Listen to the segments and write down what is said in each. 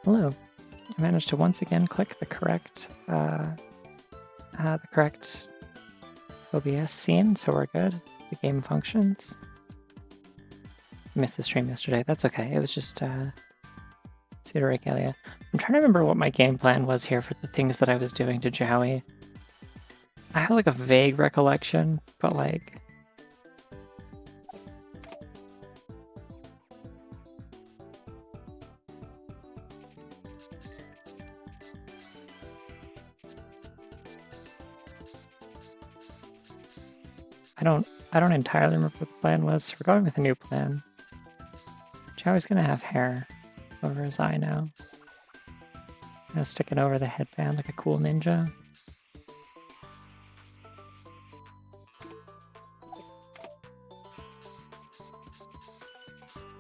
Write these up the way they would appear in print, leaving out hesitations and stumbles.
Hello. I managed to once again click the correct OBS scene, so we're good. The game functions. I missed the stream yesterday. That's okay. It was just pseudo-regalia. I'm trying to remember what my game plan was here for the things that I was doing to Jowie. I have like a vague recollection, but like... I don't entirely remember what the plan was, so we're going with a new plan. Jowie's gonna have hair over his eye now. I'm gonna stick it over the headband like a cool ninja.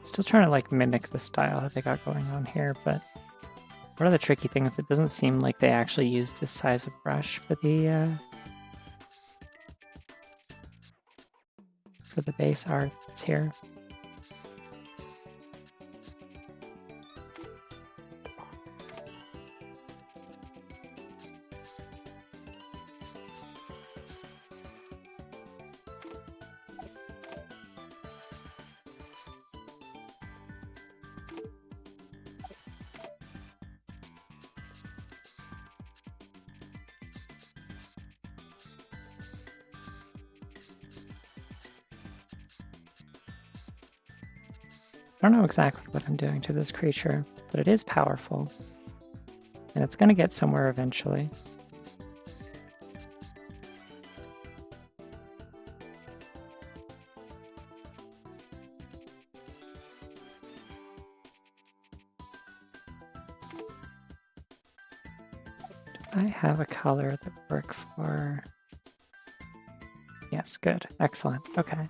Still trying to like mimic the style that they got going on here, but one of the tricky things, it doesn't seem like they actually use this size of brush for the base art that's here. I don't know exactly what I'm doing to this creature, but it is powerful. And it's going to get somewhere eventually. Do I have a color that works for... Yes, good. Excellent. Okay.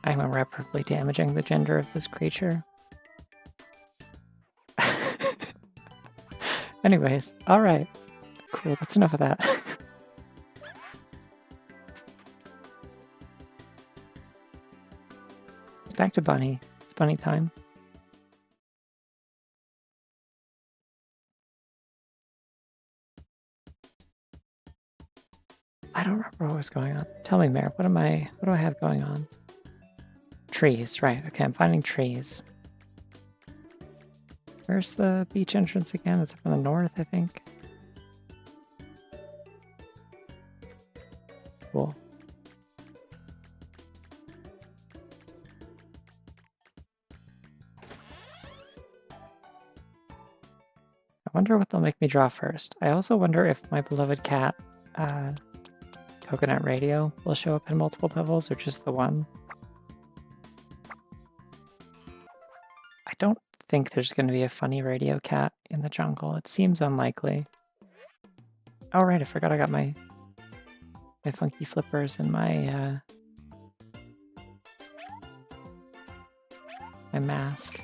I'm irreparably damaging the gender of this creature. Anyways, alright. Cool, that's enough of that. It's back to Bunny. It's Bunny time. I don't remember what was going on. Tell me, Mare, what do I have going on? Trees, right. Okay, I'm finding trees. Where's the beach entrance again? It's up in the north, I think. Cool. I wonder what they'll make me draw first. I also wonder if my beloved cat, Coconut Radio, will show up in multiple levels or just the one. I don't think there's going to be a funny radio cat in the jungle. It seems unlikely. Oh right, I forgot I got my funky flippers and my my mask.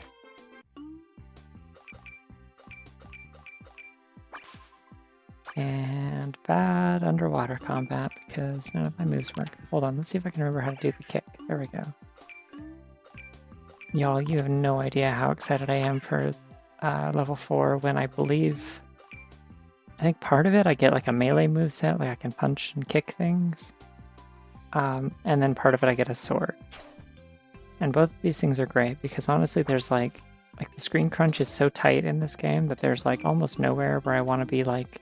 And bad underwater combat because none of my moves work. Hold on, let's see if I can remember how to do the kick. There we go. Y'all, you have no idea how excited I am for level 4 when I believe... I think part of it I get like a melee moveset, like I can punch and kick things. And then part of it I get a sword. And both of these things are great because honestly there's like the screen crunch is so tight in this game that there's like almost nowhere where I want to be like...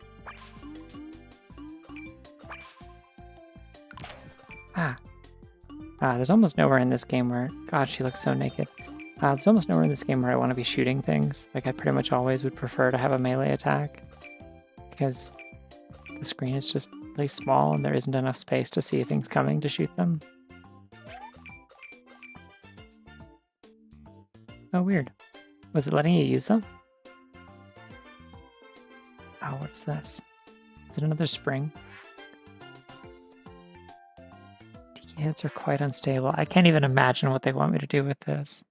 there's almost nowhere in this game where... God, she looks so naked. There's almost nowhere in this game where I want to be shooting things. Like, I pretty much always would prefer to have a melee attack. Because the screen is just really small and there isn't enough space to see things coming to shoot them. Oh, weird. Was it letting you use them? Oh, what is this? Is it another spring? Hits are quite unstable. I can't even imagine what they want me to do with this.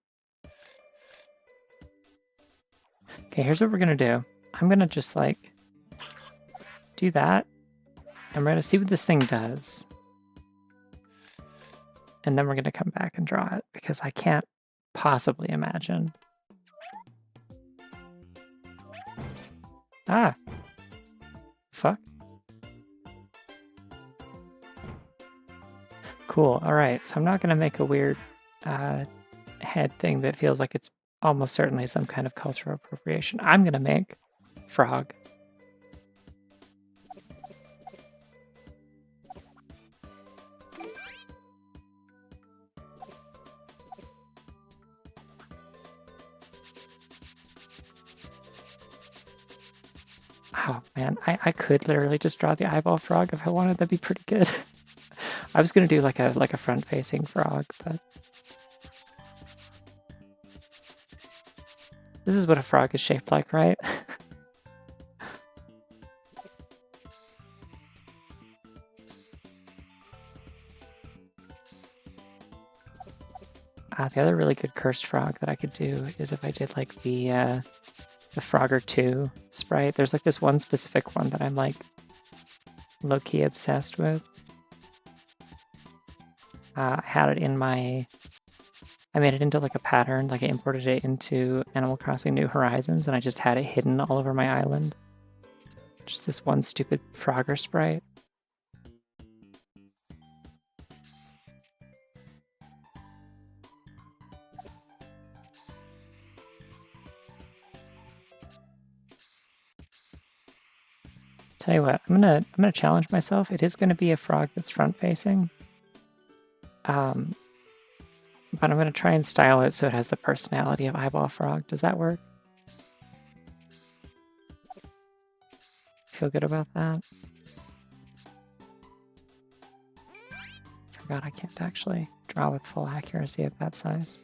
Okay, here's what we're gonna do. I'm gonna just like do that. And we're gonna see what this thing does. And then we're gonna come back and draw it because I can't possibly imagine. Ah! Fuck. Cool, alright, so I'm not gonna make a weird head thing that feels like it's almost certainly some kind of cultural appropriation. I'm gonna make frog. Oh man, I could literally just draw the eyeball frog if I wanted. That'd be pretty good. I was gonna do like a front-facing frog, but this is what a frog is shaped like, right? The other really good cursed frog that I could do is if I did like the Frogger 2 sprite. There's like this one specific one that I'm like low-key obsessed with. I had it in my... I made it into like a pattern, like I imported it into Animal Crossing New Horizons, and I just had it hidden all over my island. Just this one stupid Frogger sprite. Tell you what, I'm gonna challenge myself. It is gonna be a frog that's front-facing. But I'm gonna try and style it so it has the personality of Eyeball Frog. Does that work? Feel good about that? Forgot I can't actually draw with full accuracy at that size.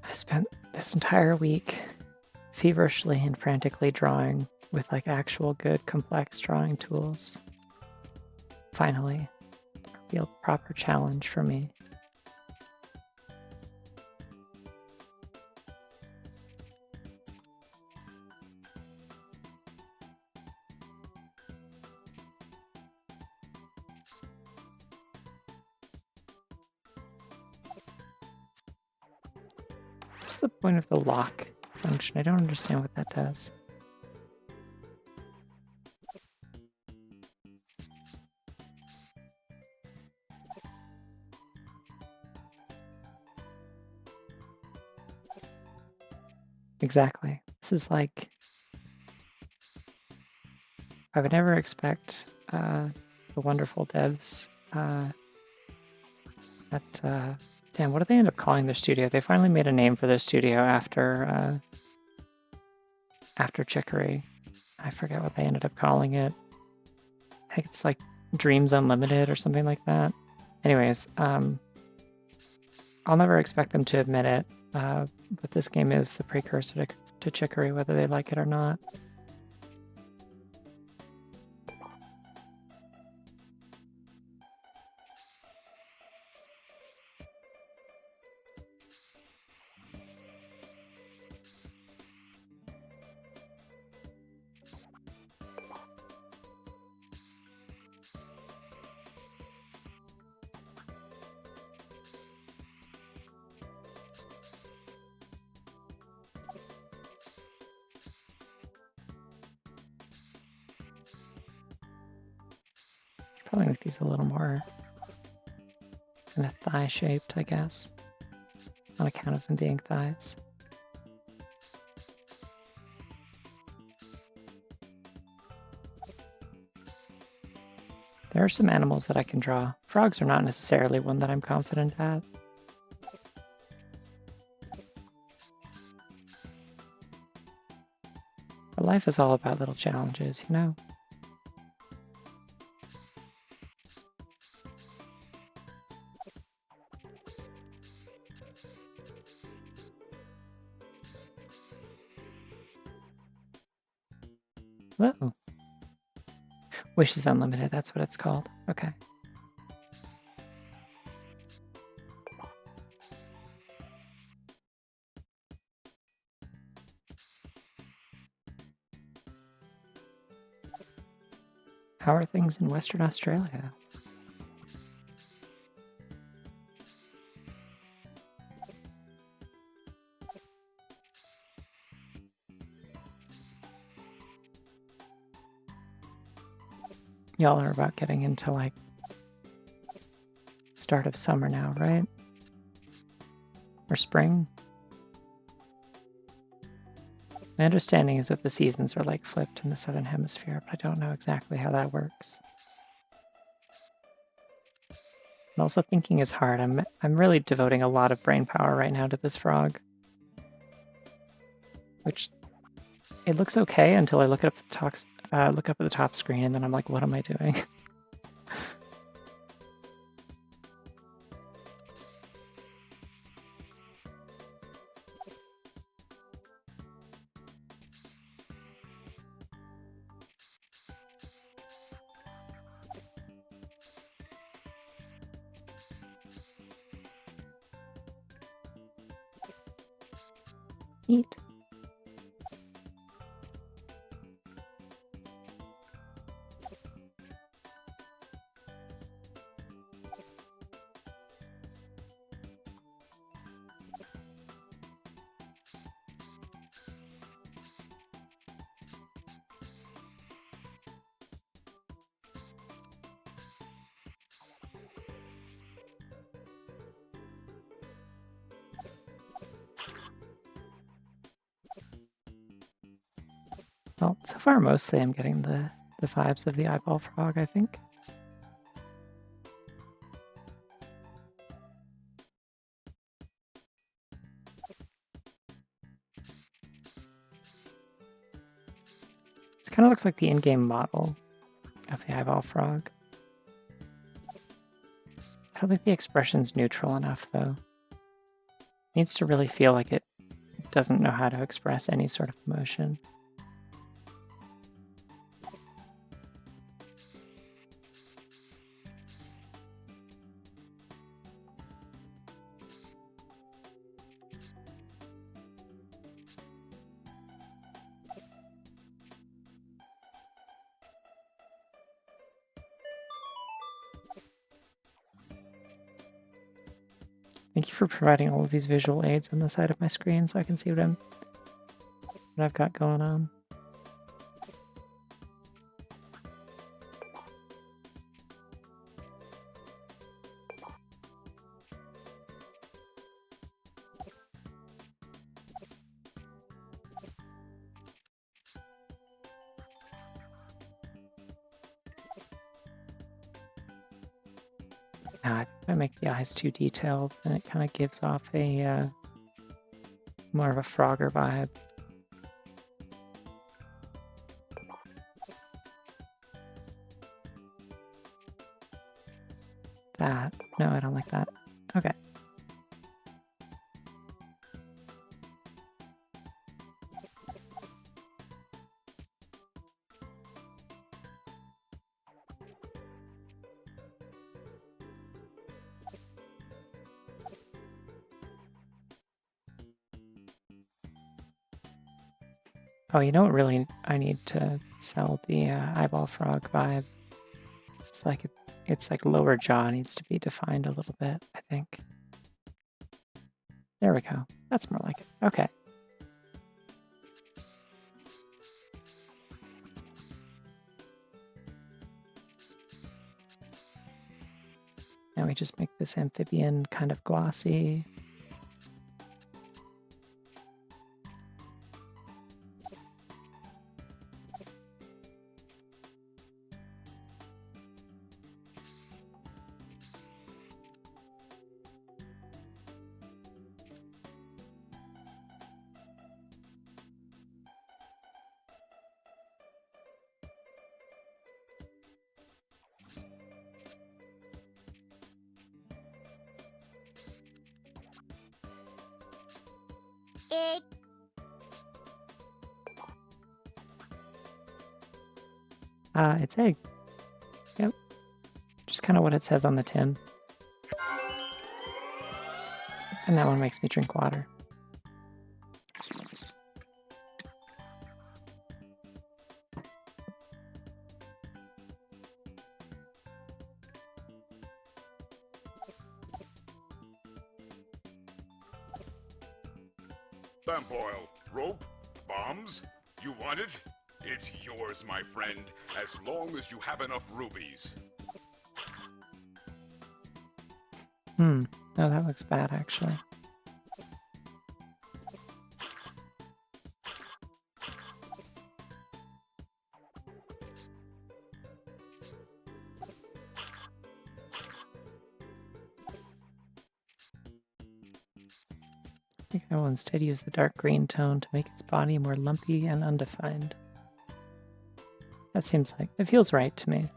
I spent this entire week feverishly and frantically drawing with like actual good complex drawing tools. Finally, a real proper challenge for me. What's the point of the lock function? I don't understand what that does. Exactly. This is like... I would never expect the wonderful devs at... damn, what do they end up calling their studio? They finally made a name for their studio after Chicory. I forget what they ended up calling it. I think it's like Dreams Unlimited or something like that. Anyways, I'll never expect them to admit it, but this game is the precursor to Chicory, whether they like it or not. Probably make these a little more kind of thigh-shaped, I guess, on account of them being thighs. There are some animals that I can draw. Frogs are not necessarily one that I'm confident at. But life is all about little challenges, you know? Whoa. Wishes Unlimited, that's what it's called. Okay. How are things in Western Australia? Y'all are about getting into, like, start of summer now, right? Or spring? My understanding is that the seasons are, like, flipped in the Southern Hemisphere, but I don't know exactly how that works. And also thinking is hard. I'm really devoting a lot of brain power right now to this frog. Which, it looks okay until I look up at the top screen, and then I'm like, what am I doing? Neat. Well, so far mostly I'm getting the vibes of the eyeball frog, I think. It kind of looks like the in-game model of the eyeball frog. I don't think the expression's neutral enough, though. It needs to really feel like it doesn't know how to express any sort of emotion. Thank you for providing all of these visual aids on the side of my screen so I can see what I've got going on. Now, if I make the eyes too detailed, then it kind of gives off a more of a Frogger vibe. That. No, I don't like that. Okay. Oh, you know what really I need to sell the eyeball frog vibe? It's like lower jaw needs to be defined a little bit, I think. There we go. That's more like it. Okay. Now we just make this amphibian kind of glossy. Egg. It's egg. Yep. Just kind of what it says on the tin. And that one makes me drink water. Lamp oil, rope, bombs. You want it? It's yours, my friend, as long as you have enough rubies. No, that looks bad, actually. I think I will instead use the dark green tone to make its body more lumpy and undefined. That seems like it feels right to me.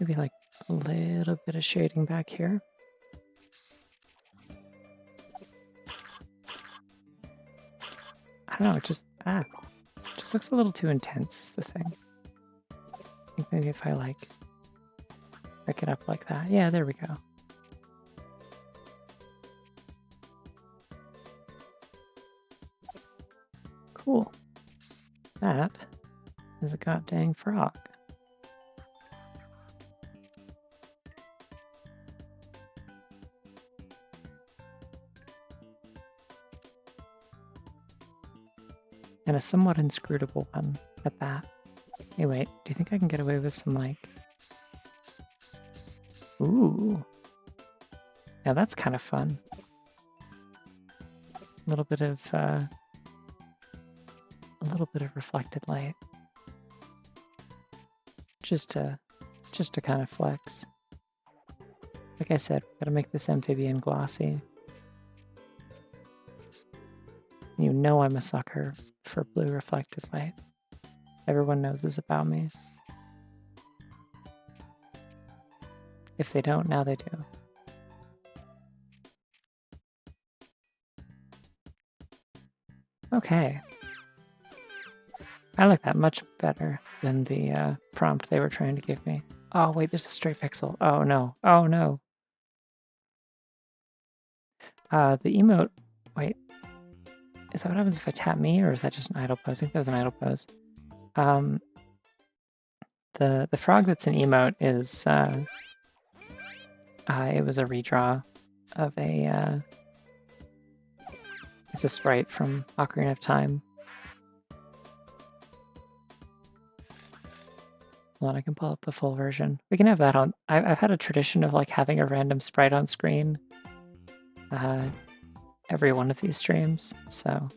Maybe like a little bit of shading back here. I don't know, it just looks a little too intense is the thing. I think maybe if I like break it up like that. Yeah, there we go. Cool. That is a goddamn frog. And a somewhat inscrutable one at that. Hey, wait, do you think I can get away with some, like... Ooh. Now that's kind of fun. A little bit of reflected light. Just to kind of flex. Like I said, gotta make this amphibian glossy. You know I'm a sucker for blue reflected light. Everyone knows this about me. If they don't, now they do. Okay. I like that much better than the prompt they were trying to give me. Oh, wait, there's a stray pixel. Oh, no. Oh, no. The emote... Wait. Is that what happens if I tap me, or is that just an idle pose? I think that was an idle pose. The frog that's an emote is... it was a redraw of a... it's a sprite from Ocarina of Time. Hold on, I can pull up the full version. We can have that on... I've had a tradition of like having a random sprite on screen every one of these streams, so...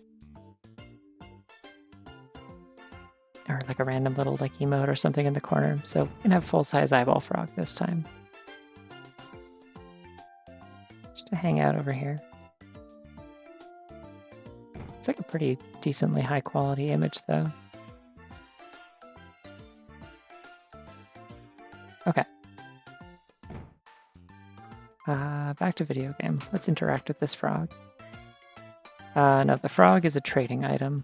Or like a random little like emote or something in the corner. So we can have full-size eyeball frog this time. Just to hang out over here. It's like a pretty decently high quality image though. Okay. Back to video game. Let's interact with this frog. No, the frog is a trading item.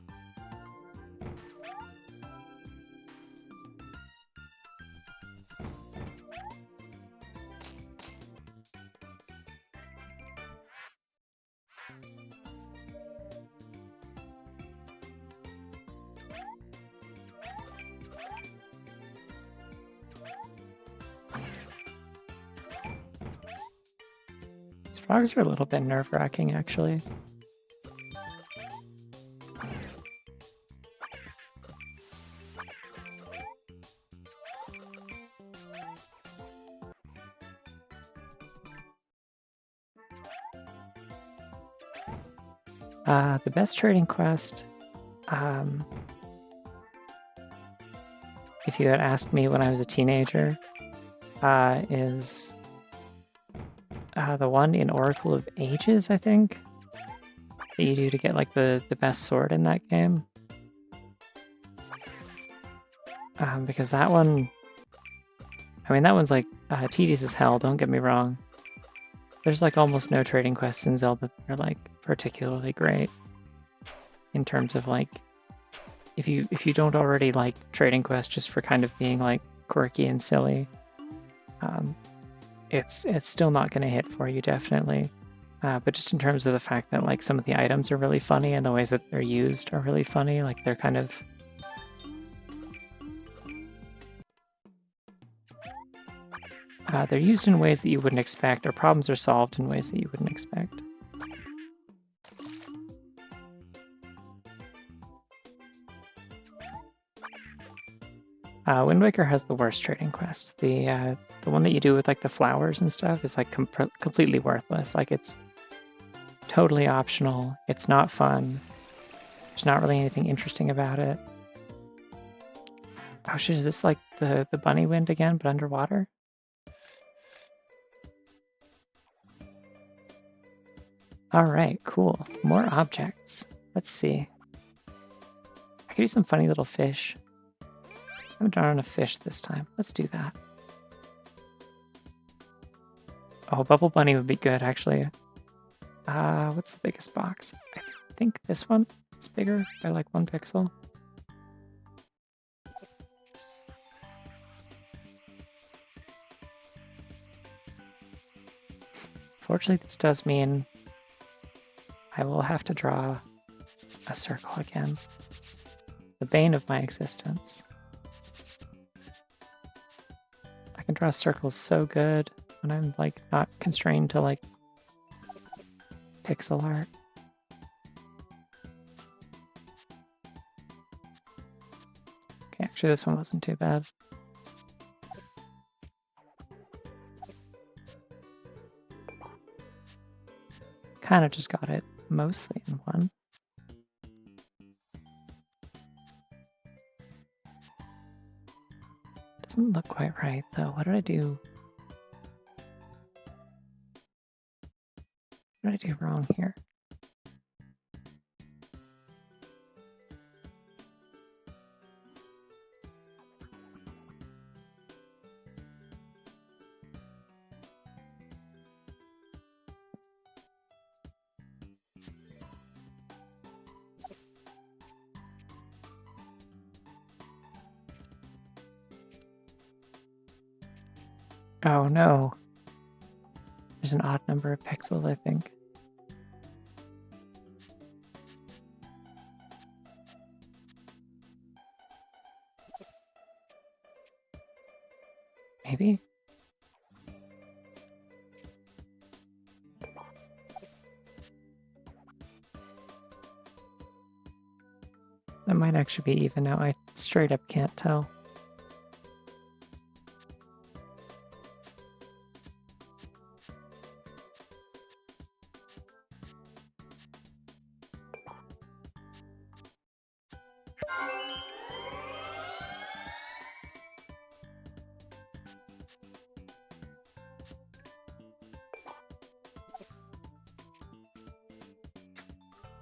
Frogs are a little bit nerve-wracking, actually. The best trading quest, if you had asked me when I was a teenager, is the one in Oracle of Ages, I think, that you do to get like the best sword in that game. Because that one, I mean, that one's like tedious as hell, don't get me wrong. There's like almost no trading quests in Zelda that are like particularly great in terms of like, if you don't already like trading quests just for kind of being like quirky and silly, it's still not going to hit for you, definitely. But just in terms of the fact that like some of the items are really funny and the ways that they're used are really funny, like they're kind of they're used in ways that you wouldn't expect, or problems are solved in ways that you wouldn't expect. Wind Waker has the worst trading quest. The one that you do with like the flowers and stuff is like completely worthless. Like it's totally optional. It's not fun. There's not really anything interesting about it. Oh shit, is this like the bunny wind again, but underwater? Alright, cool. More objects. Let's see. I could do some funny little fish. I haven't drawn a fish this time. Let's do that. Oh, Bubble Bunny would be good, actually. What's the biggest box? I think this one is bigger by like 1 pixel. Fortunately, this does mean I will have to draw a circle again. The bane of my existence. I can draw circles so good when I'm like not constrained to like pixel art. Okay, actually this one wasn't too bad. Kind of just got it mostly in one. Doesn't look quite right though. What did I do? What did I do wrong here? Oh no. There's an odd number of pixels, I think. Maybe? That might actually be even now. I straight up can't tell.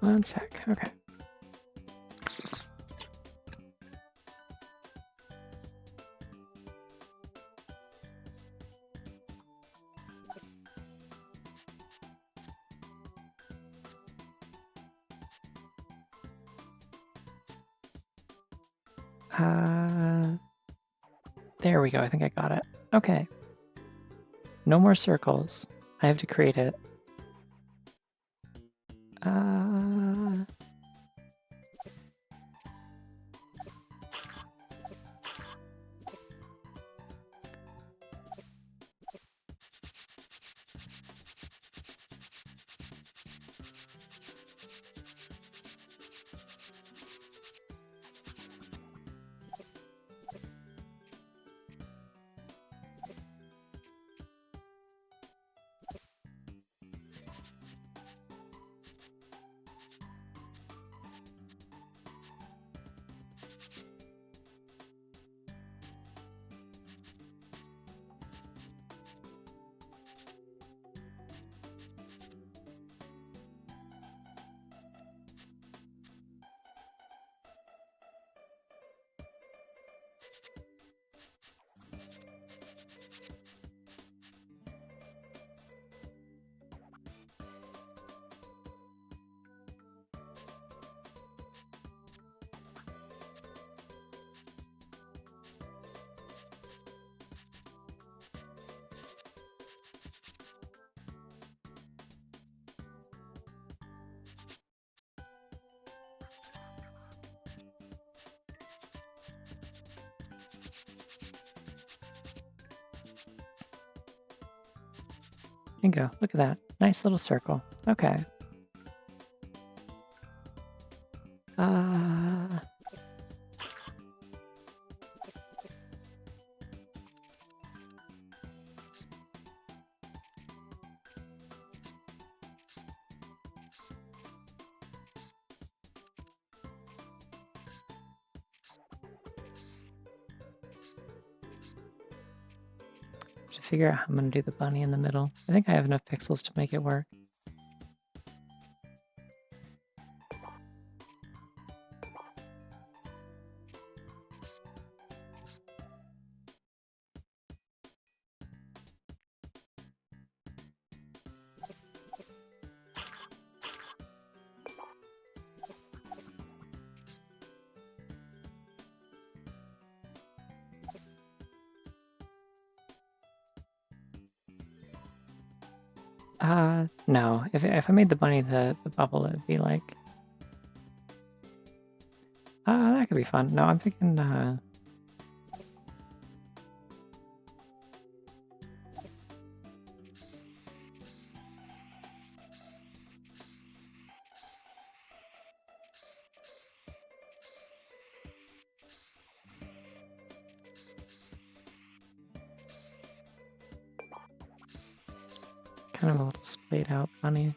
One sec, okay. There we go, I think I got it. Okay. No more circles. I have to create it. Bingo. Look at that. Nice little circle. Okay. To figure out how I'm going to do the bunny in the middle. I think I have enough pixels to make it work. No. If I made the bunny the bubble, it would be like... that could be fun. No, I'm thinking, kind of a little splayed out bunny.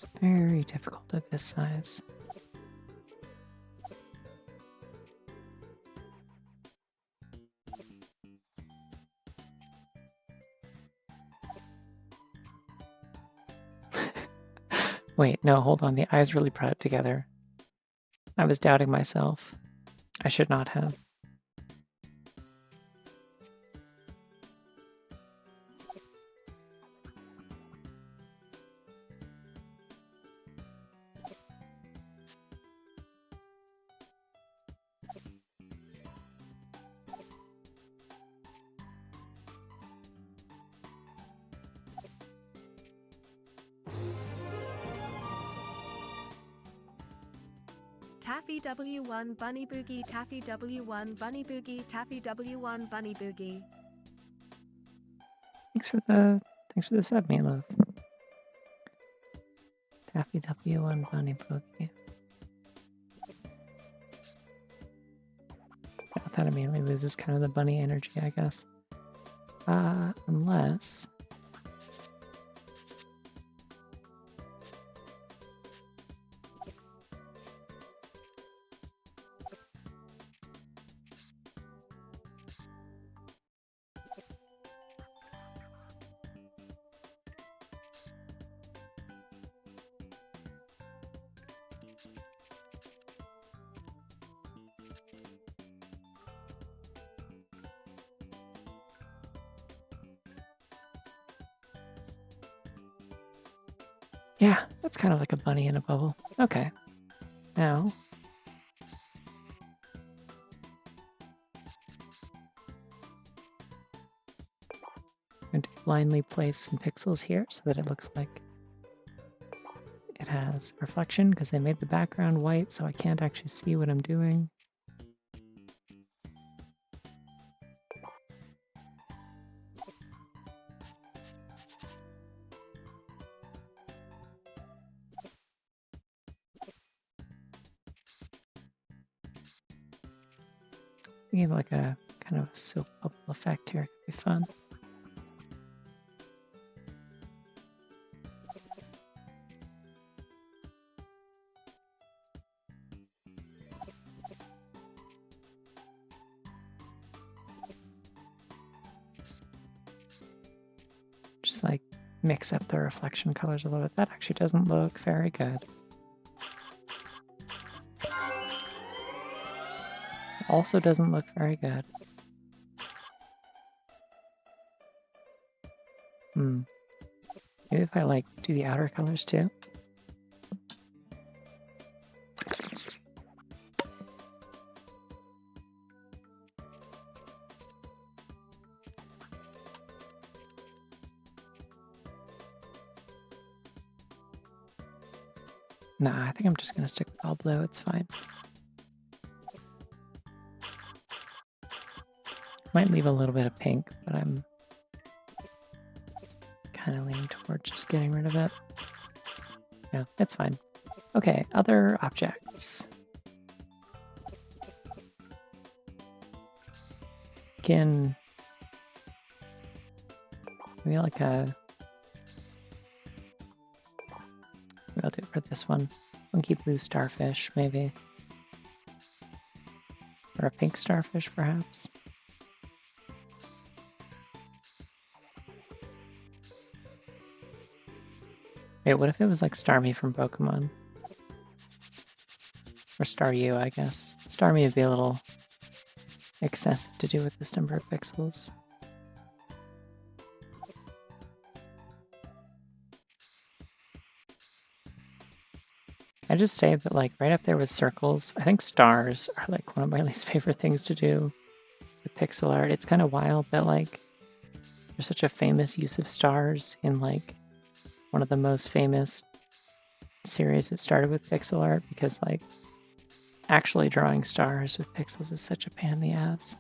It's very difficult at this size. Wait, no, hold on. The eyes really brought it together. I was doubting myself. I should not have. Taffy W1 Bunny Boogie, Taffy W1 Bunny Boogie, Taffy W1 Bunny Boogie. Thanks for the sub, Meatloaf. Taffy W1 Bunny Boogie. Yeah, that immediately loses kind of the bunny energy, I guess. Unless... Yeah, that's kind of like a bunny in a bubble. Okay. Now... I'm going to blindly place some pixels here so that it looks like it has reflection, because they made the background white, so I can't actually see what I'm doing. Thinking of like a kind of a silk bubble effect here could be fun. mix up the reflection colors a little bit. That actually doesn't look very good. Also doesn't look very good. Maybe if I like do the outer colors too. Nah, I think I'm just gonna stick with all blue, it's fine. Might leave a little bit of pink, but I'm kind of leaning toward just getting rid of it. Yeah, it's fine. Okay, other objects. Again, maybe like a... Maybe I'll do it for this one. Funky blue starfish, maybe. Or a pink starfish, perhaps. Wait, what if it was like Starmie from Pokemon? Or Staryu, I guess. Starmie would be a little excessive to do with this number of pixels. I just say that, like, right up there with circles, I think stars are like one of my least favorite things to do with pixel art. It's kind of wild that, like, there's such a famous use of stars in, like, one of the most famous series that started with pixel art, because, like, actually drawing stars with pixels is such a pain in the ass.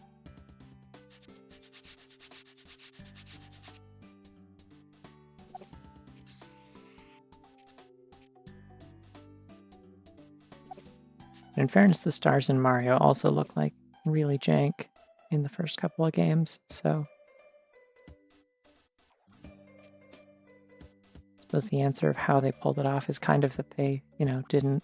In fairness, the stars in Mario also look like really jank in the first couple of games, so I suppose the answer of how they pulled it off is kind of that they, you know, didn't.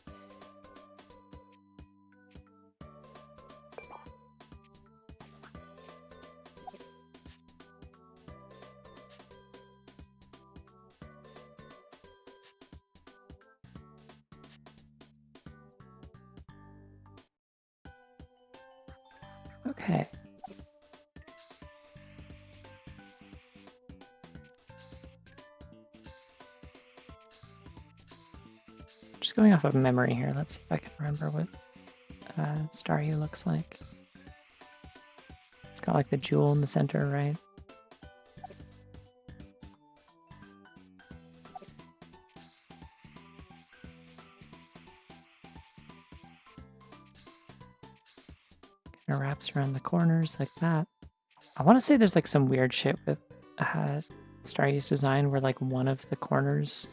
Okay. Just going off of memory here, let's see if I can remember what Staryu looks like. It's got like the jewel in the center, right? Kind of wraps around the corners like that. I want to say there's like some weird shit with Staryu's design where like one of the corners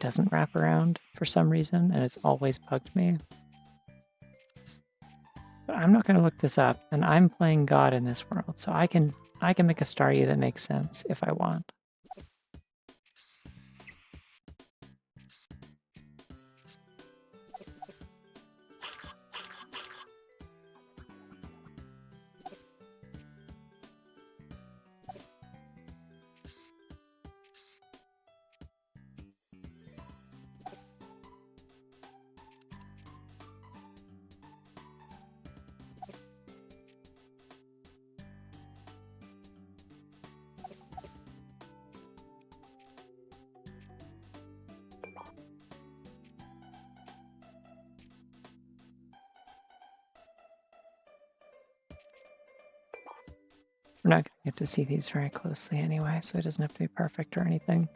doesn't wrap around for some reason, and it's always bugged me. But I'm not going to look this up, and I'm playing God in this world, so I can make a Staryu that makes sense if I want. We're not going to get to see these very closely anyway, so it doesn't have to be perfect or anything.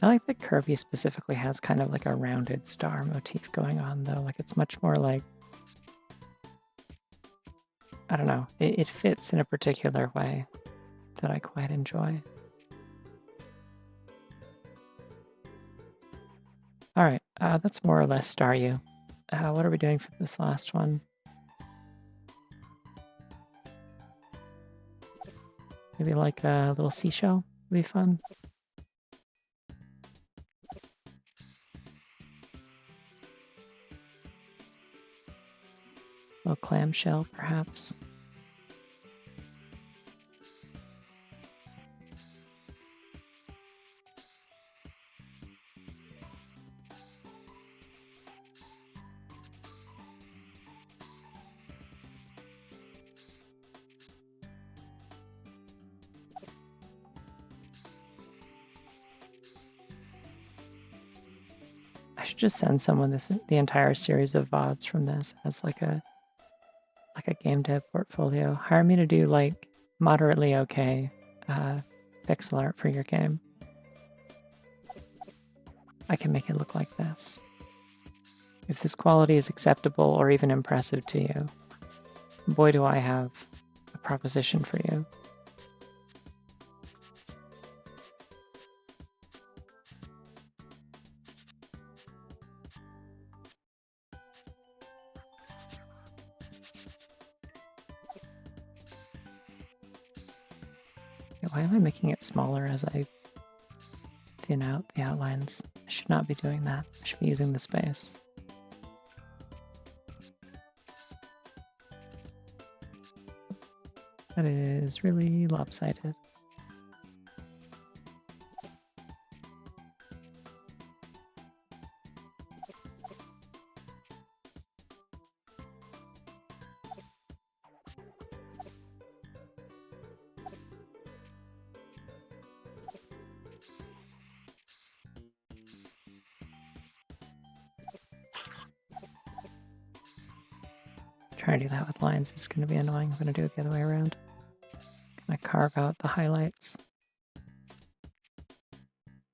I like that Kirby specifically has kind of like a rounded star motif going on, though. Like, it's much more like, I don't know, it fits in a particular way that I quite enjoy. All right, that's more or less Staryu. What are we doing for this last one? Maybe like a little seashell would be fun. A little clamshell, perhaps. I should just send someone the entire series of VODs from this as like a game dev portfolio. Hire me to do like moderately okay pixel art for your game. I can make it look like this. If this quality is acceptable or even impressive to you, boy do I have a proposition for you. Why am I making it smaller as I thin out the outlines? I should not be doing that. I should be using the space. That is really lopsided. Trying to do that with lines is going to be annoying. I'm going to do it the other way around. Going to carve out the highlights.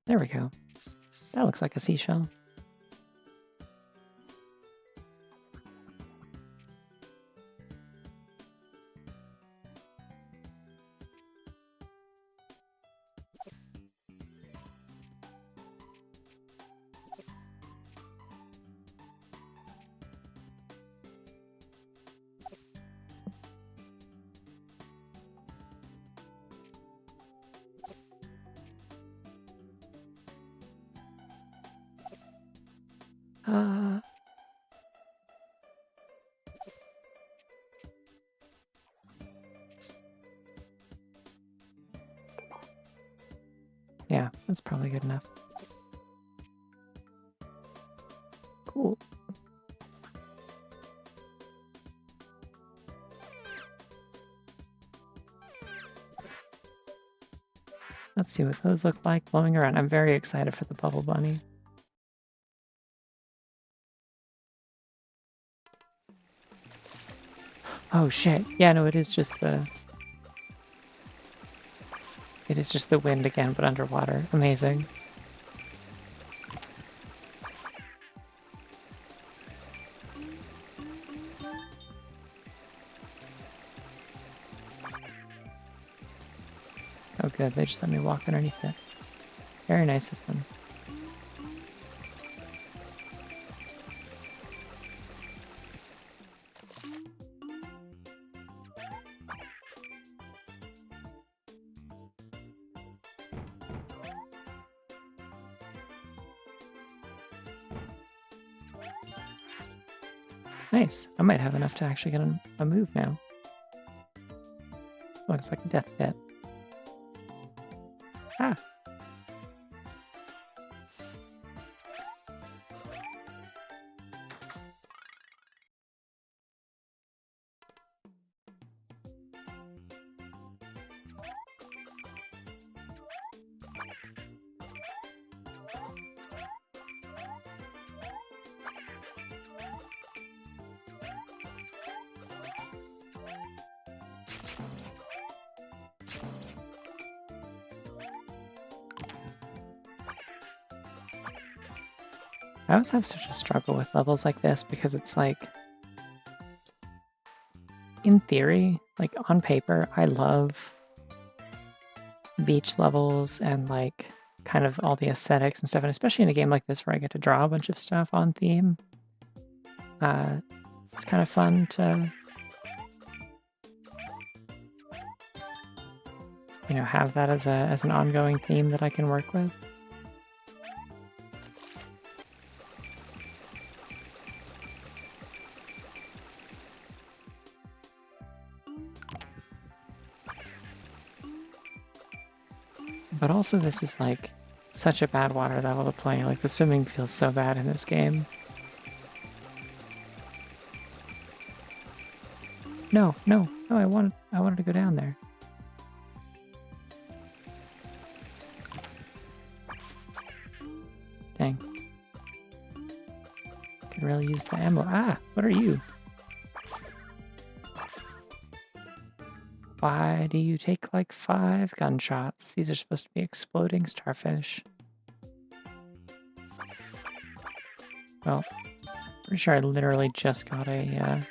There we go. That looks like a seashell. Yeah, that's probably good enough. Cool. Let's see what those look like blowing around. I'm very excited for the bubble bunny. Oh shit. Yeah, no, it is just the wind again, but underwater. Amazing. Oh good, they just let me walk underneath it. Very nice of them. Nice. I might have enough to actually get a move now. Looks like a death bit. Ah. I always have such a struggle with levels like this because it's like, in theory, like on paper, I love beach levels and like kind of all the aesthetics and stuff, and especially in a game like this where I get to draw a bunch of stuff on theme. It's kind of fun to, you know, have that as an ongoing theme that I can work with. But also this is like such a bad water level to play. Like the swimming feels so bad in this game. No, I wanted to go down there. Dang. Could really use the ammo. Ah, what are you? Why do you take like 5 gunshots? These are supposed to be exploding starfish. Well, pretty sure I literally just got a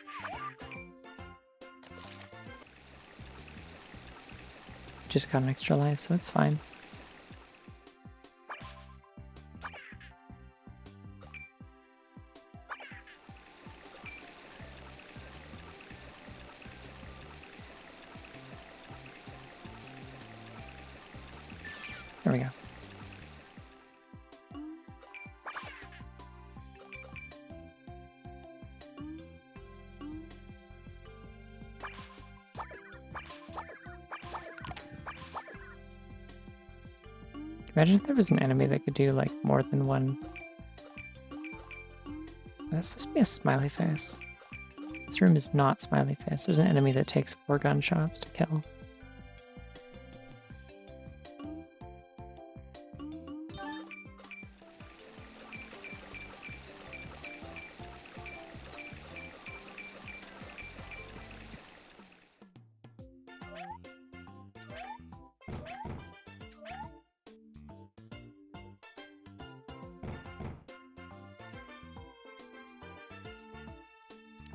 just got an extra life, so it's fine. There we go. Imagine if there was an enemy that could do like more than one. That's supposed to be a smiley face. This room is not smiley face. There's an enemy that takes 4 gunshots to kill.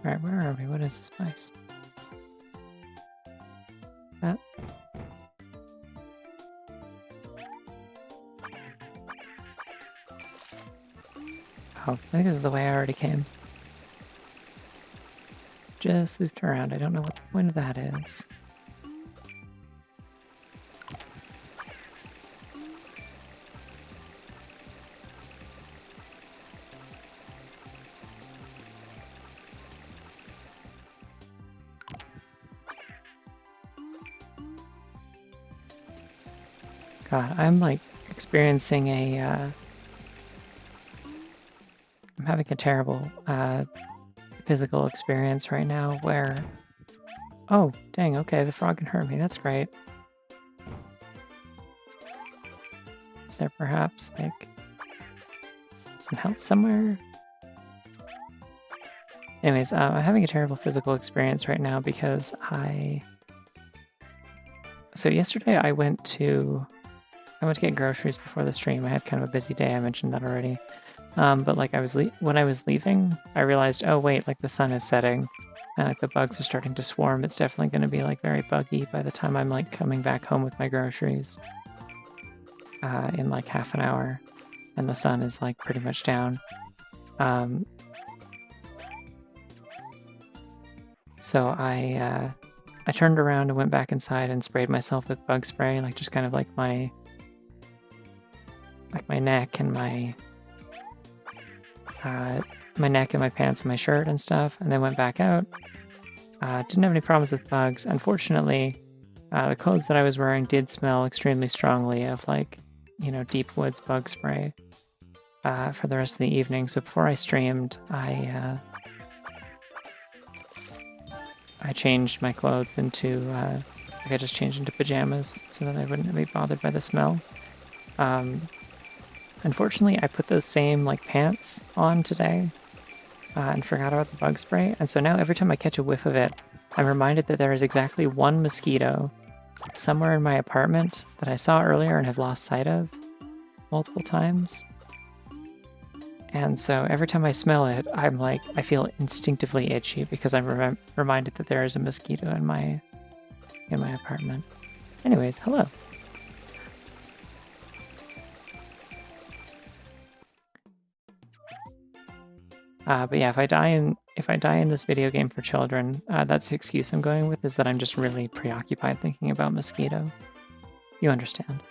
Alright, where are we? What is this place? That. Oh, I think this is the way I already came. Just looped around. I don't know what the point of that is. God, I'm like experiencing a, I'm having a terrible physical experience right now where, oh, dang, okay, the frog can hurt me, that's great. Is there perhaps like some health somewhere? Anyways, I'm having a terrible physical experience right now because so yesterday I went to get groceries before the stream. I had kind of a busy day, I mentioned that already. But like when I was leaving, I realized, oh wait, like the sun is setting and like the bugs are starting to swarm. It's definitely going to be like very buggy by the time I'm like coming back home with my groceries in like half an hour, and the sun is like pretty much down. So I turned around and went back inside and sprayed myself with bug spray, like just kind of like my neck and my neck and my pants and my shirt and stuff, and then went back out. Didn't have any problems with bugs. Unfortunately, the clothes that I was wearing did smell extremely strongly of like, you know, deep woods bug spray for the rest of the evening. So before I streamed, I changed my clothes into, I just changed into pajamas so that I wouldn't be bothered by the smell. Unfortunately, I put those same like pants on today and forgot about the bug spray. And so now every time I catch a whiff of it, I'm reminded that there is exactly 1 mosquito somewhere in my apartment that I saw earlier and have lost sight of multiple times. And so every time I smell it, I'm like, I feel instinctively itchy because I'm reminded that there is a mosquito in my apartment. Anyways, hello. But yeah, if I die in this video game for children, that's the excuse I'm going with, is that I'm just really preoccupied thinking about mosquito. You understand.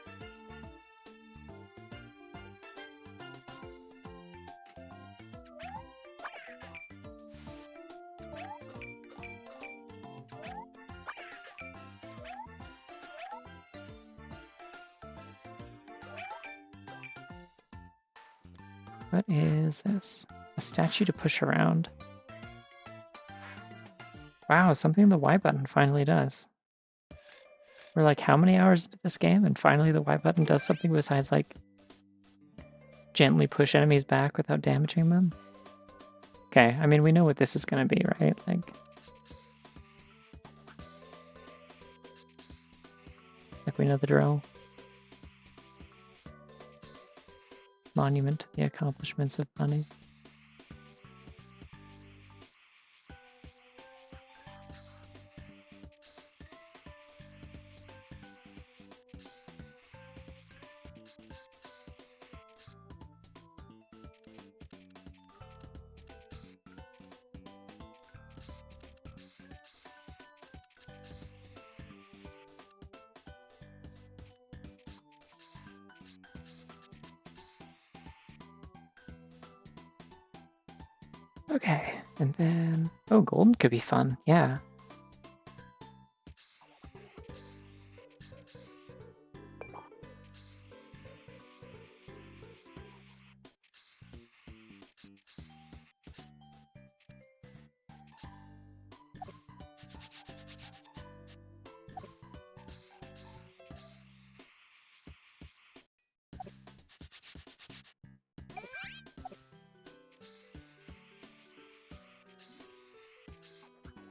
What is this? A statue to push around. Wow, something the Y button finally does. We're like how many hours into this game, and finally the Y button does something besides like gently push enemies back without damaging them? Okay, I mean, we know what this is gonna be, right? Like we know the drill. Monument to the accomplishments of Bunny. Okay, and then... Oh, gold could be fun, yeah.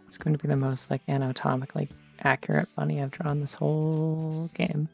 It's going to be the most like anatomically accurate bunny I've drawn this whole game.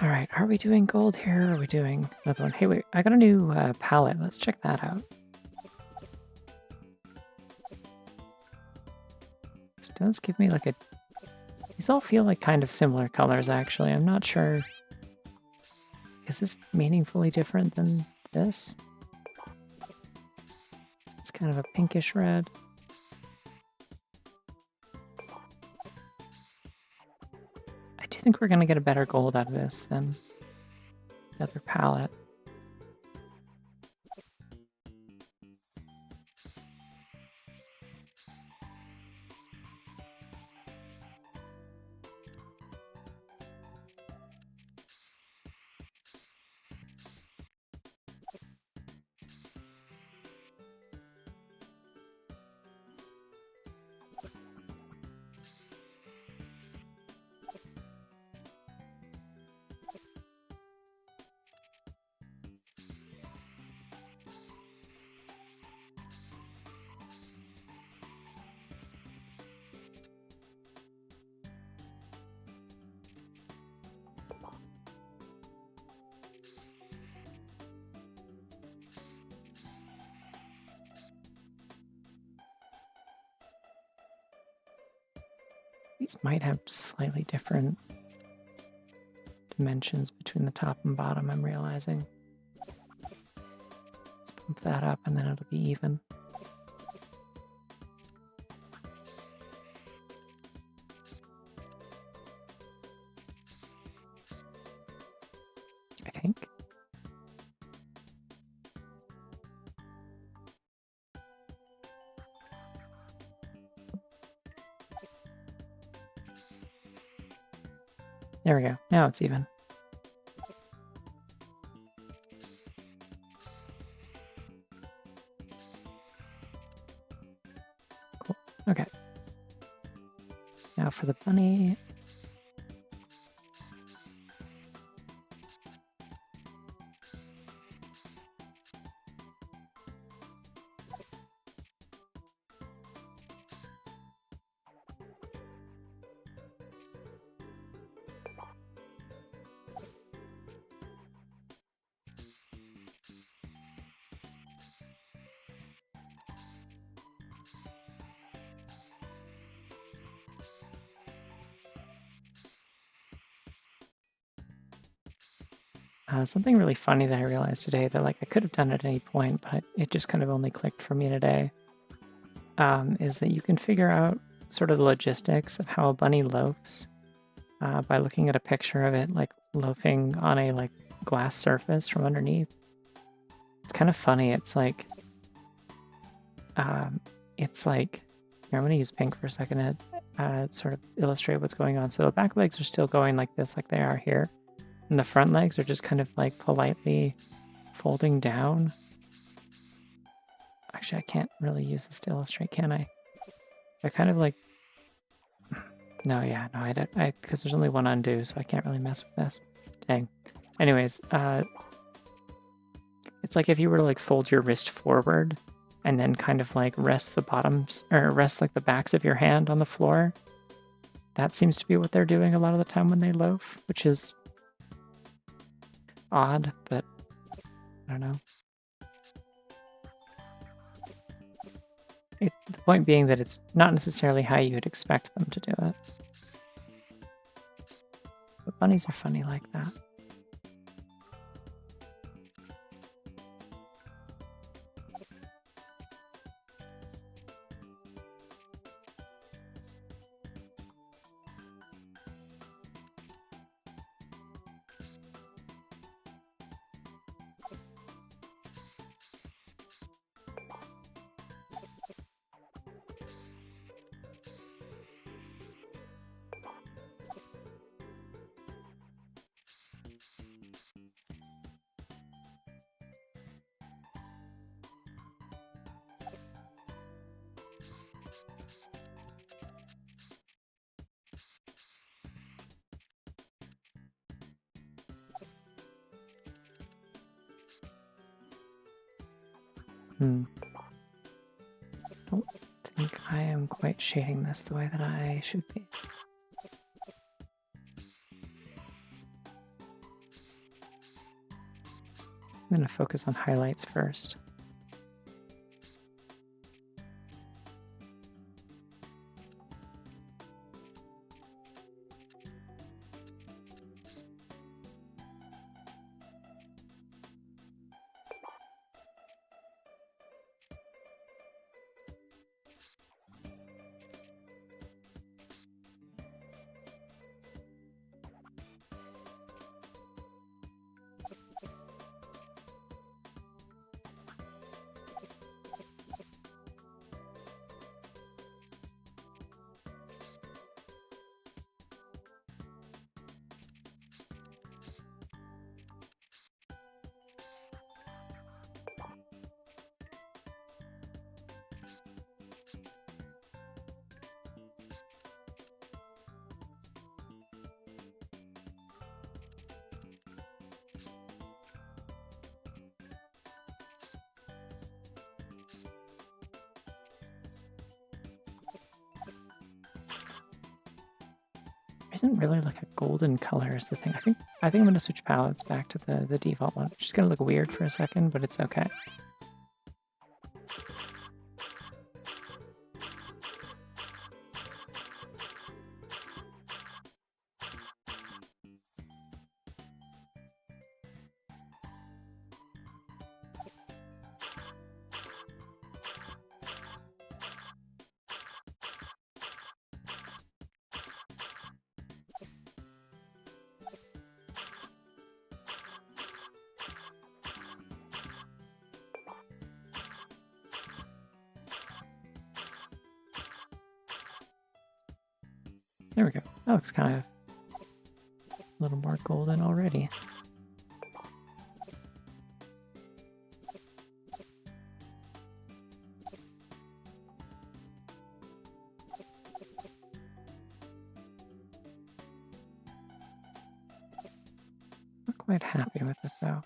All right, are we doing gold here, or are we doing another one? Hey, wait, I got a new palette. Let's check that out. This does give me like a... These all feel like kind of similar colors, actually. I'm not sure. Is this meaningfully different than this? It's kind of a pinkish red. I do think we're going to get a better gold out of this than the other palette. These might have slightly different dimensions between the top and bottom, I'm realizing. Let's bump that up and then it'll be even. There we go. Now it's even. Cool. Okay. Now for the bunny. Something really funny that I realized today that like I could have done at any point, but it just kind of only clicked for me today, is that you can figure out sort of the logistics of how a bunny loafs by looking at a picture of it like loafing on a like glass surface from underneath. It's kind of funny. Here, I'm going to use pink for a second to sort of illustrate what's going on. So the back legs are still going like this, like they are here. And the front legs are just kind of like politely folding down. Actually, I can't really use this to illustrate, can I? They're kind of like... No, yeah, no, I don't, because there's only one undo, so I can't really mess with this. Dang. Anyways, it's like if you were to like fold your wrist forward and then kind of like rest the bottoms, or rest like the backs of your hand on the floor. That seems to be what they're doing a lot of the time when they loaf, which is odd, but I don't know. The point being that it's not necessarily how you would expect them to do it. But bunnies are funny like that. Don't think I am quite shading this the way that I should be. I'm going to focus on highlights first. Isn't really like a golden color is the thing. I think I'm gonna switch palettes back to the default one. It's just gonna look weird for a second, but it's okay. There we go. That looks kind of A little more golden already. Not quite happy with it though.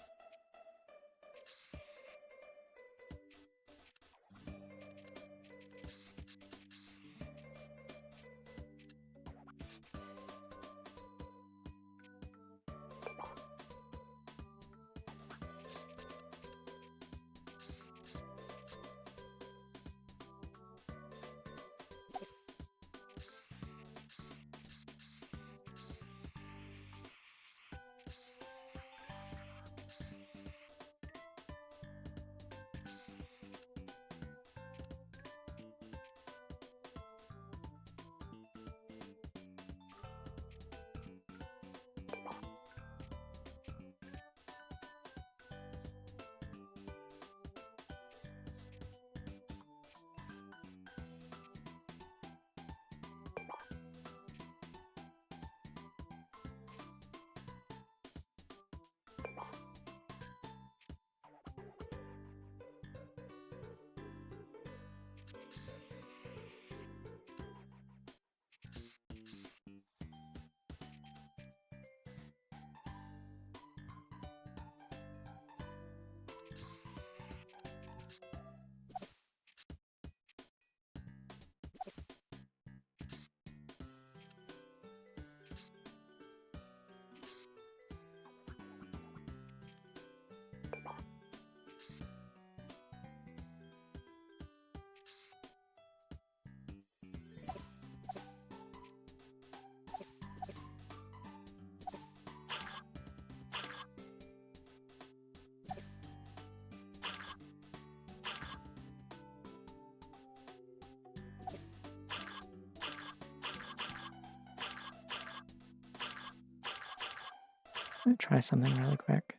I'm gonna try something really quick.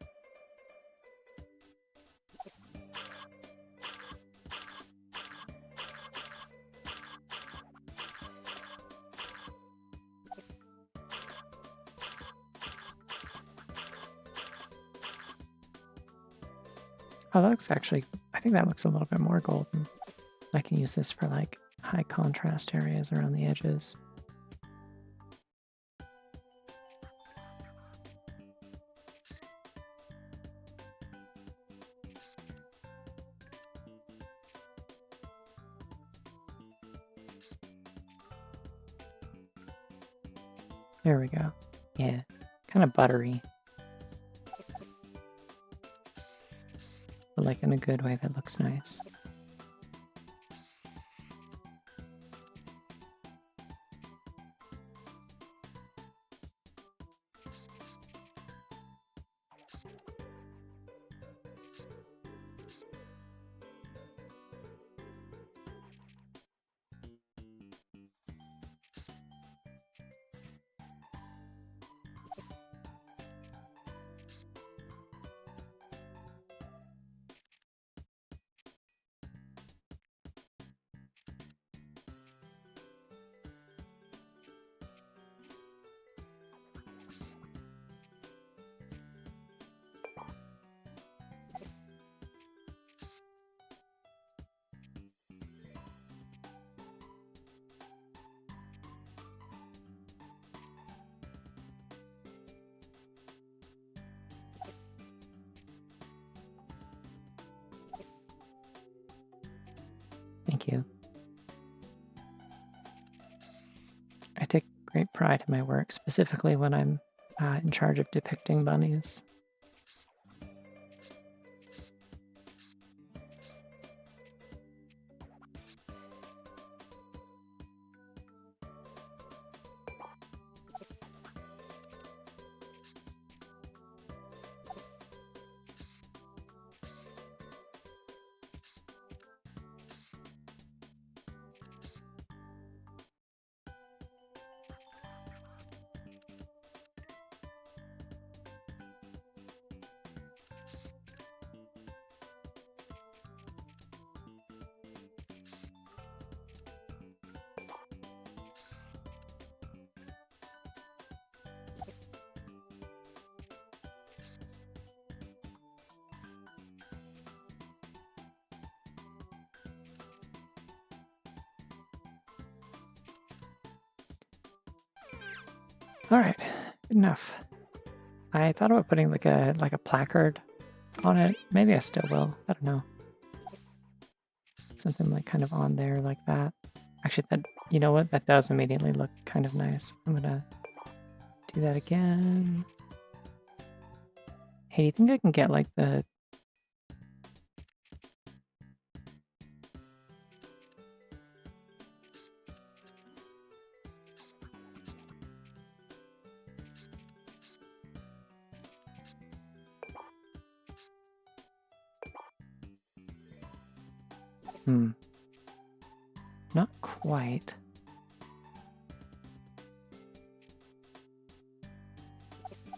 Oh, that looks actually, I think that looks a little bit more golden. I can use this for like high contrast areas around the edges. There we go. Yeah, kind of buttery. But like in a good way that looks nice. Thank you. I take great pride in my work, specifically when I'm in charge of depicting bunnies. Alright, good enough. I thought about putting like a placard on it. Maybe I still will. I don't know. Something like kind of on there like that. Actually, that, you know what? That does immediately look kind of nice. I'm gonna do that again. Hey, do you think I can get like the... Not quite.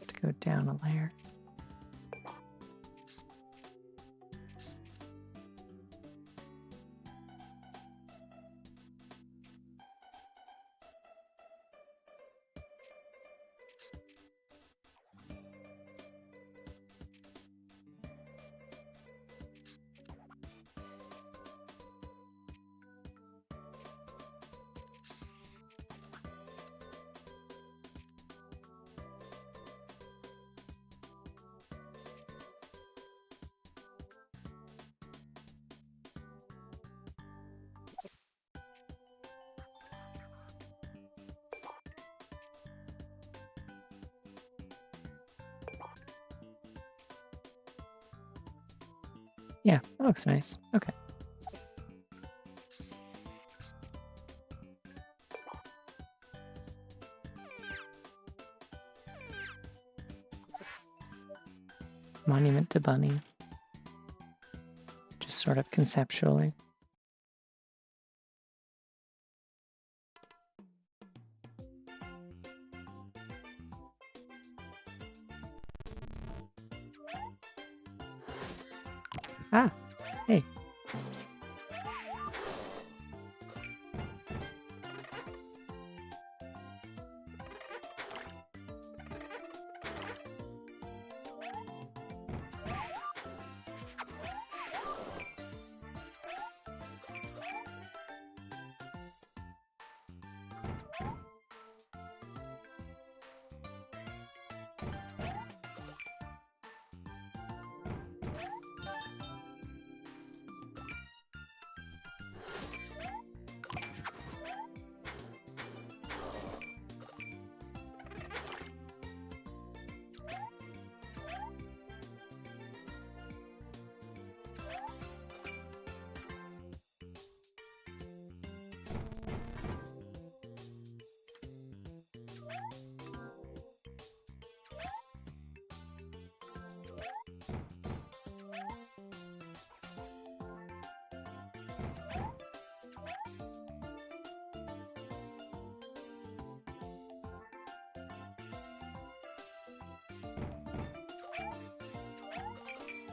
To go down a layer. Yeah, that looks nice. Okay. Monument to Bunny. Just sort of conceptually. Ah, hey.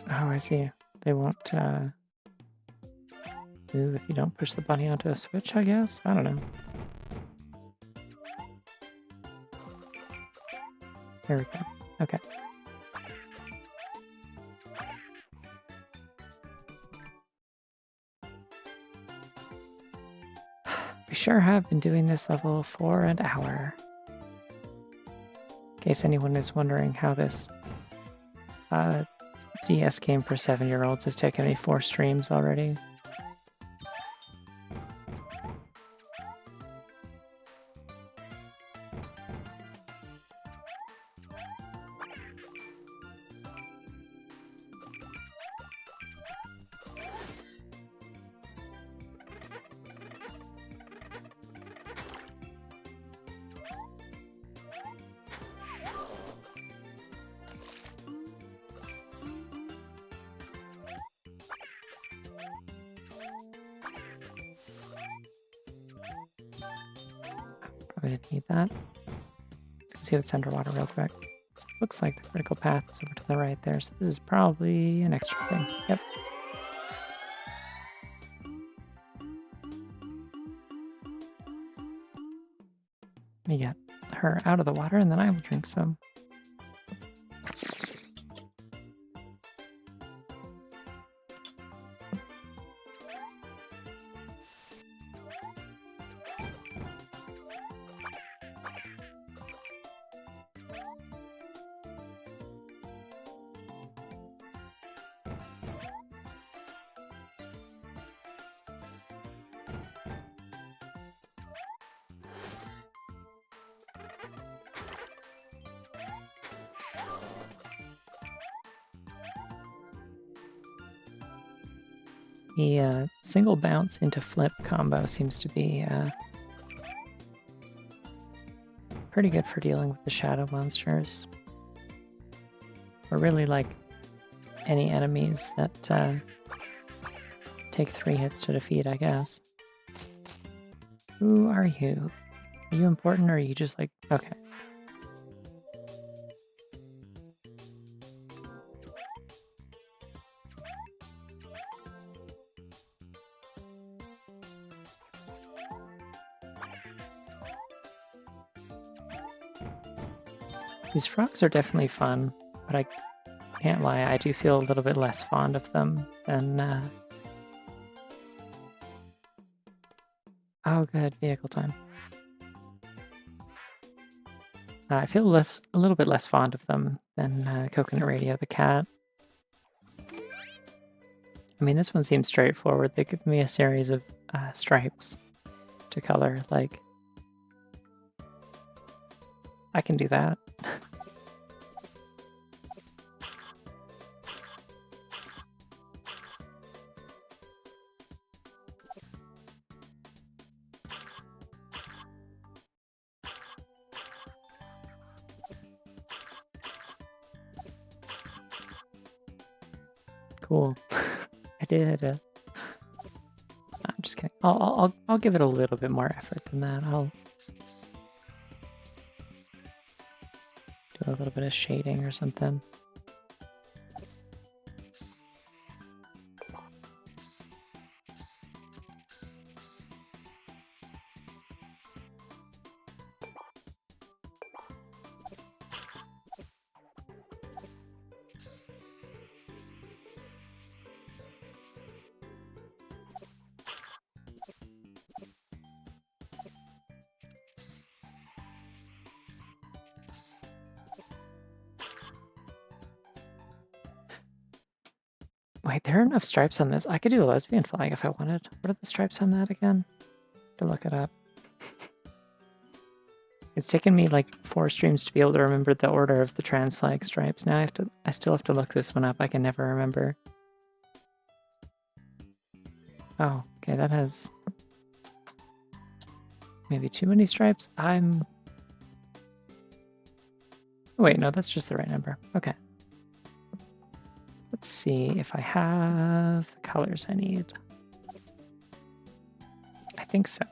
Oh, I see. They won't move if you don't push the bunny onto a switch, I guess? I don't know. There we go. Okay. We sure have been doing this level for an hour. In case anyone is wondering how this DS game for 7-year-olds has taken me 4 streams already. Probably didn't need that. Let's see what's underwater real quick. So it looks like the critical path is over to the right there, so this is probably an extra thing. Yep. Let me get her out of the water and then I will drink some. The single bounce into flip combo seems to be pretty good for dealing with the shadow monsters. Or really like any enemies that take 3 hits to defeat, I guess. Who are you? Are you important or are you just like... Okay. These frogs are definitely fun, but I can't lie, I do feel a little bit less fond of them than... Oh, good, vehicle time. I feel a little bit less fond of them than Coconut Radio the cat. I mean, this one seems straightforward. They give me a series of stripes to color. Like, I can do that. Cool. I did. I'm just kidding. I'll give it a little bit more effort than that. I'll do a little bit of shading or something. Wait, there are enough stripes on this. I could do a lesbian flag if I wanted. What are the stripes on that again? To look it up. It's taken me like 4 streams to be able to remember the order of the trans flag stripes. Now I still have to look this one up. I can never remember. Oh, okay, that has maybe too many stripes. Oh, wait, no, that's just the right number. Okay. Let's see if I have the colors I need. I think so.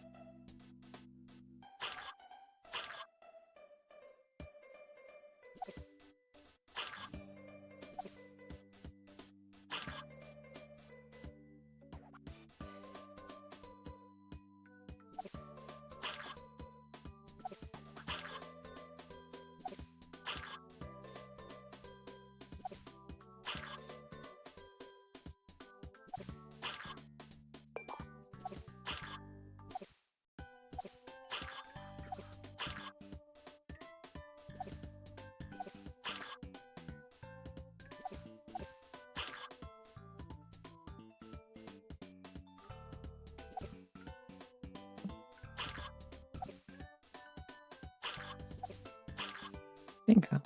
Bingo.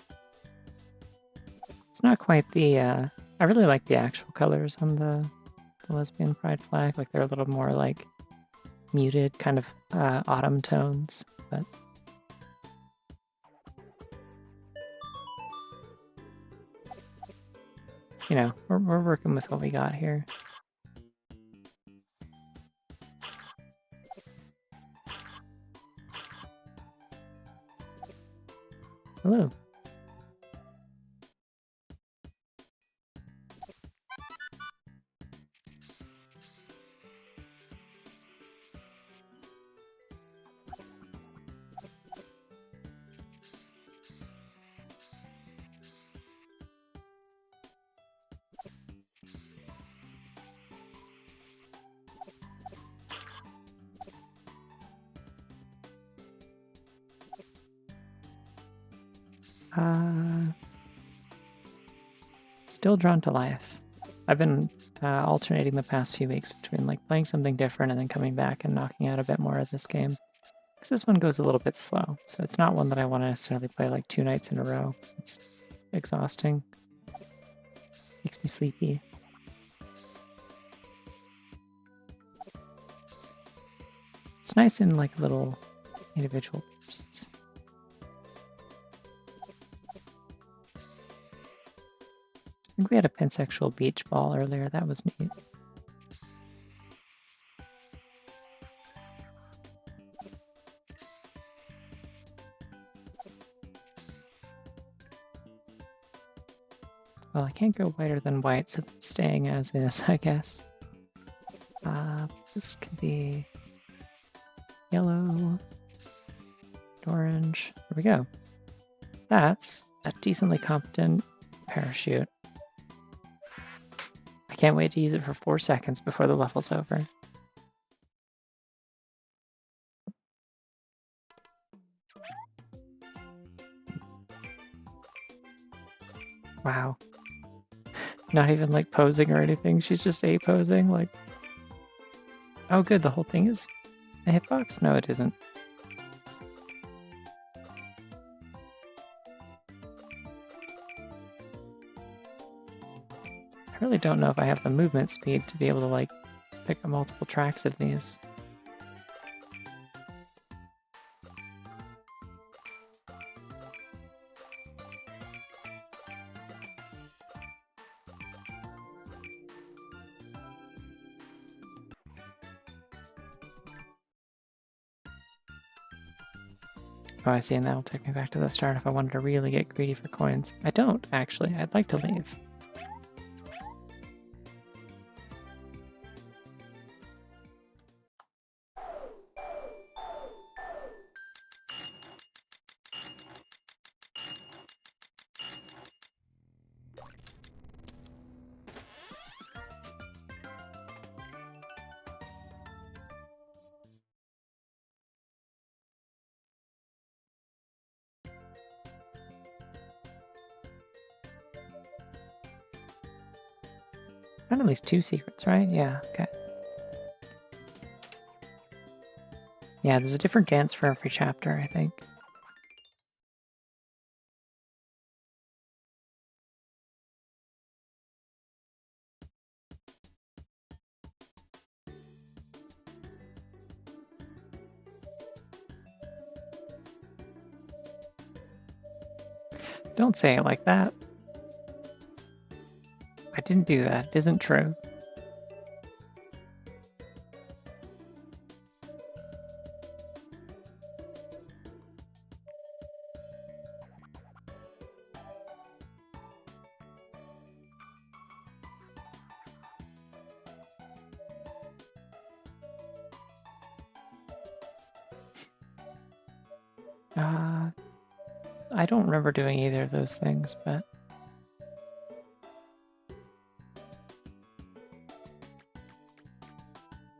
It's not quite the, I really like the actual colors on the lesbian pride flag. Like, they're a little more, like, muted, kind of autumn tones, but... You know, we're working with what we got here. Hello. Still drawn to life. I've been alternating the past few weeks between like playing something different and then coming back and knocking out a bit more of this game. Because this one goes a little bit slow, so it's not one that I want to necessarily play like 2 nights in a row. It's exhausting. Makes me sleepy. nice in like little individual bursts. I think we had a pansexual beach ball earlier. That was neat. Well, I can't go whiter than white, so it's staying as is, I guess. This could be yellow, orange. There we go. That's a decently competent parachute. I can't wait to use it for 4 seconds before the level's over. Wow. Not even like posing or anything, she's just A-posing, like... Oh good, the whole thing is a hitbox? No, it isn't. I really don't know if I have the movement speed to be able to like pick up multiple tracks of these. Oh, I see, and that'll take me back to the start if I wanted to really get greedy for coins. I don't, actually. I'd like to leave. Found at least 2 secrets, right? Yeah, okay. Yeah, there's a different dance for every chapter, I think. Don't say it like that. I didn't do that. It isn't true. I don't remember doing either of those things, but...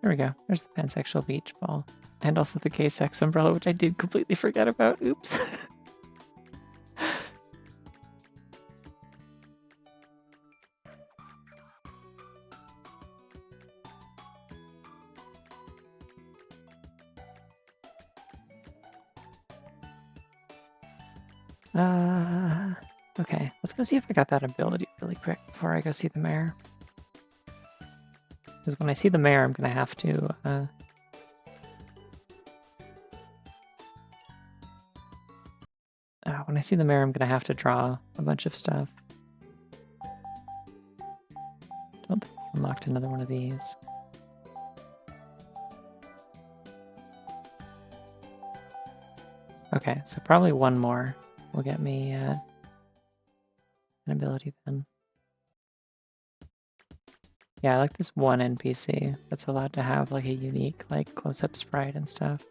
There we go. There's the pansexual beach ball. And also the K-Sex umbrella, which I did completely forget about. Oops. Okay, let's go see if I got that ability really quick before I go see the mayor. Because when I see the mayor, I'm gonna have to, when I see the mayor, I'm gonna have to draw a bunch of stuff. Don't think I unlocked another one of these. Okay, so probably one more will get me an ability then. Yeah, I like this one NPC that's allowed to have like a unique like close-up sprite and stuff.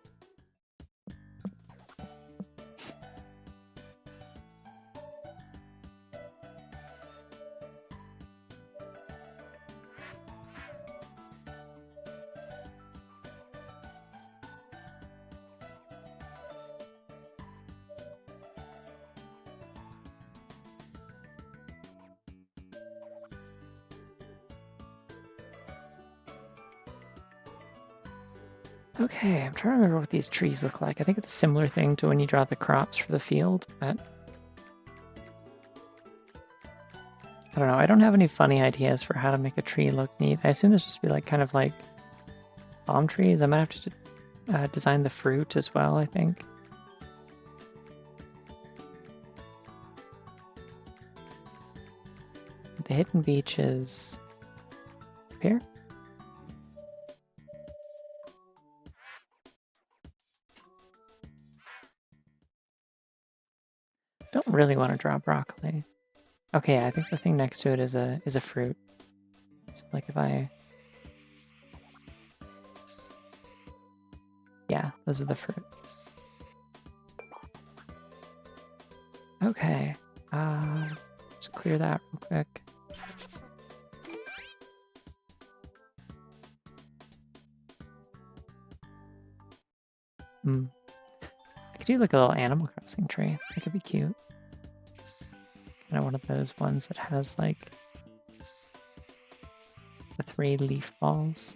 Okay, I'm trying to remember what these trees look like. I think it's a similar thing to when you draw the crops for the field, but... I don't know, I don't have any funny ideas for how to make a tree look neat. I assume this just be like kind of like palm trees. I might have to design the fruit as well, I think. The hidden beach is up here. Don't really want to draw broccoli. Okay, I think the thing next to it is a fruit. So like if I... Yeah, those are the fruit. Okay. Just clear that real quick. I could do like a little Animal Crossing tree. That could be cute. Kind of one of those ones that has like the 3 leaf balls.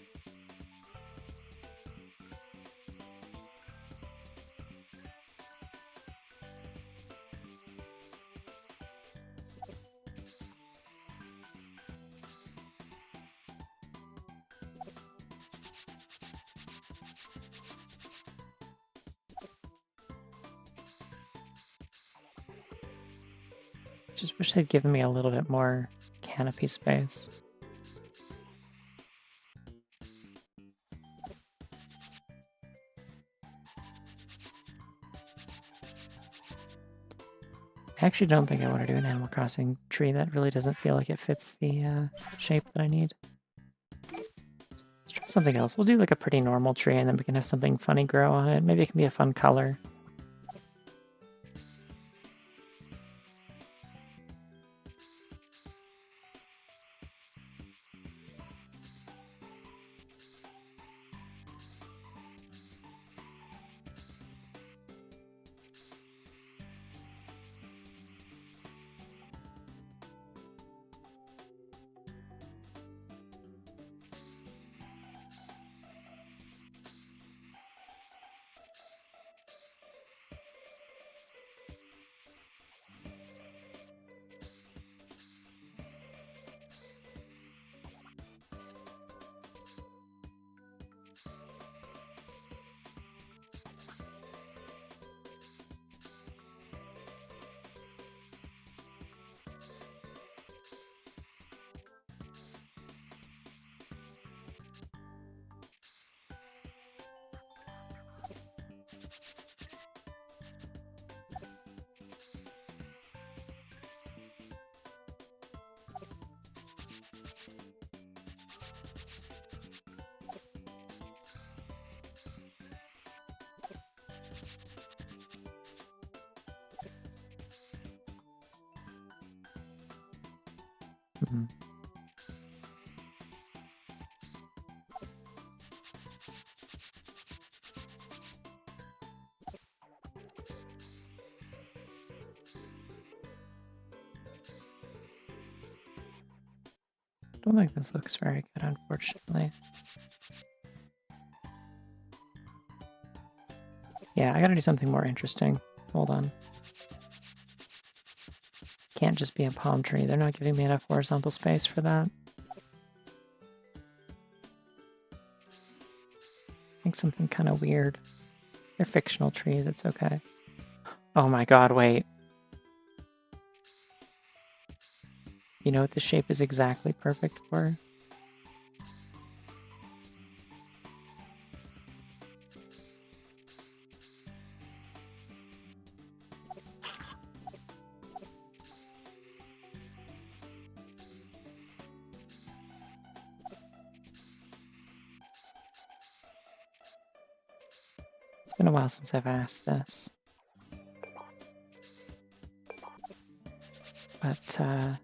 Just wish they'd given me a little bit more canopy space. I actually don't think I want to do an Animal Crossing tree. That really doesn't feel like it fits the shape that I need. Let's try something else. We'll do like a pretty normal tree and then we can have something funny grow on it. Maybe it can be a fun color. Mm-hmm. Don't think this looks very good, unfortunately. Yeah, I gotta do something more interesting. Hold on. Can't just be a palm tree. They're not giving me enough horizontal space for that. I think something kind of weird. They're fictional trees, it's okay. Oh my god, wait. You know what the shape is exactly perfect for? It's been a while since I've asked this. But, I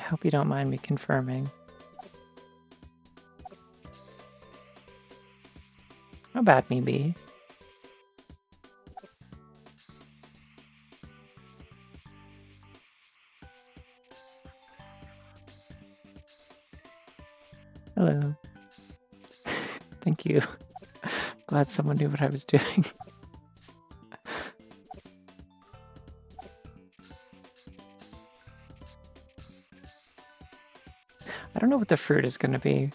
hope you don't mind me confirming. How bad me be? Hello. Thank you. Glad someone knew what I was doing. I don't know what the fruit is going to be.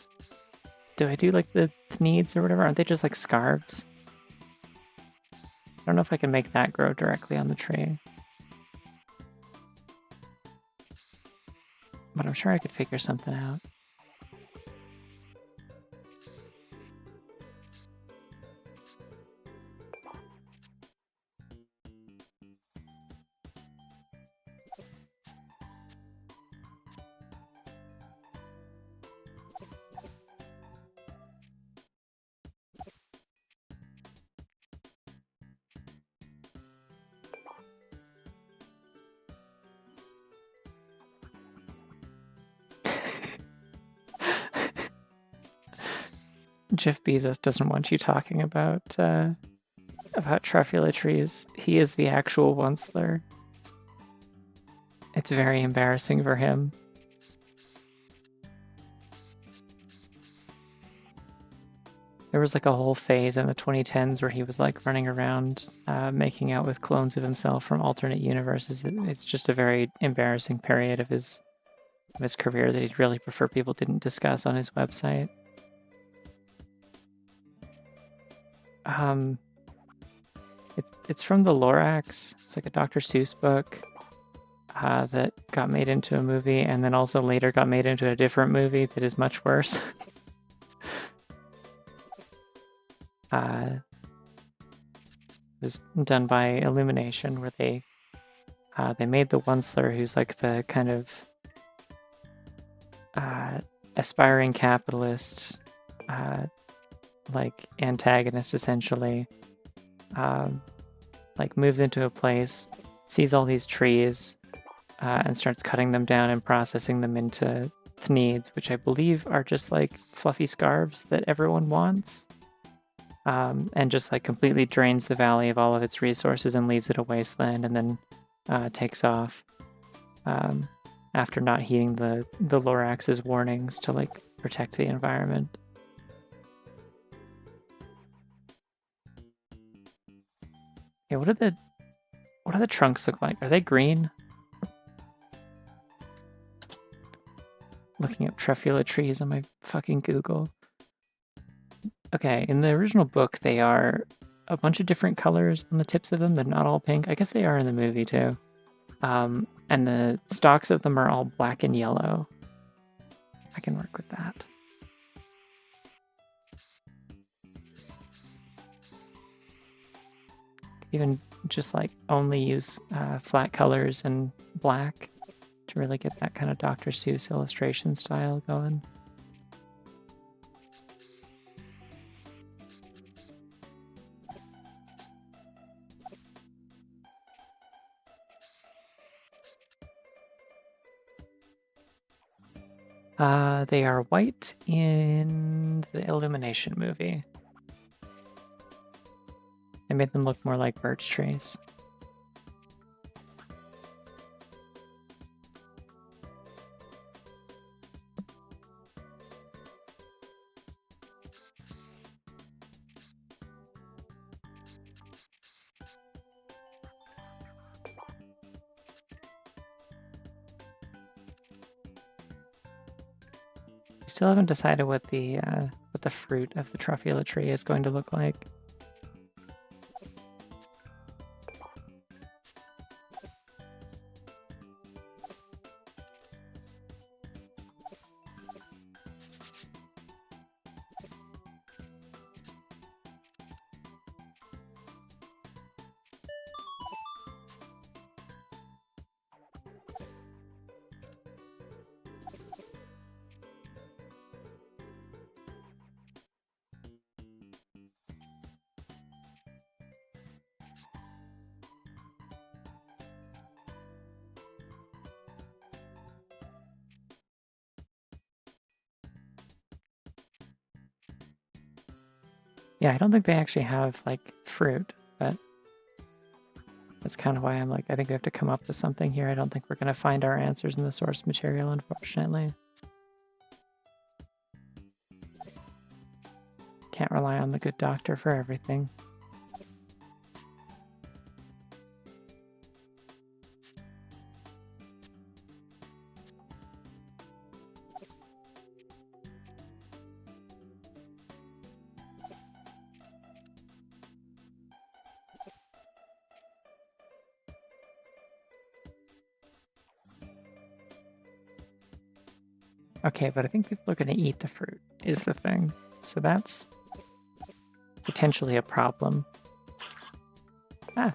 Do I do like the thneeds or whatever? Aren't they just like scarves? I don't know if I can make that grow directly on the tree. But I'm sure I could figure something out. Jeff Bezos doesn't want you talking about truffula trees. He is the actual Onceler. It's very embarrassing for him. There was like a whole phase in the 2010s where he was like running around making out with clones of himself from alternate universes. It's just a very embarrassing period of his career that he'd really prefer people didn't discuss on his website. It's from the Lorax. It's like a Dr. Seuss book that got made into a movie and then also later got made into a different movie that is much worse. It was done by Illumination, where they made the Onceler, who's like the kind of aspiring capitalist, like antagonist essentially. Like moves into a place, sees all these trees, and starts cutting them down and processing them into thneeds, which I believe are just like fluffy scarves that everyone wants. And just like completely drains the valley of all of its resources and leaves it a wasteland, and then takes off after not heeding the Lorax's warnings to like protect the environment. Okay, what do the trunks look like? Are they green? Looking up truffula trees on my fucking Google. Okay, in the original book, they are a bunch of different colors on the tips of them. They're not all pink. I guess they are in the movie too. And the stalks of them are all black and yellow. I can work with that. Even just like only use flat colors and black to really get that kind of Dr. Seuss illustration style going. They are white in the Illumination movie. They made them look more like birch trees. Still haven't decided what the fruit of the truffula tree is going to look like. Yeah, I don't think they actually have, like, fruit, but that's kind of why I'm like, I think we have to come up with something here. I don't think we're going to find our answers in the source material, unfortunately. Can't rely on the good doctor for everything. Okay, but I think people are going to eat the fruit, is the thing. So that's potentially a problem. Ah.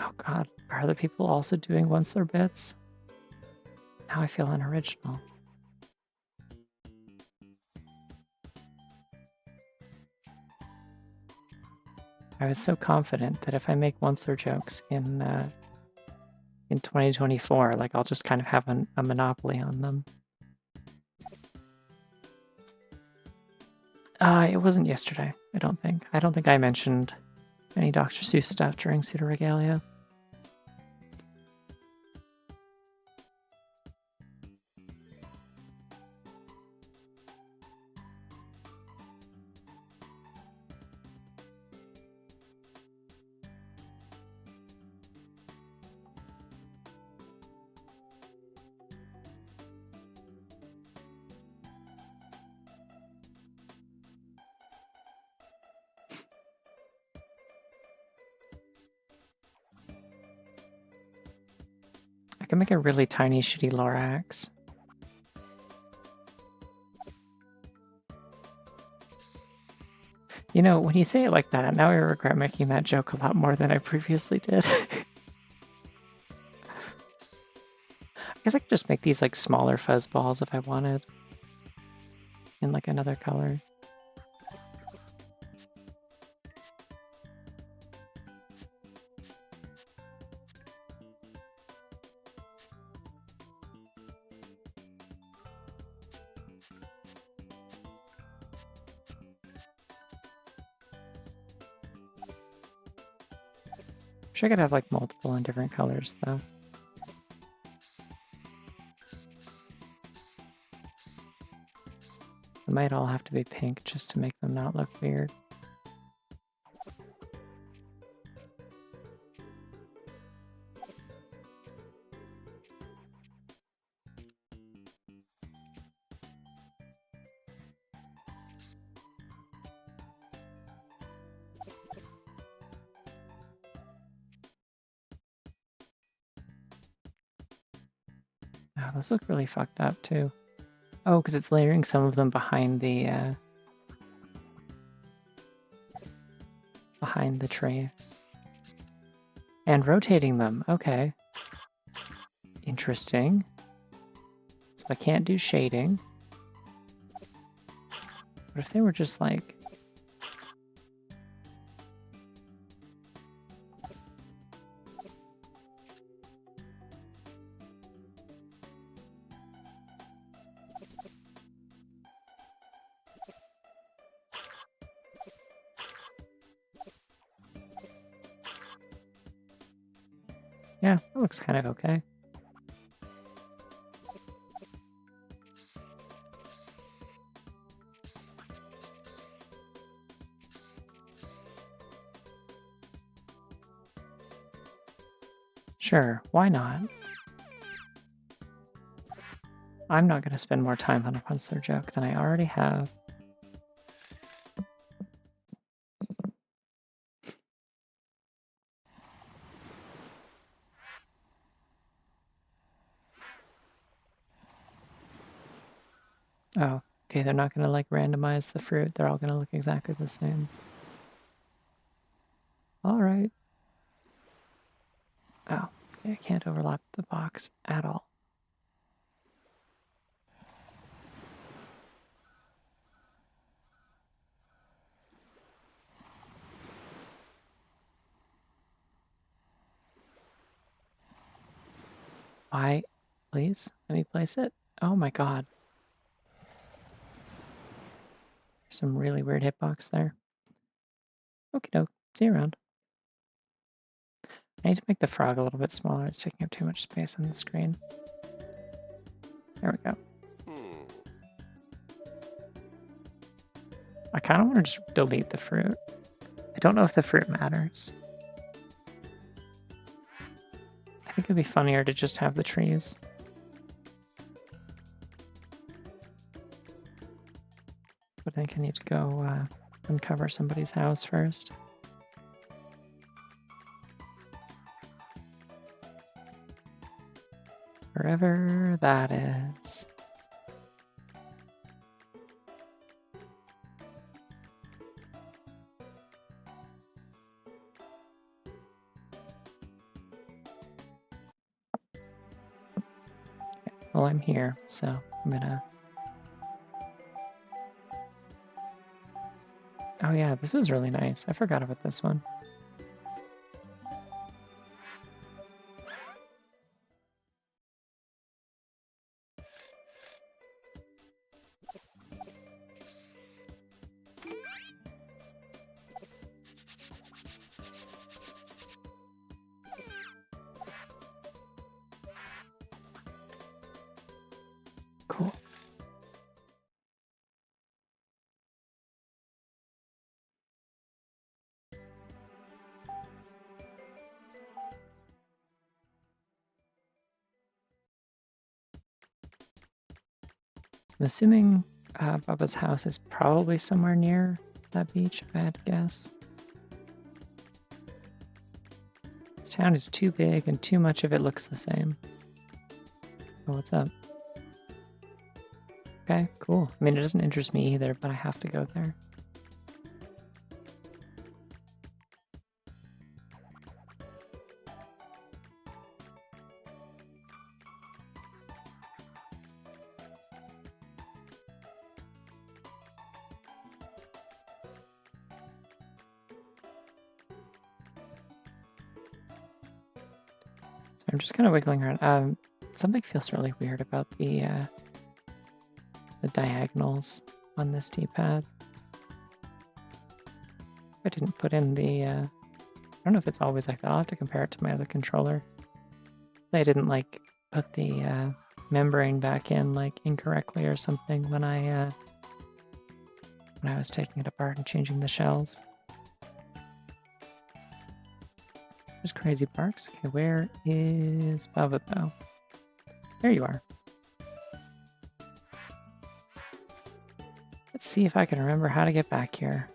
Oh god, are other people also doing once their bits? Now I feel unoriginal. I was so confident that if I make once-er jokes in 2024, like I'll just kind of have a monopoly on them. It wasn't yesterday, I don't think. I don't think I mentioned any Dr. Seuss stuff during Pseudo Regalia. I can make a really tiny, shitty Lorax. You know, when you say it like that, now I regret making that joke a lot more than I previously did. I guess I could just make these like smaller fuzz balls if I wanted. In like another color. Wish I could have like multiple in different colors though. They might all have to be pink just to make them not look weird. Oh, those look really fucked up too. Oh, because it's layering some of them behind the tree. And rotating them, okay. Interesting. So I can't do shading. What if they were just like... Yeah, that looks kind of okay. Sure, why not? I'm not going to spend more time on a Punzler joke than I already have. Oh, okay, they're not going to like randomize the fruit. They're all going to look exactly the same. All right. Oh, okay, I can't overlap the box at all. Please, let me place it. Oh my god. Some really weird hitbox there. Okie doke. See you around. I need to make the frog a little bit smaller. It's taking up too much space on the screen. There we go. I kind of want to just delete the fruit. I don't know if the fruit matters. I think it'd be funnier to just have the trees. But I think I need to go uncover somebody's house first. Wherever that is. Well, I'm here, so I'm gonna... Oh yeah, this was really nice. I forgot about this one. Cool. I'm assuming Bubba's house is probably somewhere near that beach, if I had to guess. This town is too big and too much of it looks the same. Oh, what's up? Okay, cool. I mean, it doesn't interest me either, but I have to go there. So I'm just kind of wiggling around. Something feels really weird about the diagonals on this D-pad. I didn't put in the... I don't know if it's always like that. I'll have to compare it to my other controller. I didn't like put the membrane back in like incorrectly or something when I was taking it apart and changing the shells. There's Crazy Barks. Okay, where is Bubba though? There you are. Let's see if I can remember how to get back here.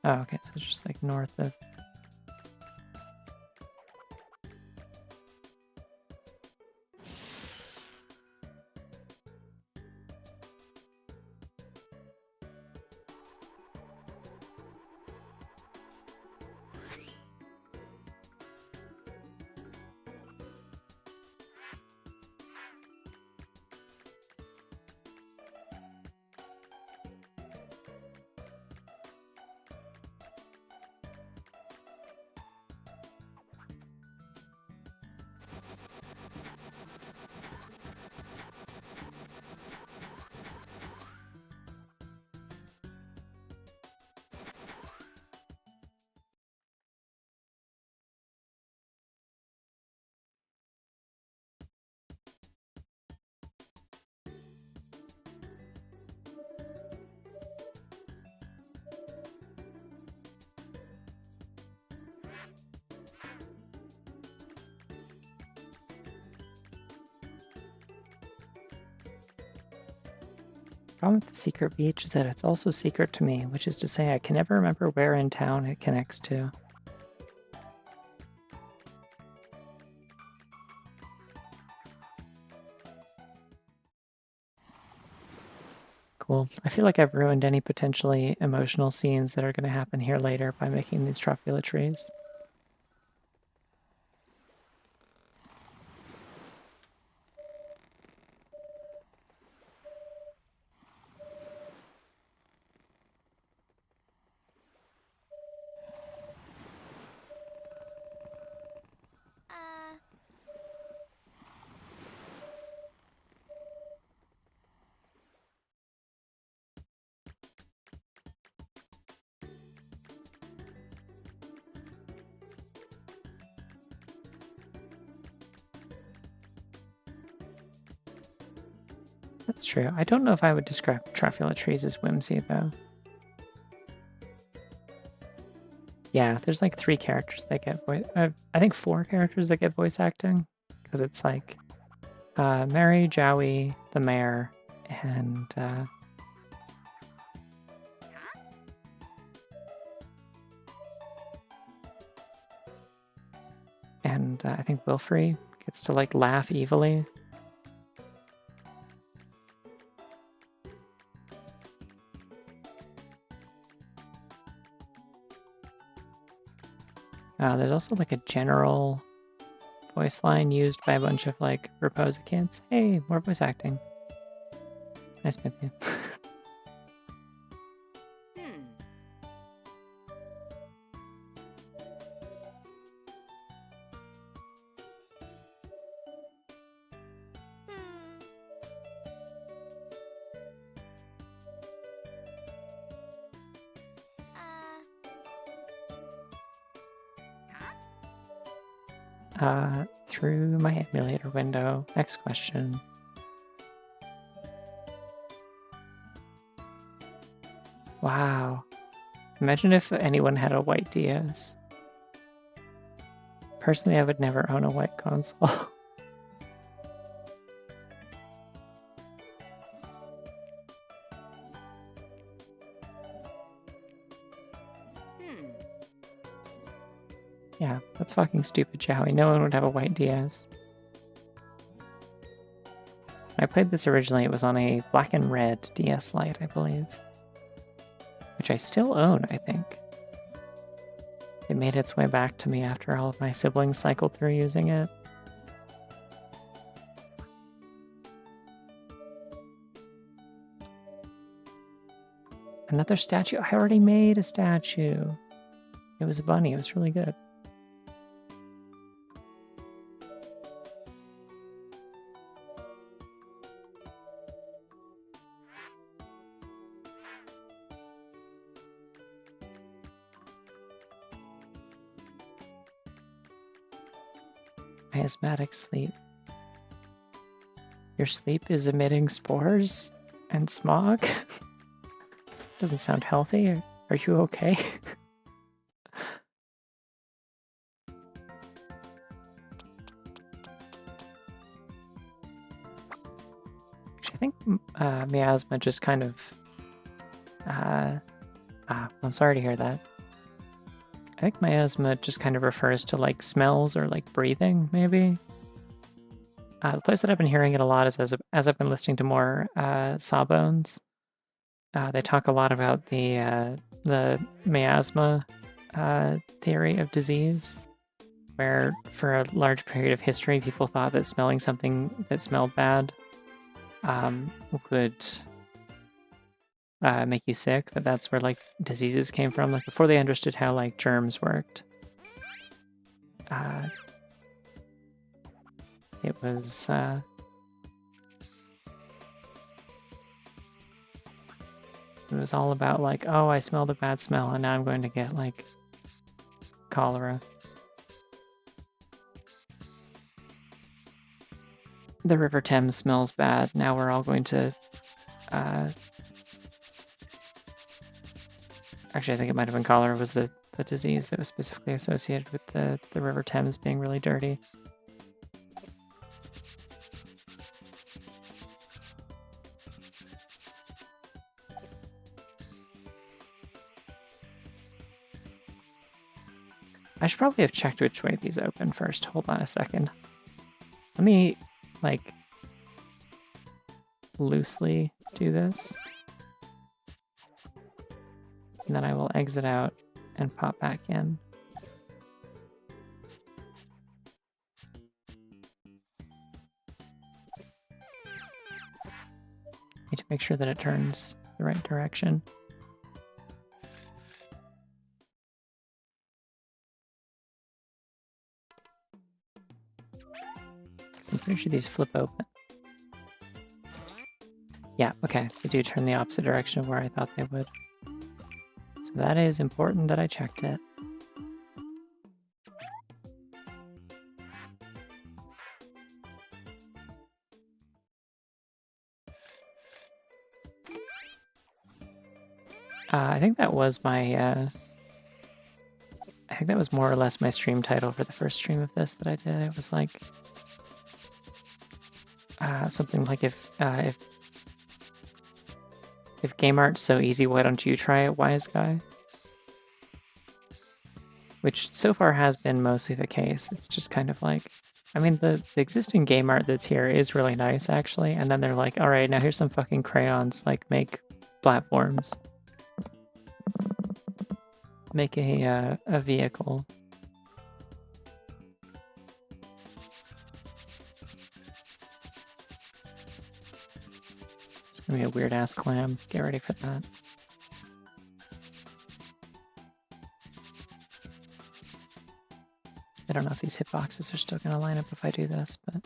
Oh, okay, so it's just like north of... problem with the secret beach is that it's also secret to me, which is to say I can never remember where in town it connects to. Cool. I feel like I've ruined any potentially emotional scenes that are going to happen here later by making these Truffula trees. That's true. I don't know if I would describe Truffula Trees as whimsy, though. Yeah, there's like 3 characters that get voice... I think 4 characters that get voice acting. Because it's like Mary, Jowie, the mayor, and... I think Wilfrey gets to like laugh evilly. There's also like a general voice line used by a bunch of like Raposa kids. Hey, more voice acting. Nice with you. Through my emulator window. Next question. Wow. Imagine if anyone had a white DS. Personally, I would never own a white console. Yeah, that's fucking stupid, Jowie. No one would have a white DS. When I played this originally, it was on a black and red DS Lite, I believe. Which I still own, I think. It made its way back to me after all of my siblings cycled through using it. Another statue. I already made a statue. It was a bunny. It was really good. Miasmatic sleep. Your sleep is emitting spores and smog? Doesn't sound healthy. Are you okay? I think miasma just kind of... I'm sorry to hear that. I think miasma just kind of refers to like smells or like breathing, maybe. The place that I've been hearing it a lot is as I've been listening to more Sawbones. They talk a lot about the miasma theory of disease, where for a large period of history, people thought that smelling something that smelled bad would make you sick. That's where like diseases came from. Like before they understood how like germs worked. It was all about like, oh, I smelled a bad smell and now I'm going to get like cholera. The River Thames smells bad. Now we're all going to actually, I think it might have been cholera was the disease that was specifically associated with the River Thames being really dirty. I should probably have checked which way these open first. Hold on a second. Let me, like, loosely do this. And then I will exit out and pop back in. Need to make sure that it turns the right direction. I'm pretty sure these flip open. Yeah, okay. They do turn the opposite direction of where I thought they would. So that is important that I checked it. I think that was my, I think that was more or less my stream title for the first stream of this that I did. It was like, something like if game art's so easy, why don't you try it, wise guy? Which so far has been mostly the case. It's just kind of like, I mean, the existing game art that's here is really nice, actually. And then they're like, all right, now here's some fucking crayons, like, make platforms. Make a vehicle. It's gonna be a weird-ass clam. Get ready for that. I don't know if these hitboxes are still gonna line up if I do this, but...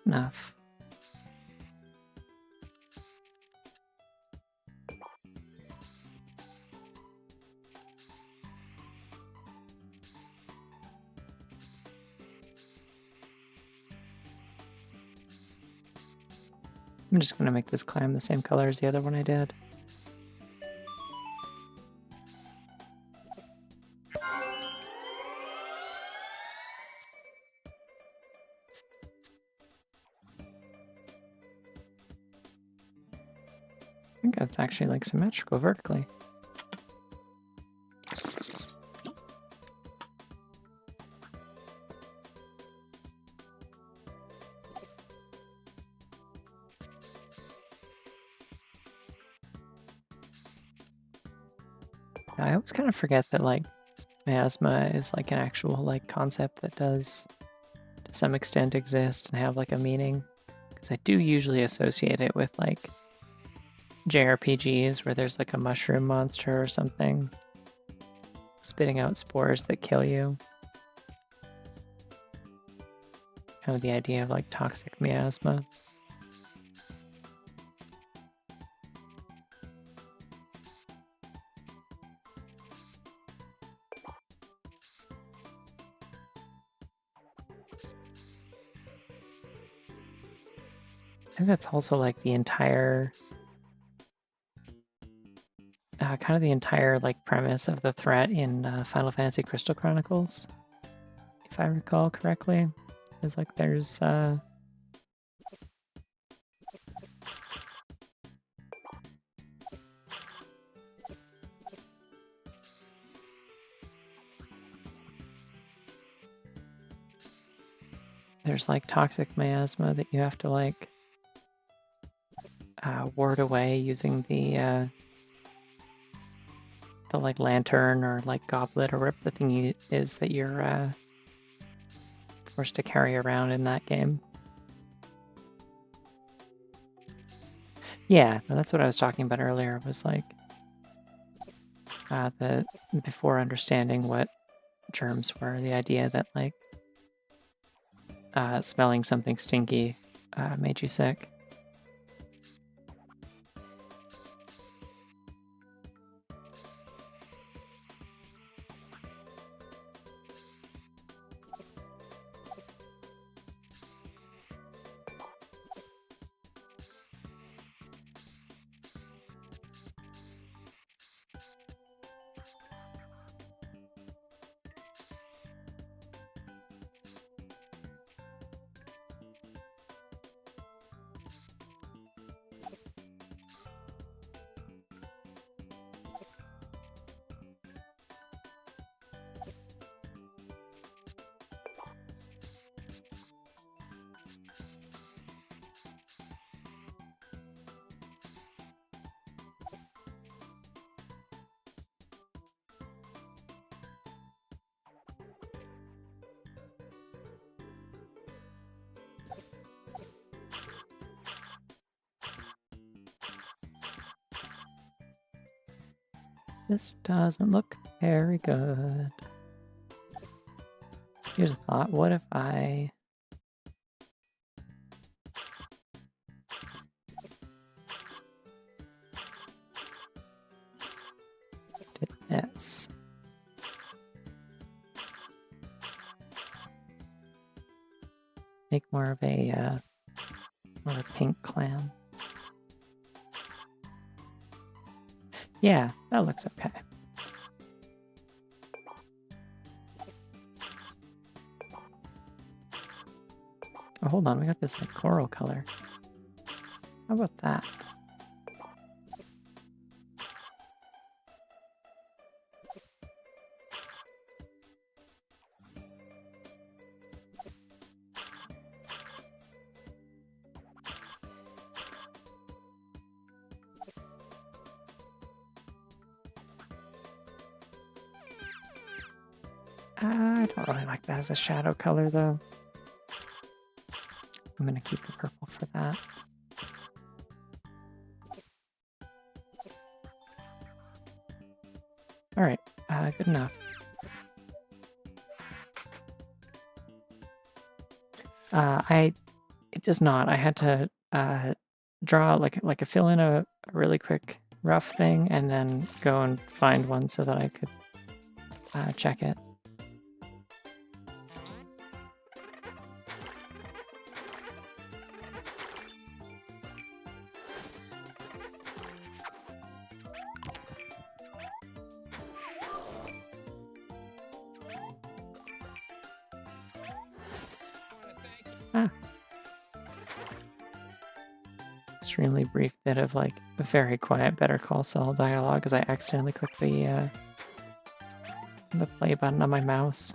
enough. I'm just gonna make this clam the same color as the other one I did. I think that's actually like symmetrical vertically. I always kind of forget that like miasma is like an actual like concept that does to some extent exist and have like a meaning. Because I do usually associate it with like JRPGs where there's like a mushroom monster or something spitting out spores that kill you. Kind of the idea of like toxic miasma. I think that's also like the entire, kind of the entire like premise of the threat in Final Fantasy Crystal Chronicles, if I recall correctly. Is like there's like toxic miasma that you have to like ward away using the like lantern or like goblet or whatever the thing is that you're forced to carry around in that game. Yeah, that's what I was talking about earlier, was like the before understanding what germs were, the idea that like smelling something stinky made you sick. This doesn't look very good. Here's a thought. What if I... did this? Make more of a pink clam. Yeah, that looks okay. Oh, hold on, we got this like coral color. How about that? I don't really like that as a shadow color, though. I'm going to keep the purple for that. All right, good enough. It does not. I had to draw like a fill in a really quick rough thing, and then go and find one so that I could check it. Extremely brief bit of like very quiet Better Call Saul dialogue as I accidentally clicked the play button on my mouse.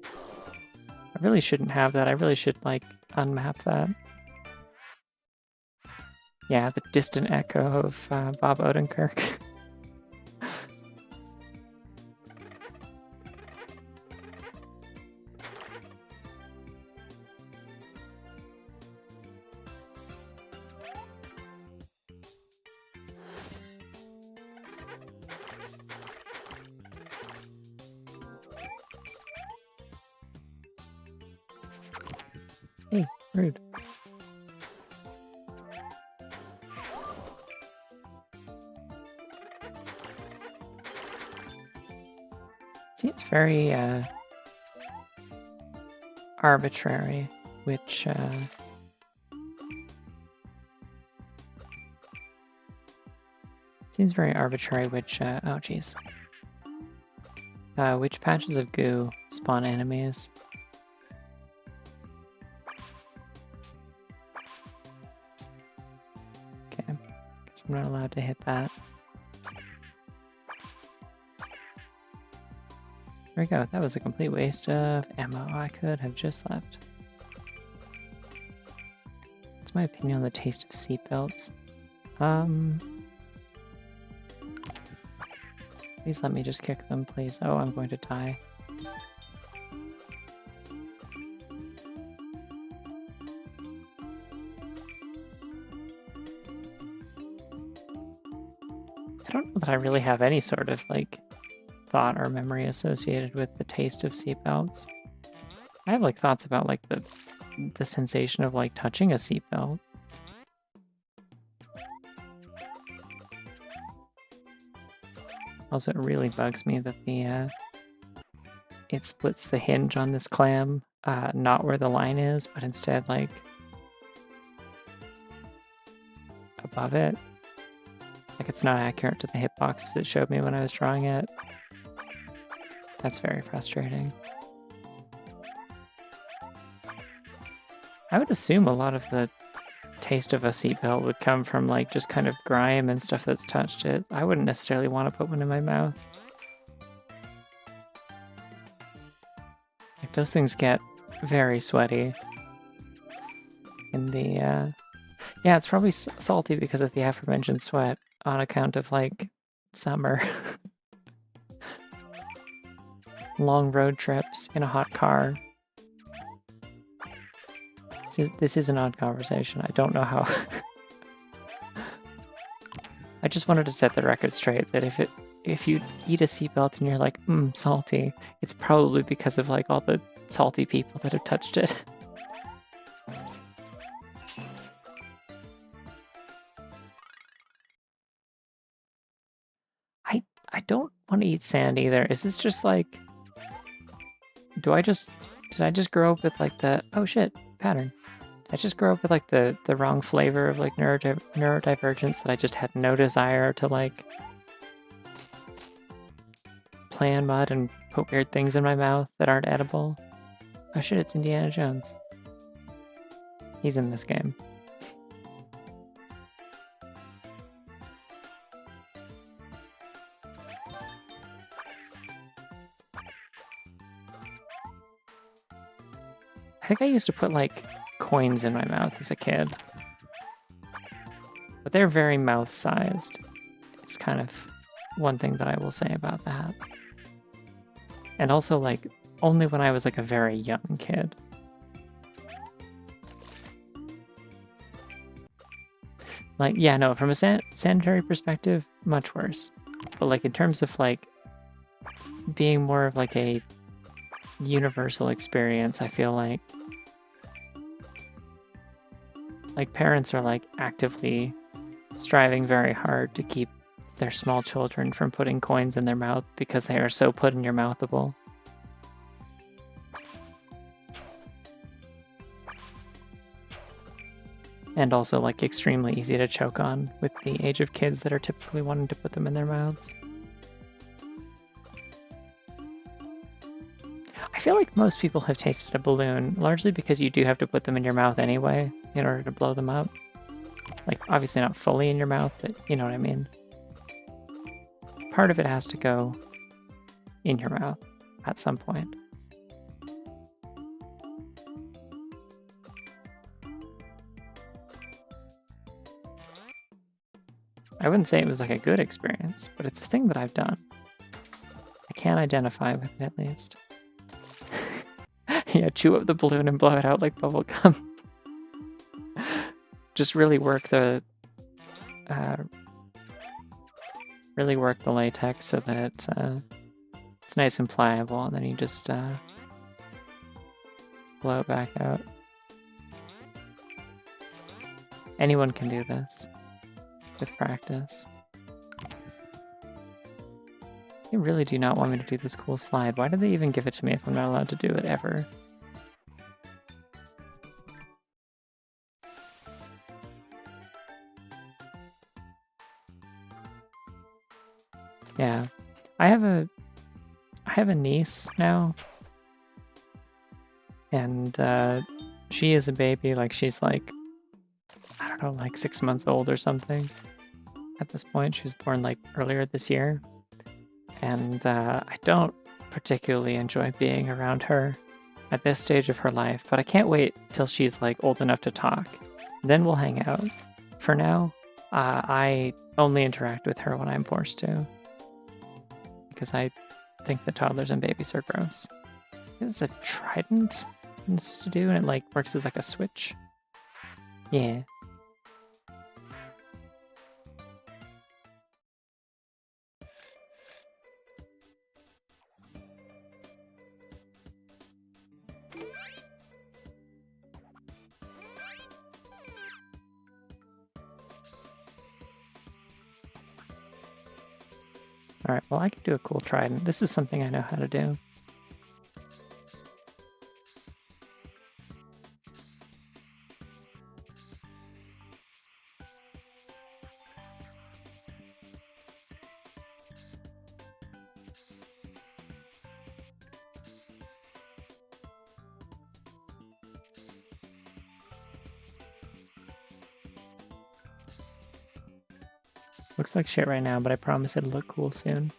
I really shouldn't have that. I really should like unmap that. Yeah, the distant echo of Bob Odenkirk. Hey, rude. Seems very arbitrary, which seems very arbitrary, which oh geez. Which patches of goo spawn enemies? Okay, guess I'm not allowed to hit that. There we go. That was a complete waste of ammo. I could have just left. What's my opinion on the taste of seatbelts? Please let me just kick them, please. Oh, I'm going to die. I don't know that I really have any sort of like thought or memory associated with the taste of seatbelts. I have like thoughts about like the sensation of like touching a seatbelt. Also, it really bugs me that the it splits the hinge on this clam, not where the line is, but instead like above it. Like it's not accurate to the hitboxes it showed me when I was drawing it. That's very frustrating. I would assume a lot of the taste of a seatbelt would come from like just kind of grime and stuff that's touched it. I wouldn't necessarily want to put one in my mouth. Like those things get very sweaty. In the yeah, it's probably salty because of the aforementioned sweat on account of like summer. Long road trips in a hot car. This is an odd conversation. I don't know how I just wanted to set the record straight that if you eat a seatbelt and you're like, salty, it's probably because of like all the salty people that have touched it. I don't want to eat sand either. Is this just like, did I just grow up with like the, oh shit, pattern. I just grew up with like the wrong flavor of like neurodivergence that I just had no desire to like play in mud and put weird things in my mouth that aren't edible. Oh shit, it's Indiana Jones. He's in this game. I think I used to put like coins in my mouth as a kid. But they're very mouth-sized. It's kind of one thing that I will say about that. And also like only when I was like a very young kid. Like, yeah, no, from a sanitary perspective, much worse. But like in terms of like being more of like a universal experience, I feel like parents are like actively striving very hard to keep their small children from putting coins in their mouth because they are so put in your mouthable. And also like extremely easy to choke on with the age of kids that are typically wanting to put them in their mouths. I feel like most people have tasted a balloon, largely because you do have to put them in your mouth anyway in order to blow them up. Like, obviously not fully in your mouth, but you know what I mean. Part of it has to go in your mouth at some point. I wouldn't say it was like a good experience, but it's a thing that I've done. I can identify with it at least. Yeah, chew up the balloon and blow it out like bubble gum. Just really work the latex so that it's nice and pliable, and then you just blow it back out. Anyone can do this with practice. They really do not want me to do this cool slide. Why did they even give it to me if I'm not allowed to do it ever? Yeah. I have a niece now. And she is a baby, like she's like, I don't know, like 6 months old or something at this point. She was born like earlier this year. And I don't particularly enjoy being around her at this stage of her life, but I can't wait till she's like old enough to talk. Then we'll hang out. For now, I only interact with her when I'm forced to, because I think that toddlers and babies are gross. This is a trident I'm supposed to do, and it like works as like a switch. Yeah. Alright, well I can do a cool trident. This is something I know how to do. Looks like shit right now, but I promise it'll look cool soon.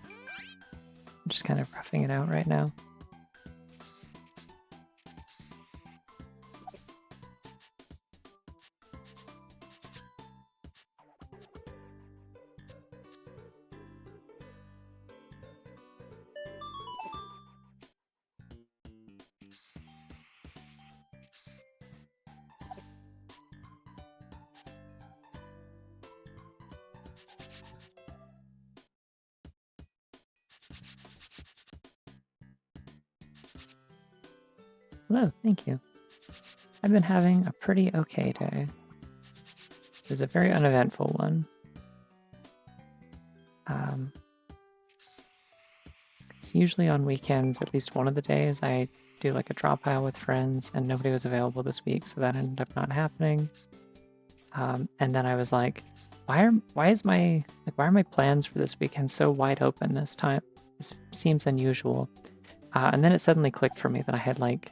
I'm just kind of roughing it out right now. Hello, thank you. I've been having a pretty okay day. It was a very uneventful one. It's usually on weekends, at least one of the days, I do like a draw pile with friends, and nobody was available this week, so that ended up not happening. And then I was like, why are my plans for this weekend so wide open this time? This seems unusual. And then it suddenly clicked for me that I had like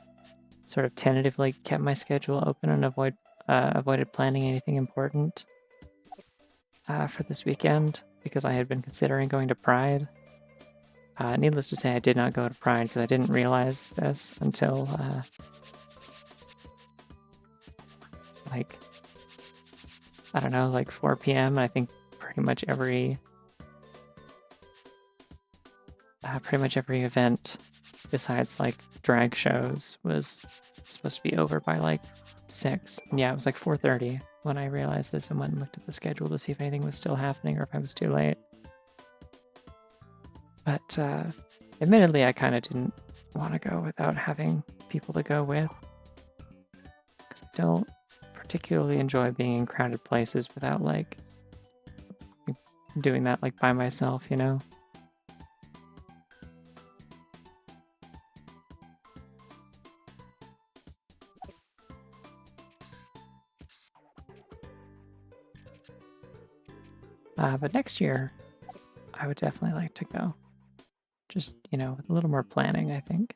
sort of tentatively kept my schedule open and avoided planning anything important for this weekend because I had been considering going to Pride. Needless to say, I did not go to Pride because I didn't realize this until like, I don't know, like 4 p.m. I think pretty much every event besides like drag shows was supposed to be over by like 6. And yeah, it was like 4:30 when I realized this and went and looked at the schedule to see if anything was still happening or if I was too late. But admittedly, I kind of didn't want to go without having people to go with. Because I don't particularly enjoy being in crowded places without like doing that like by myself, you know? But next year, I would definitely like to go. Just, you know, with a little more planning, I think.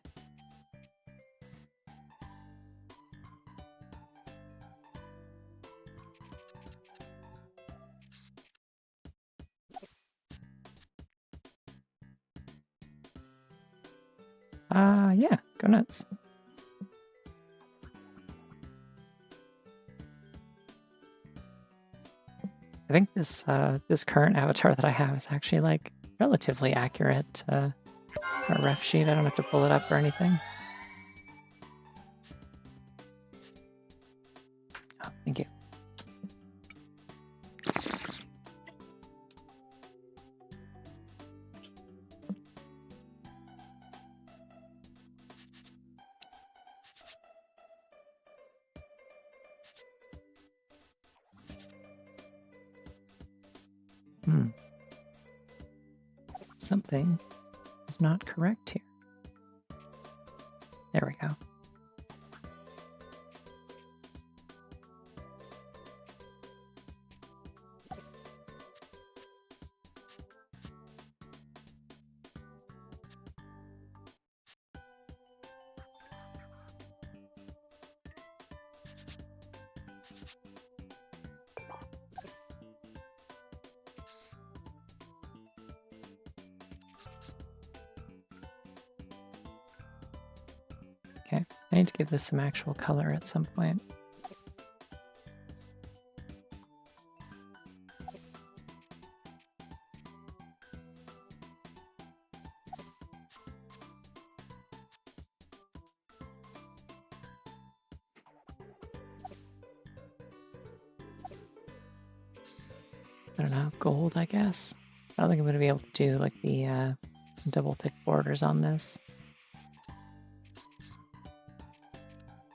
Yeah, go nuts. I think this current avatar that I have is actually like relatively accurate. A ref sheet. I don't have to pull it up or anything. Oh, thank you. Something is not correct here. There we go. Okay, I need to give this some actual color at some point. I don't know, gold, I guess. I don't think I'm going to be able to do like the double thick borders on this.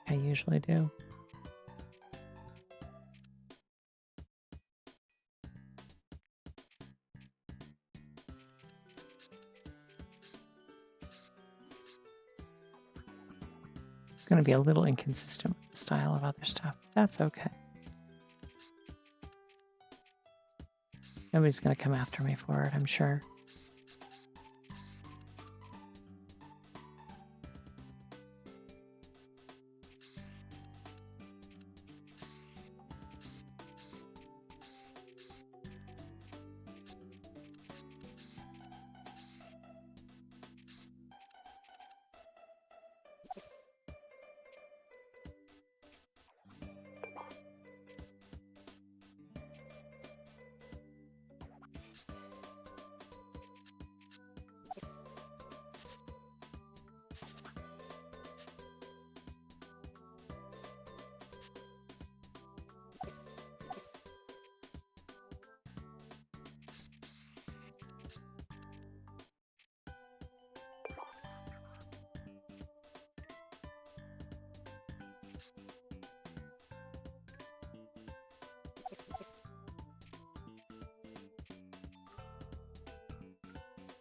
I usually do. It's going to be a little inconsistent with the style of other stuff. That's okay. Nobody's going to come after me for it, I'm sure.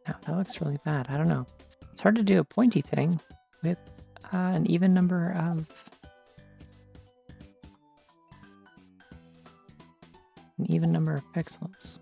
Oh, that looks really bad. I don't know. It's hard to do a pointy thing with an even number of pixels.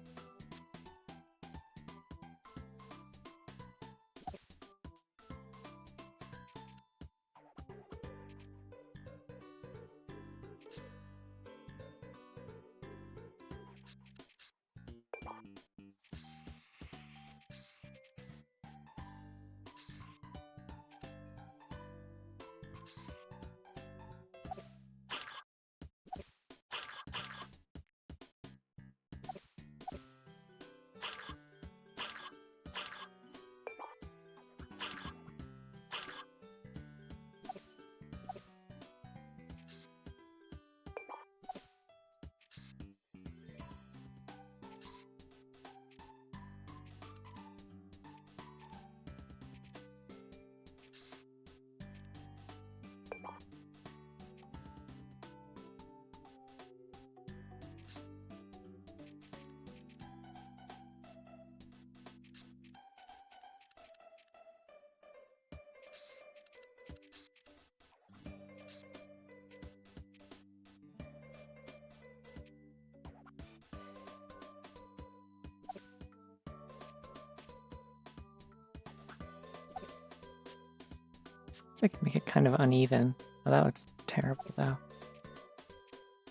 I can make it kind of uneven. Oh, that looks terrible though.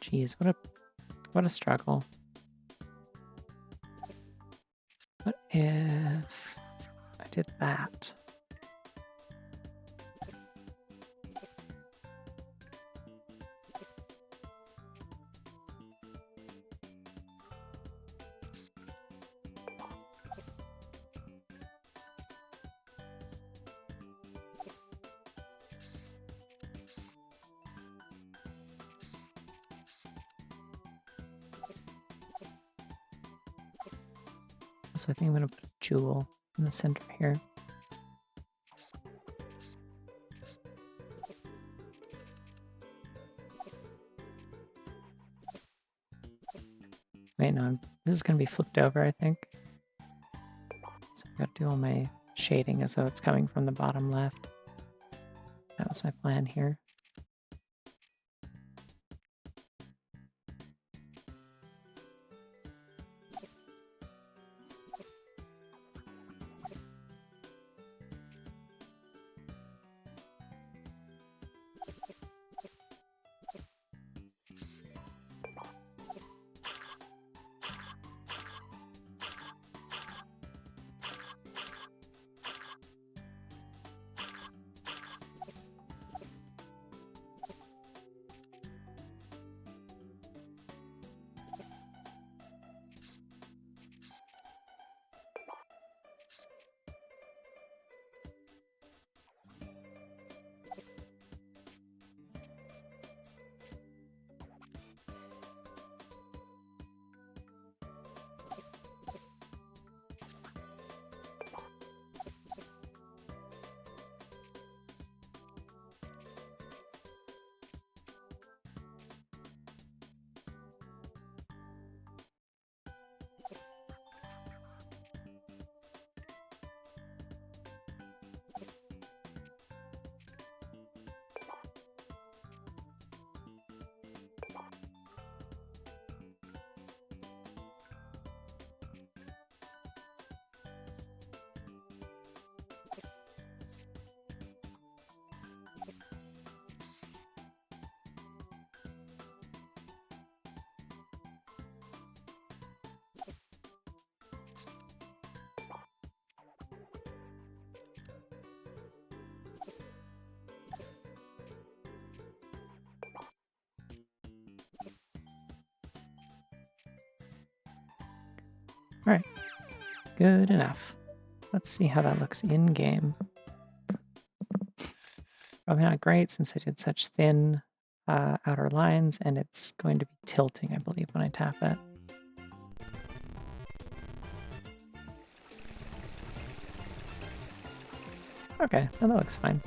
Jeez, what a struggle. What if I did that? So I think I'm going to put a jewel in the center here. Wait, no, this is going to be flipped over, I think. So I've got to do all my shading as though it's coming from the bottom left. That was my plan here. Alright, good enough. Let's see how that looks in-game. Probably not great since I did such thin outer lines, and it's going to be tilting, I believe, when I tap it. Okay, well, that looks fine.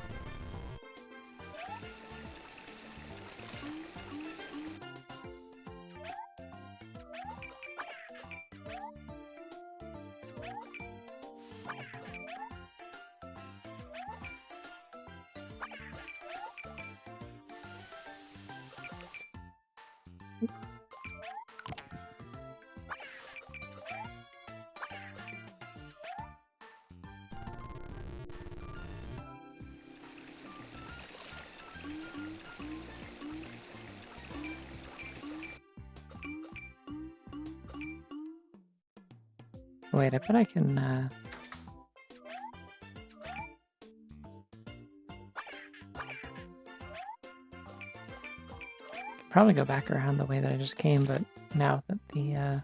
Wait, I bet I can, could probably go back around the way that I just came, but now that the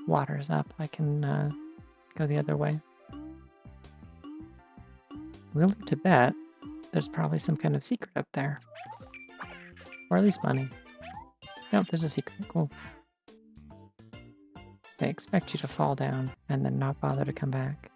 water's up, I can go the other way. Willing to bet there's probably some kind of secret up there. Or at least money. Nope, there's a secret. Cool. They expect you to fall down and then not bother to come back.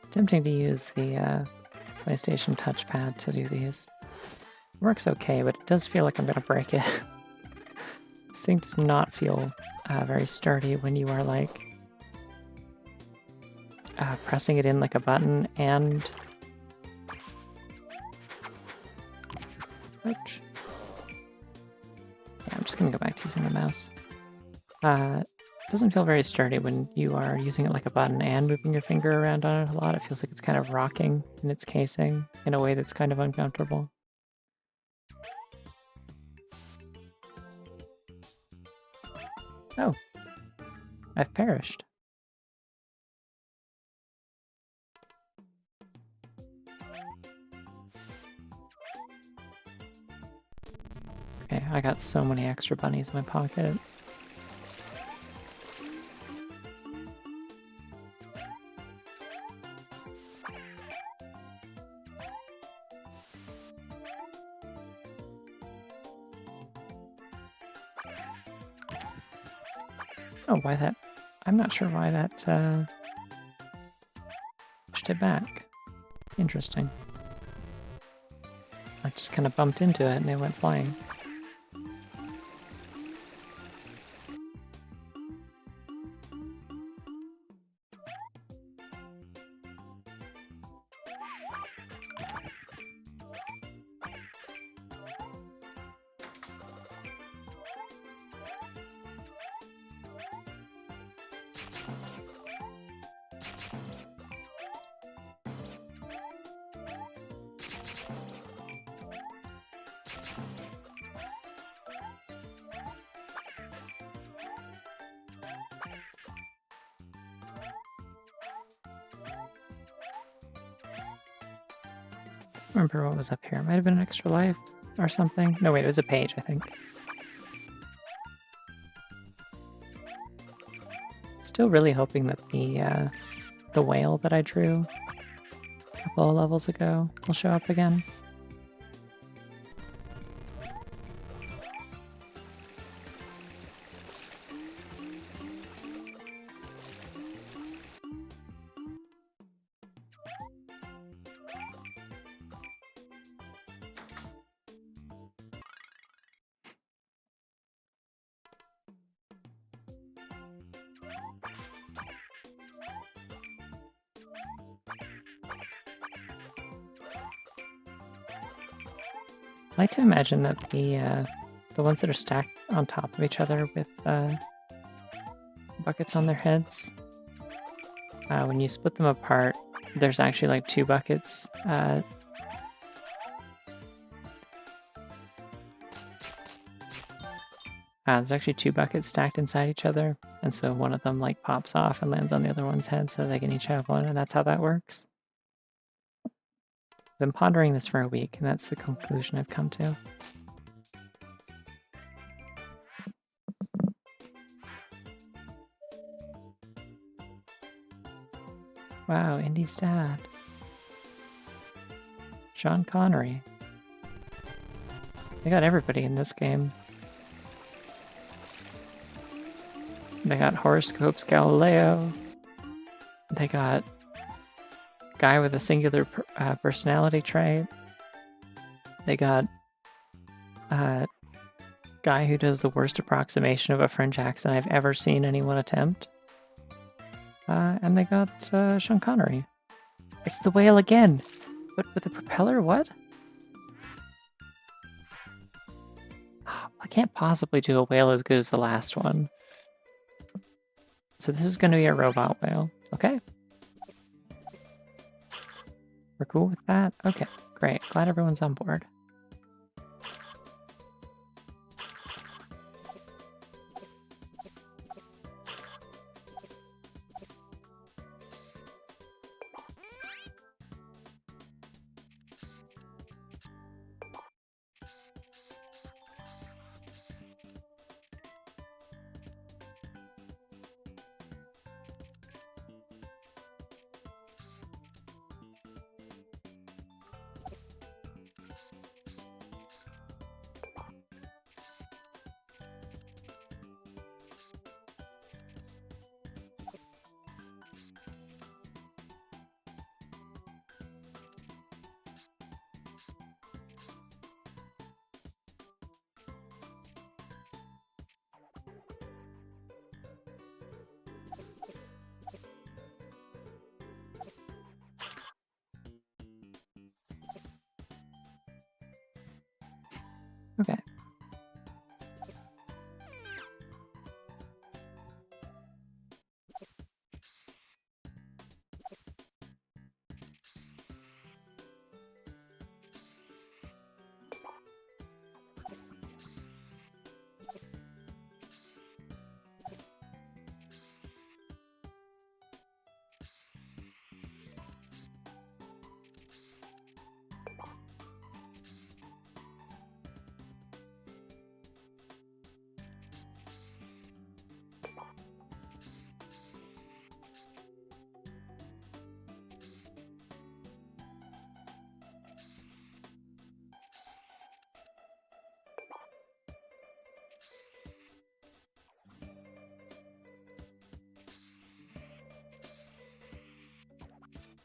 Tempting to use the PlayStation touchpad to do these. It works okay, but it does feel like I'm gonna break it. This thing does not feel very sturdy when you are like pressing it in like a button and... Ouch. Yeah, I'm just gonna go back to using the mouse. It doesn't feel very sturdy when you are using it like a button and moving your finger around on it a lot. It feels like it's kind of rocking in its casing in a way that's kind of uncomfortable. Oh, I've perished. Okay, I got so many extra bunnies in my pocket. Oh, why that? I'm not sure why that pushed it back. Interesting. I just kind of bumped into it and it went flying. Remember what was up here. It might have been an extra life or something. No, wait, it was a page, I think. Still really hoping that the whale that I drew a couple of levels ago will show up again. I like to imagine that the ones that are stacked on top of each other with buckets on their heads, when you split them apart, there's actually like two buckets. There's actually two buckets stacked inside each other, and so one of them like pops off and lands on the other one's head, so they can each have one, and that's how that works. I've been pondering this for a week, and that's the conclusion I've come to. Wow, Indy's dad. Sean Connery. They got everybody in this game. They got Horoscopes Galileo. They got guy with a singular personality trait. They got guy who does the worst approximation of a French accent I've ever seen anyone attempt. And they got Sean Connery. It's the whale again! But with the propeller, what? I can't possibly do a whale as good as the last one. So this is going to be a robot whale. Okay. We're cool with that? Okay, great. Glad everyone's on board. Okay.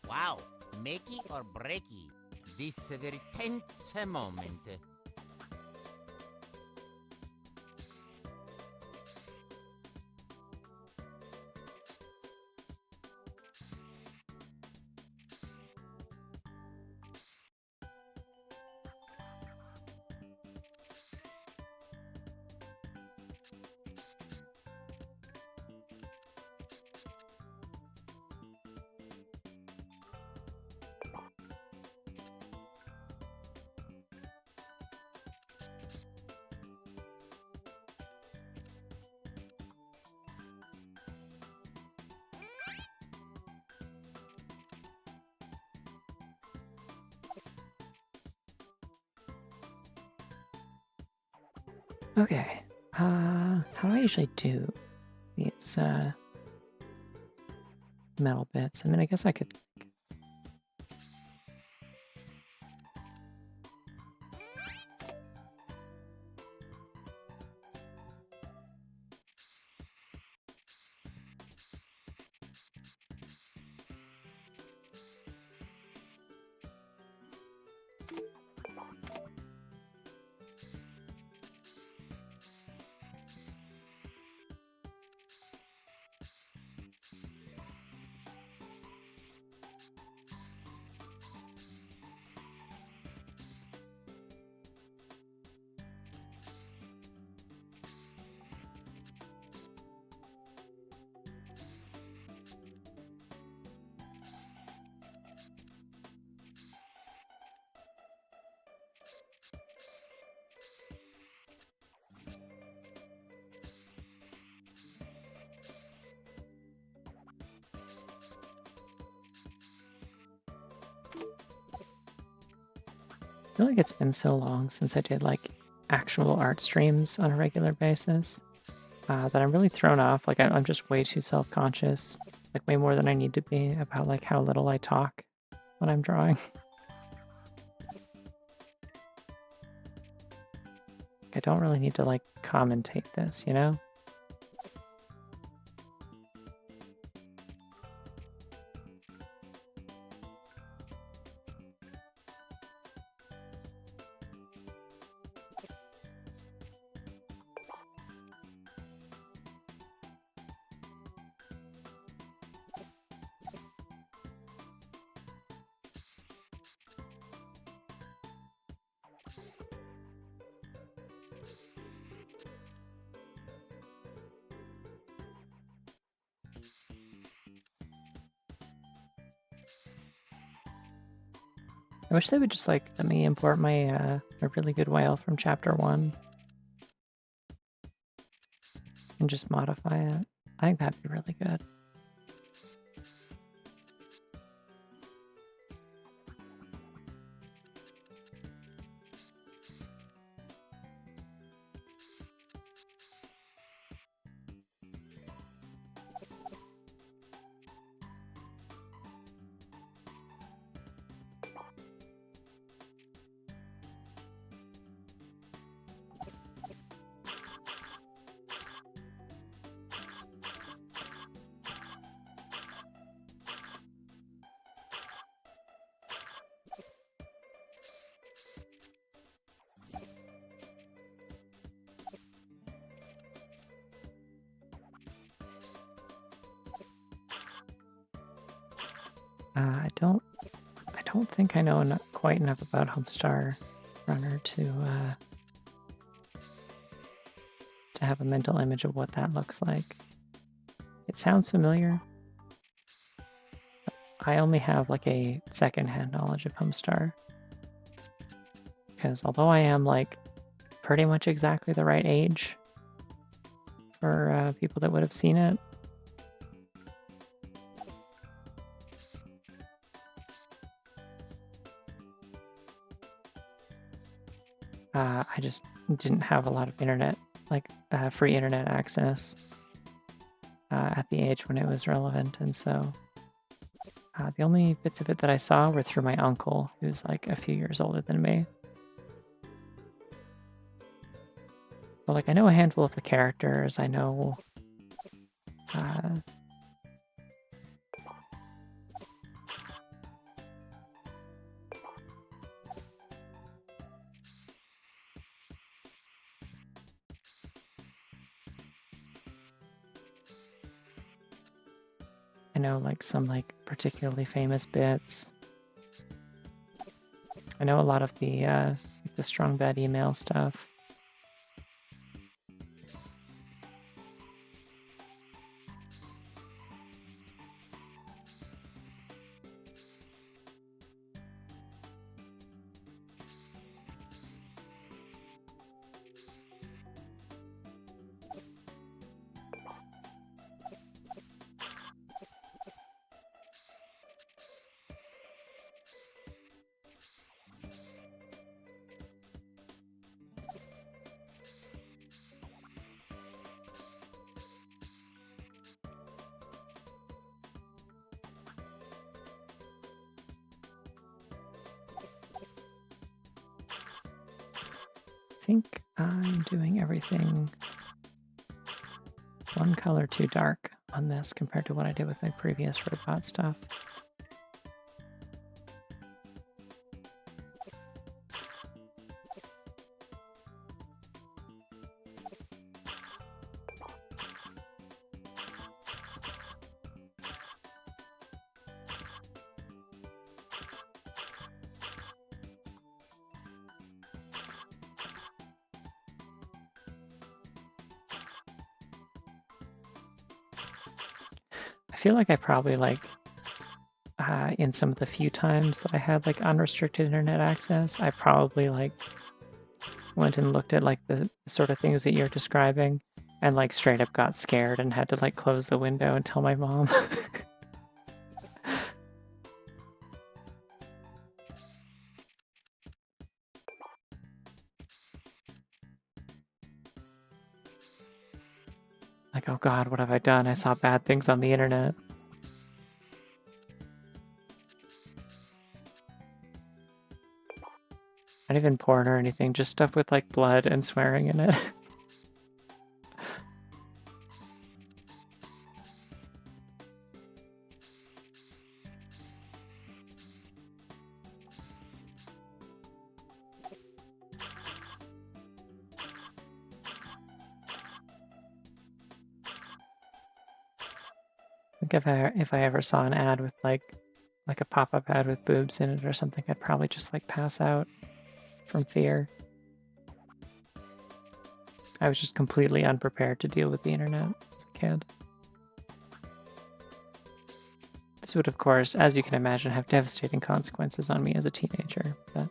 Wow, makey or breaky. This a very tense moment. Okay. How do I usually do these metal bits? I mean, I guess I could. I feel like it's been so long since I did like actual art streams on a regular basis that I'm really thrown off. Like I'm just way too self-conscious, like way more than I need to be about like how little I talk when I'm drawing. I don't really need to like commentate this, you know? I wish they would just like let me import my a really good whale from chapter 1 and just modify it. I think that'd be really good. I don't think I know quite enough about Homestar Runner to have a mental image of what that looks like. It sounds familiar. I only have like a secondhand knowledge of Homestar. Because although I am like pretty much exactly the right age for people that would have seen it, I just didn't have a lot of internet, like free internet access at the age when it was relevant. And so the only bits of it that I saw were through my uncle, who's like a few years older than me. But like I know a handful of the characters. I know like some like particularly famous bits. I know a lot of the strong bad email stuff. I think I'm doing everything one color too dark on this compared to what I did with my previous robot stuff. I feel like I probably like in some of the few times that I had like unrestricted internet access, I probably like went and looked at like the sort of things that you're describing and like straight up got scared and had to like close the window and tell my mom. Like, oh God, what have I done? I saw bad things on the internet. Not even porn or anything, just stuff with like blood and swearing in it. I think if I ever saw an ad with like a pop-up ad with boobs in it or something, I'd probably just like pass out from fear. I was just completely unprepared to deal with the internet as a kid. This would, of course, as you can imagine, have devastating consequences on me as a teenager, but...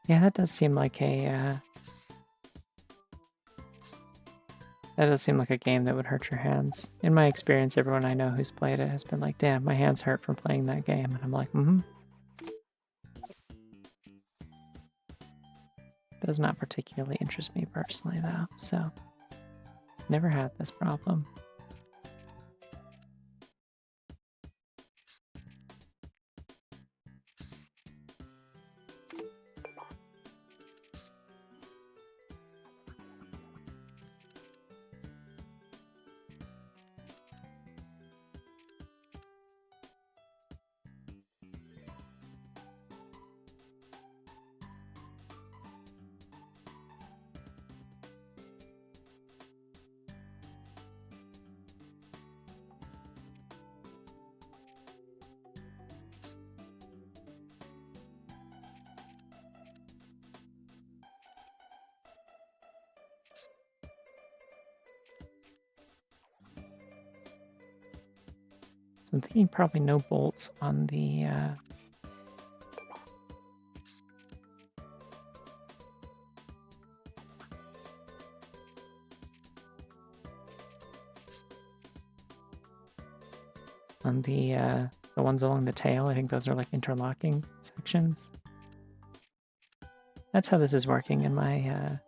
Yeah, that does seem like a game that would hurt your hands. In my experience, everyone I know who's played it has been like, damn, my hands hurt from playing that game. And I'm like, Does not particularly interest me personally, though, so never had this problem. So I'm thinking probably no bolts on the ones along the tail. I think those are like interlocking sections. That's how this is working in my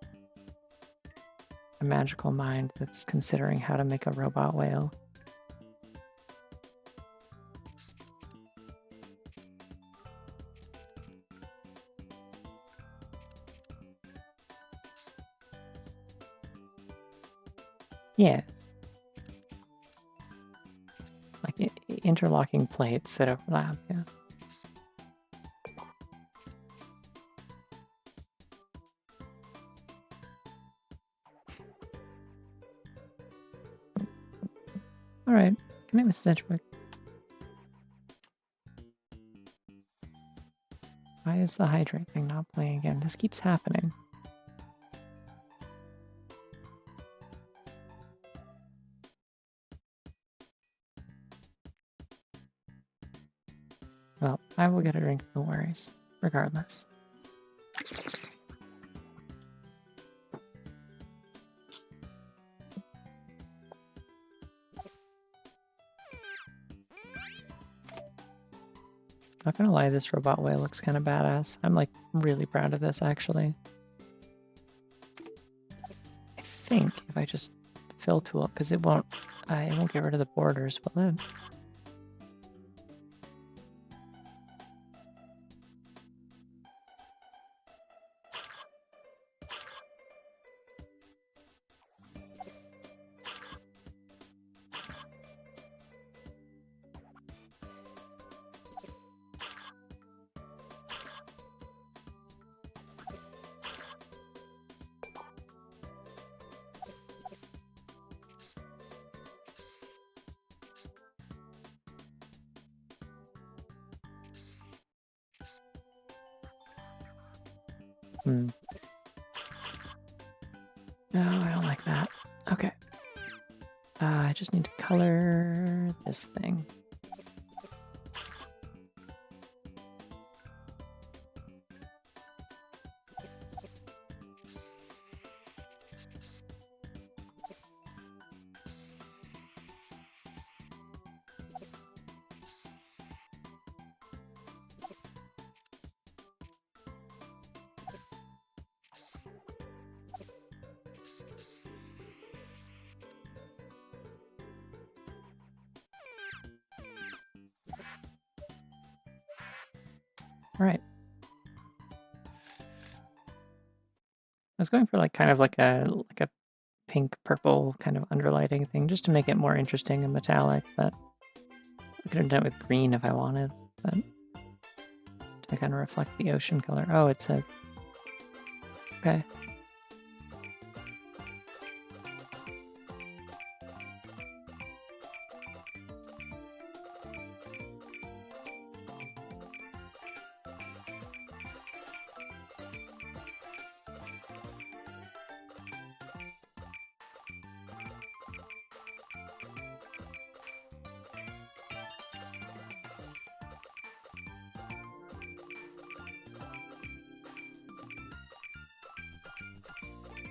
magical mind that's considering how to make a robot whale. Yeah. Like interlocking plates that overlap, yeah. Alright, good night, Mrs. Sedgwick. Why is the hydrate thing not playing again? This keeps happening. Well, I will get a drink, no worries, regardless. Not gonna lie, this robot whale looks kind of badass. I'm like really proud of this actually. I think if I just fill tool, because it won't get rid of the borders, will it? No, I don't like that. Okay. I just need to color this thing. Alright. I was going for like kind of like a pink purple kind of underlighting thing just to make it more interesting and metallic, but I could have done it with green if I wanted, but to kind of reflect the ocean color. Oh, it's a... Okay.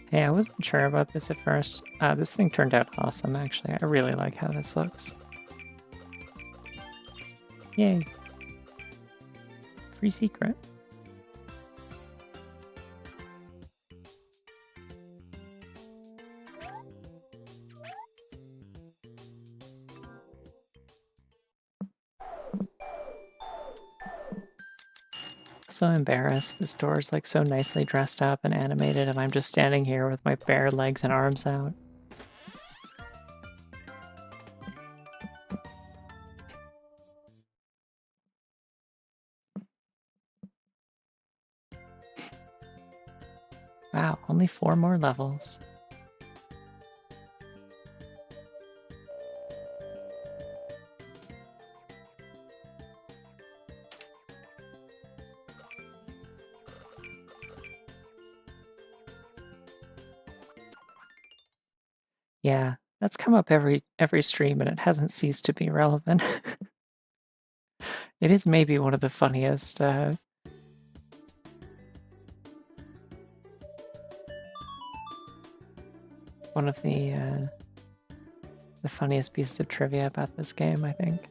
Hey, I wasn't sure about this at first. This thing turned out awesome, actually. I really like how this looks. Yay. Free secret. So embarrassed. This door is like so nicely dressed up and animated, and I'm just standing here with my bare legs and arms out. Wow, only 4 more levels. Yeah, that's come up every stream and it hasn't ceased to be relevant. It is maybe one of the funniest one of the funniest pieces of trivia about this game, I think.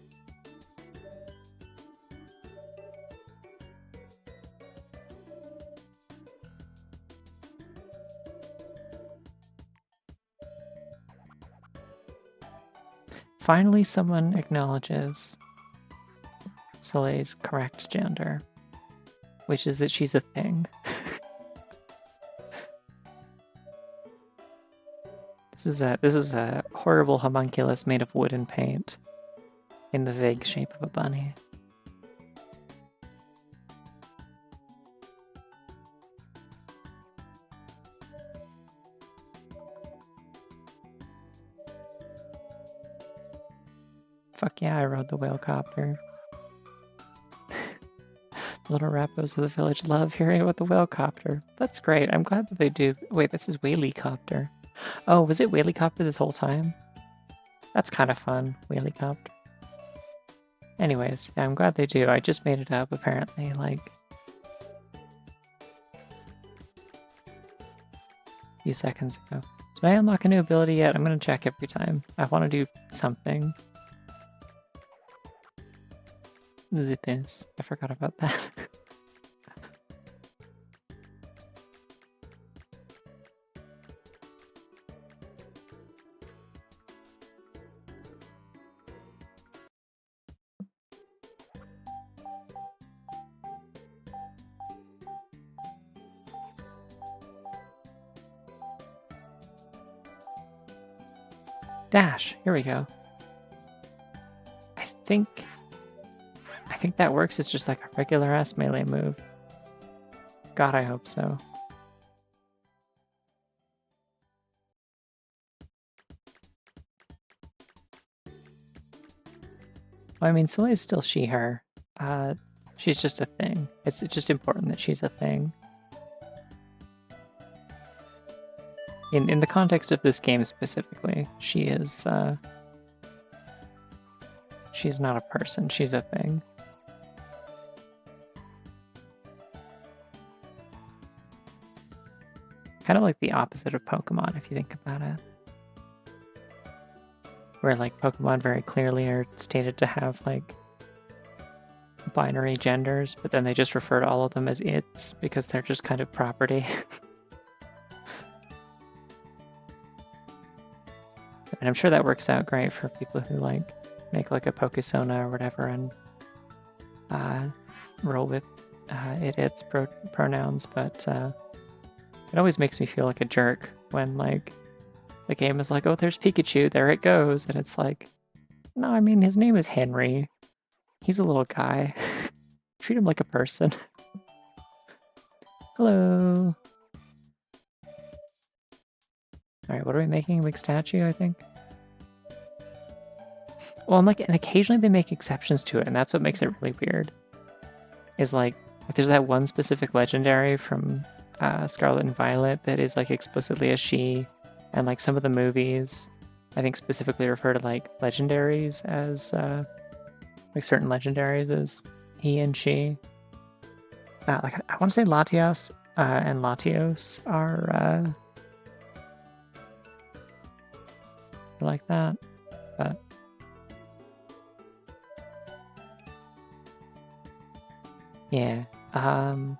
Finally, someone acknowledges Soleil's correct gender, which is that she's a thing. This is a horrible homunculus made of wood and paint in the vague shape of a bunny. Fuck yeah, I rode the whale copter. Little rappos of the village love hearing about the whale copter. That's great. I'm glad that they do. Wait, this is whaley copter. Oh, was it whaley copter this whole time? That's kind of fun, whaley copter. Anyways, yeah, I'm glad they do. I just made it up, apparently, like a few seconds ago. Did I unlock a new ability yet? I'm gonna check every time. I want to do something. Zip is. I forgot about that. Dash. Here we go. I think that works. It's just like a regular ass melee move. God, I hope so. Well, I mean, Soleil's still she, her. She's just a thing. It's just important that she's a thing. In the context of this game specifically, she is, she's not a person, she's a thing. Kind of like the opposite of Pokemon, if you think about it. Where, like, Pokemon very clearly are stated to have, like, binary genders, but then they just refer to all of them as its, because they're just kind of property. And I'm sure that works out great for people who, like, make, like, a Pokesona or whatever and roll with its pronouns, but it always makes me feel like a jerk when like the game is like, oh, there's Pikachu, there it goes, and it's like, no, I mean his name is Henry. He's a little guy. Treat him like a person. Hello. Alright, what are we making? A big statue, I think? Well, and occasionally they make exceptions to it, and that's what makes it really weird. Is like there's that one specific legendary from Scarlet and Violet that is like explicitly a she, and like some of the movies, I think specifically refer to like legendaries as like certain legendaries as he and she. Like I want to say Latios and Latios are like that, but. Yeah. Oh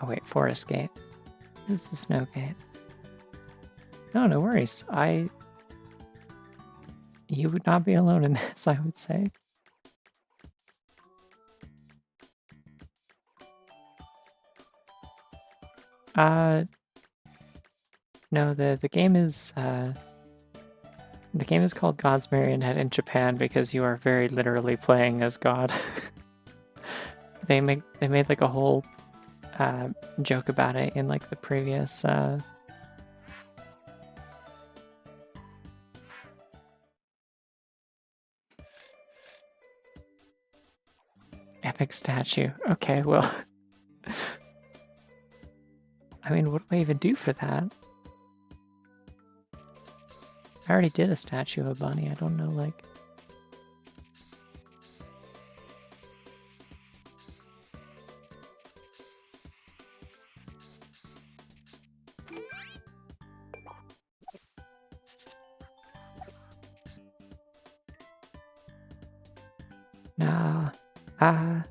wait, Forest Gate. This is the Snow Gate. No, no worries. You would not be alone in this, I would say. No, the game is called God's Marionette in Japan because you are very literally playing as God. They made like a whole joke about it in like the previous epic statue. Okay, well I mean, what do I even do for that? I already did a statue of a bunny. I don't know, like... Nah. Yeah,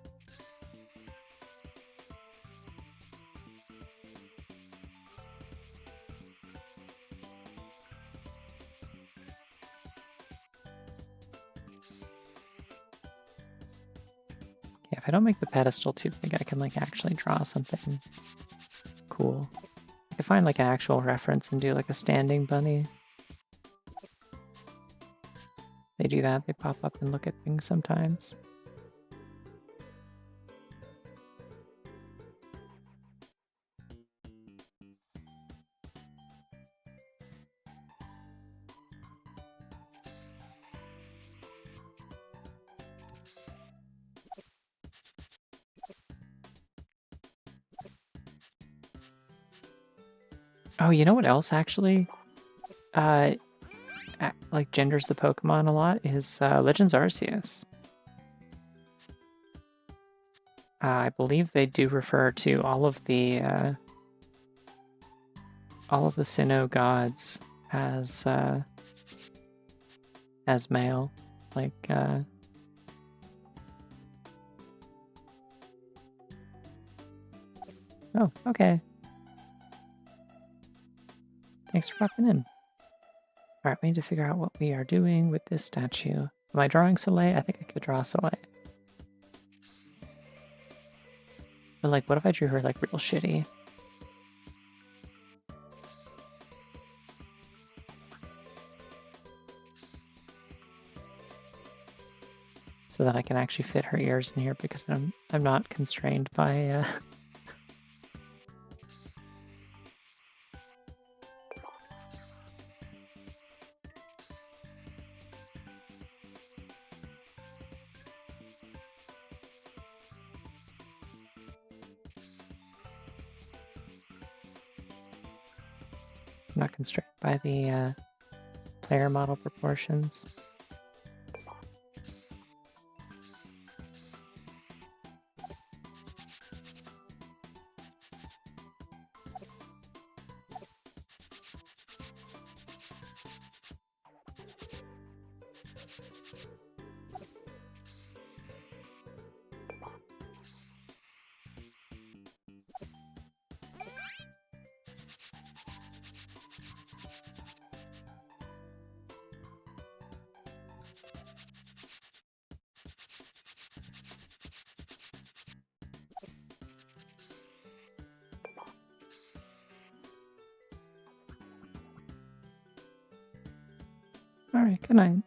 if I don't make the pedestal too big, I can like actually draw something cool. I can find like an actual reference and do like a standing bunny. They do that, they pop up and look at things sometimes. Oh, you know what else actually like genders the Pokemon a lot is Legends Arceus. I believe they do refer to all of the Sinnoh gods as male, like Oh, okay. Thanks for popping in. Alright, we need to figure out what we are doing with this statue. Am I drawing Soleil? I think I could draw Soleil. But like, what if I drew her like real shitty? So that I can actually fit her ears in here because I'm not constrained by I'm not constrained by the player model proportions. Alright, good night.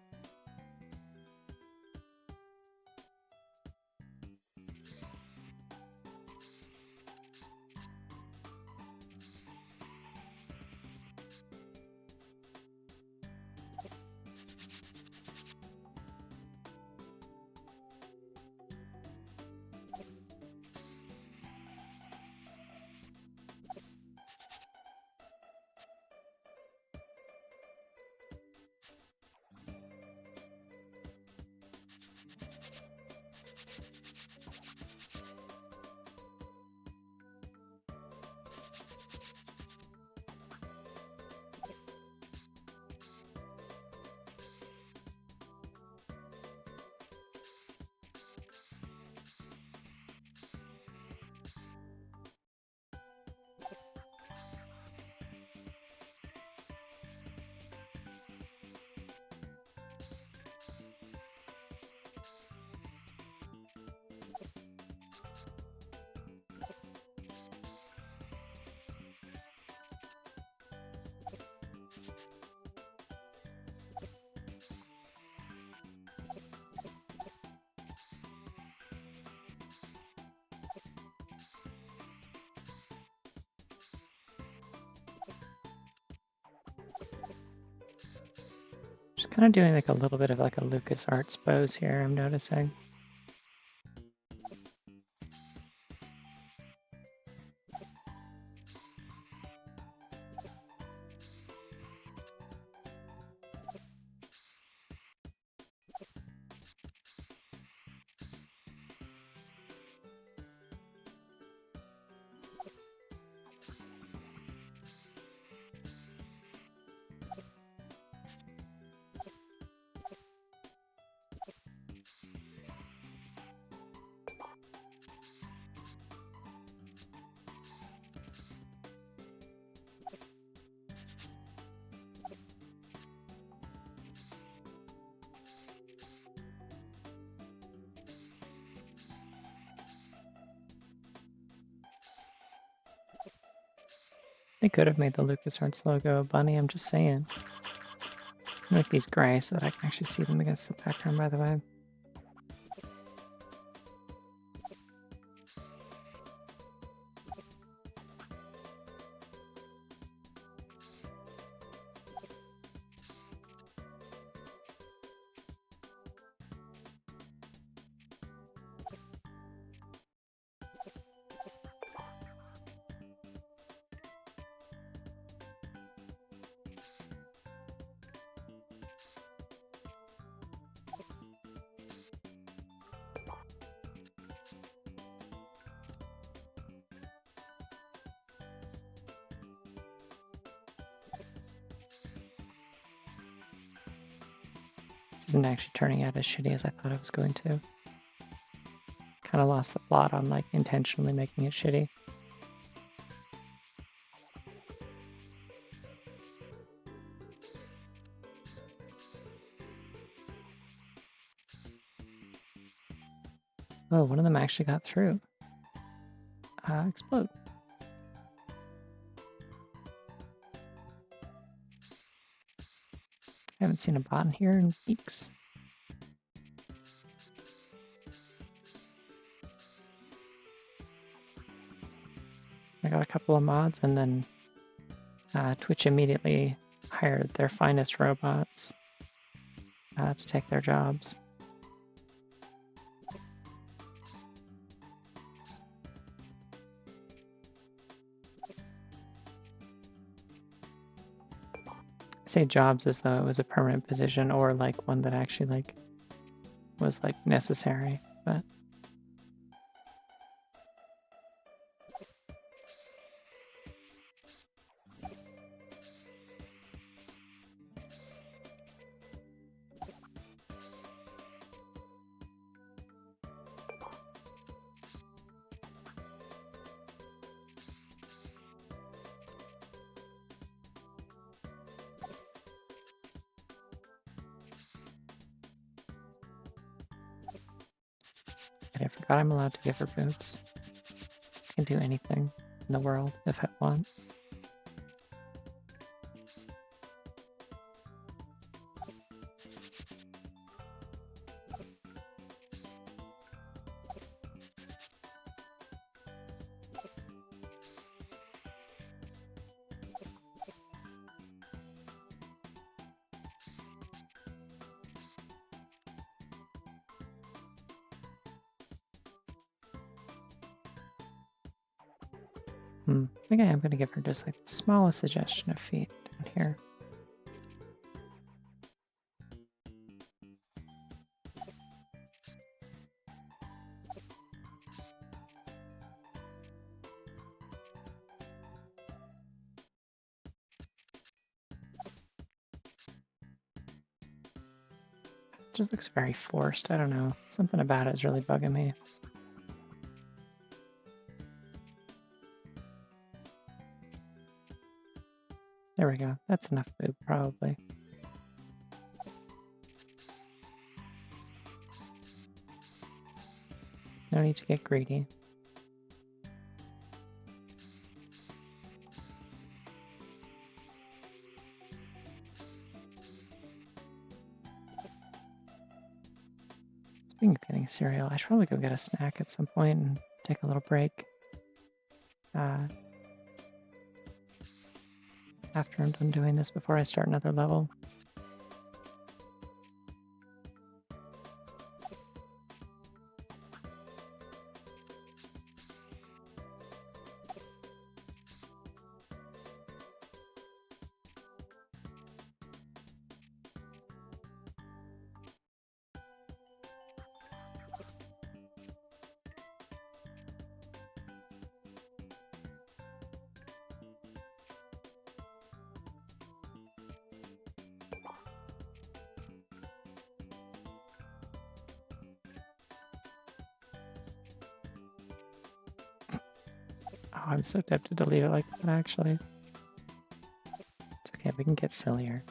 Just kind of doing like a little bit of like a LucasArts pose here, I'm noticing. They could have made the LucasArts logo a bunny, I'm just saying. Make these gray so that I can actually see them against the background, by the way. Isn't actually turning out as shitty as I thought it was going to. Kind of lost the plot on like intentionally making it shitty. Oh, one of them actually got through. Explode. I haven't seen a bot in here in weeks. I got a couple of mods, and then Twitch immediately hired their finest robots to take their jobs. I say jobs as though it was a permanent position or like one that actually like was like necessary, but I forgot I'm allowed to give her boobs. I can do anything in the world if I want. I think I am going to give her just like the smallest suggestion of feet down here. It just looks very forced. I don't know. Something about it is really bugging me. There we go. That's enough boob, probably. No need to get greedy. Speaking of getting cereal, I should probably go get a snack at some point and take a little break. After I'm done doing this before I start another level. Oh, I'm so tempted to leave it like that, actually. It's okay, we can get sillier.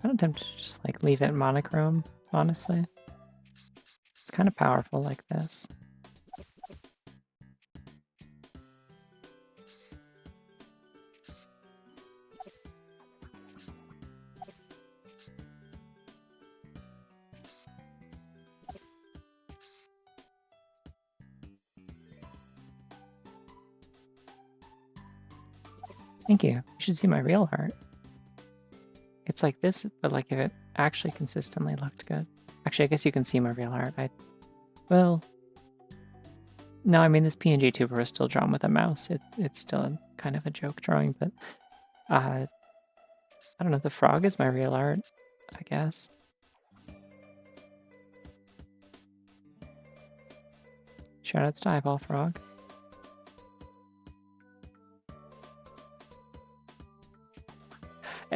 I'm tempted to just like leave it monochrome, honestly. It's kind of powerful like this. Thank you. You should see my real heart. It's like this, but like if it actually consistently looked good. Actually, I guess you can see my real heart. Well, no, I mean, this PNG tuber is still drawn with a mouse. It's still kind of a joke drawing, but I don't know. The frog is my real art, I guess. Shoutouts to Eyeball Frog.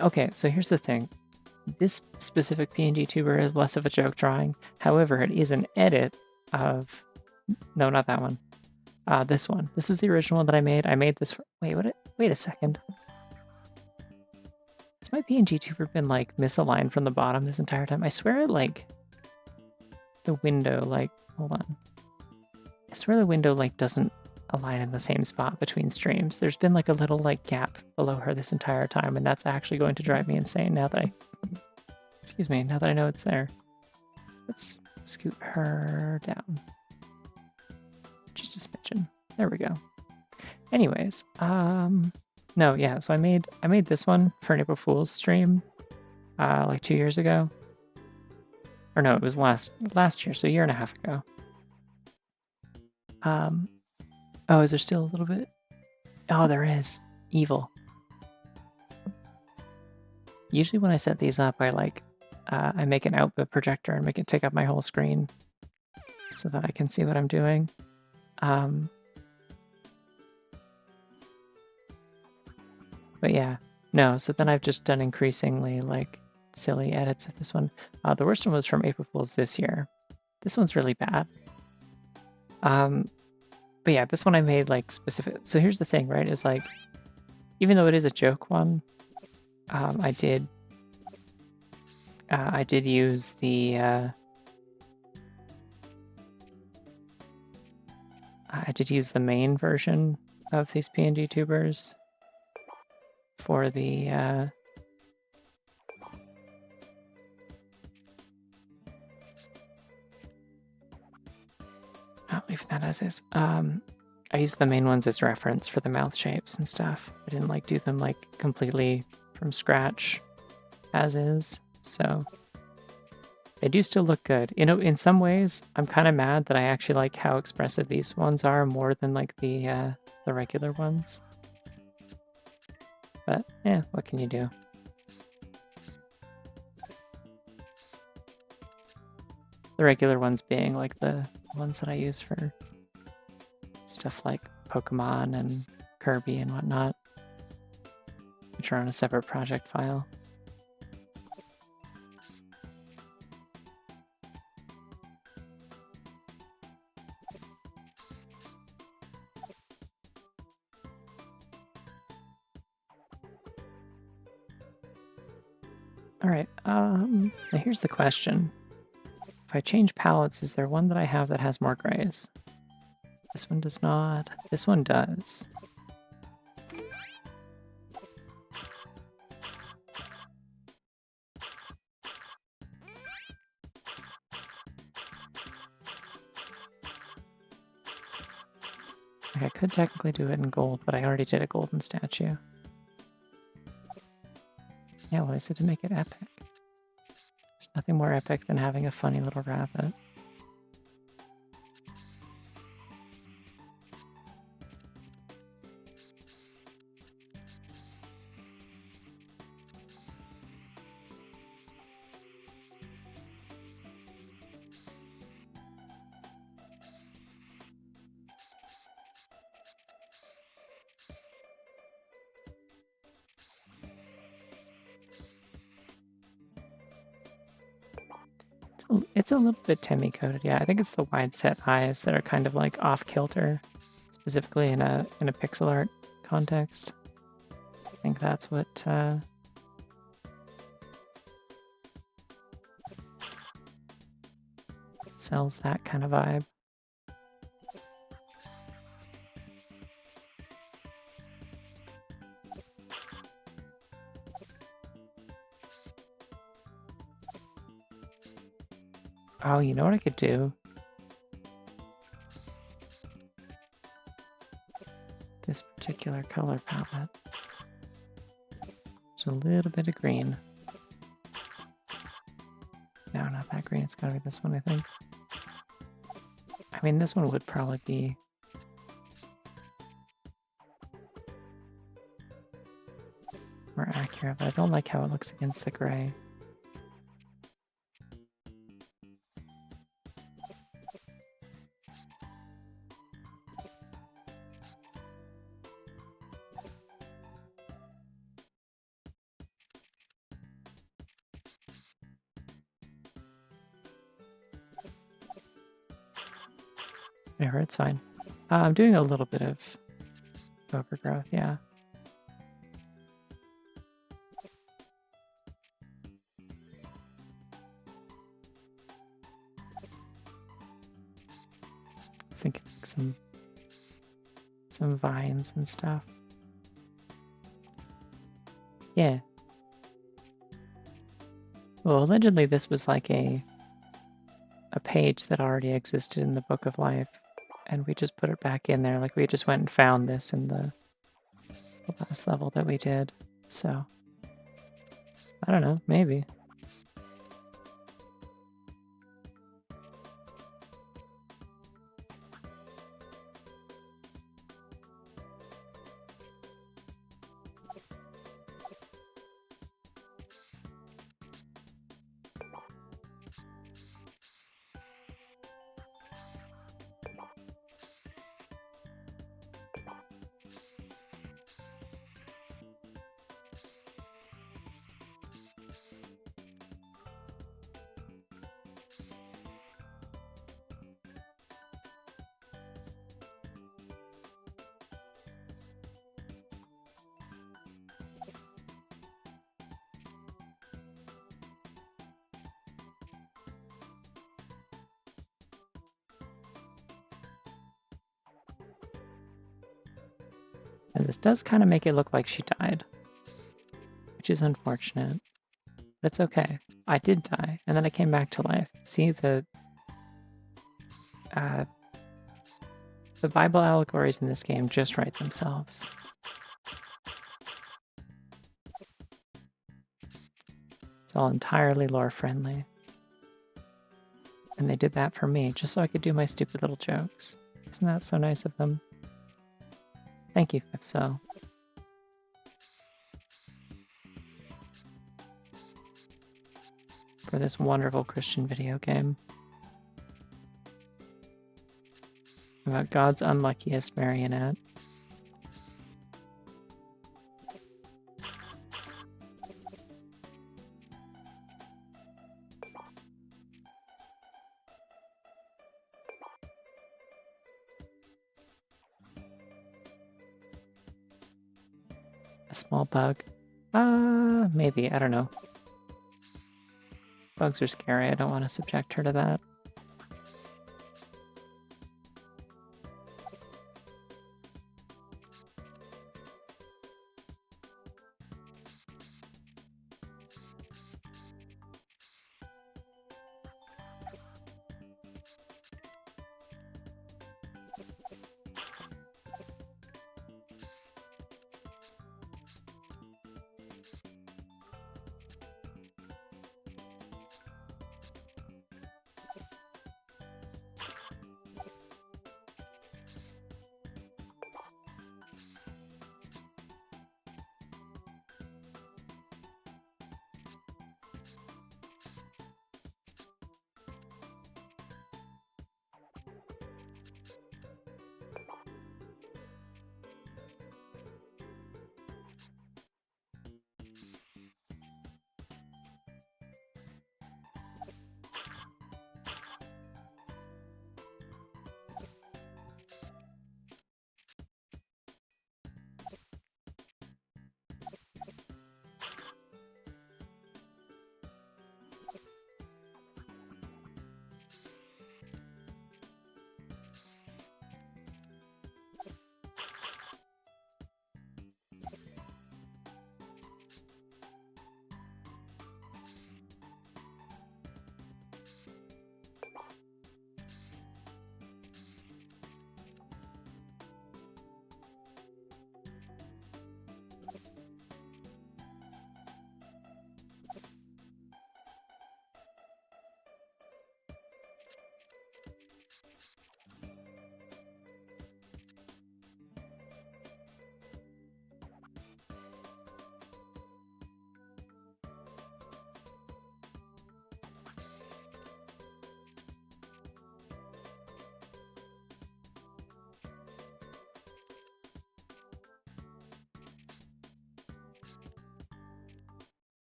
Okay, so here's the thing. This specific PNG tuber is less of a joke drawing. However, it is an edit of... No, not that one. This one. This is the original one that I made. I made this for... Wait a second. Has my PNG tuber been, like, misaligned from the bottom this entire time? I swear, like... The window, like... Hold on. I swear the window, like, doesn't align in the same spot between streams. There's been, like, a little, like, gap below her this entire time, and that's actually going to drive me insane now that I... Excuse me, now that I know it's there. Let's scoot her down. Just a smidgen. There we go. Anyways, no, yeah, so I made this one for an April Fool's stream, like 2 years ago. Or no, it was last year, so a year and a half ago. Oh, is there still a little bit? Oh, there is. Evil. Usually when I set these up, I make an output projector and make it take up my whole screen so that I can see what I'm doing. But yeah, no, so then I've just done increasingly, like, silly edits of this one. The worst one was from April Fool's this year. This one's really bad. But yeah, this one I made, like, specific... So here's the thing, right, is, like, even though it is a joke one, I did use the... I did use the main version of these PNG tubers for the leave that as is. I used the main ones as reference for the mouth shapes and stuff. I didn't like do them like completely from scratch as is, so they do still look good. You know, in some ways, I'm kind of mad that I actually like how expressive these ones are more than like the regular ones. But yeah, what can you do? The regular ones being like the ones that I use for stuff like Pokemon and Kirby and whatnot, which are on a separate project file. All right, now here's the question. If I change palettes, is there one that I have that has more grays? This one does not. This one does. Like I could technically do it in gold, but I already did a golden statue. Yeah, well, I said to make it epic. There's nothing more epic than having a funny little rabbit. It's a little bit Timmy coded, yeah. I think it's the wide set eyes that are kind of like off kilter, specifically in a pixel art context. I think that's what sells that kind of vibe. Oh, you know what I could do? This particular color palette. There's a little bit of green. No, not that green. It's gotta be this one, I think. I mean, this one would probably be... more accurate, but I don't like how it looks against the gray. Whatever, it's fine. I'm doing a little bit of overgrowth, yeah. I was thinking like some vines and stuff. Yeah. Well, allegedly this was like a page that already existed in the Book of Life, and we just put it back in there. Like we just went and found this in the last level that we did. So I don't know, maybe. And this does kind of make it look like she died, which is unfortunate. But it's okay. I did die, and then I came back to life. See the The Bible allegories in this game just write themselves. It's all entirely lore friendly. And they did that for me, just so I could do my stupid little jokes. Isn't that so nice of them? Thank you, Fifso. For this wonderful Christian video game. About God's unluckiest marionette. A small bug. Maybe, I don't know. Bugs are scary, I don't want to subject her to that.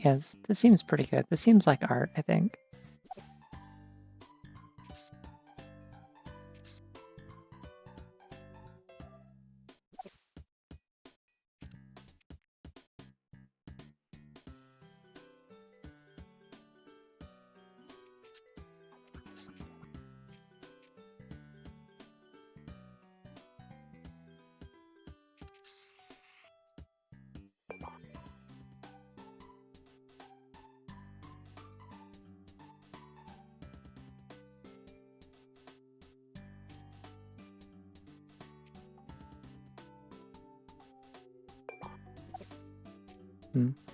Yes, this seems pretty good. This seems like art, I think.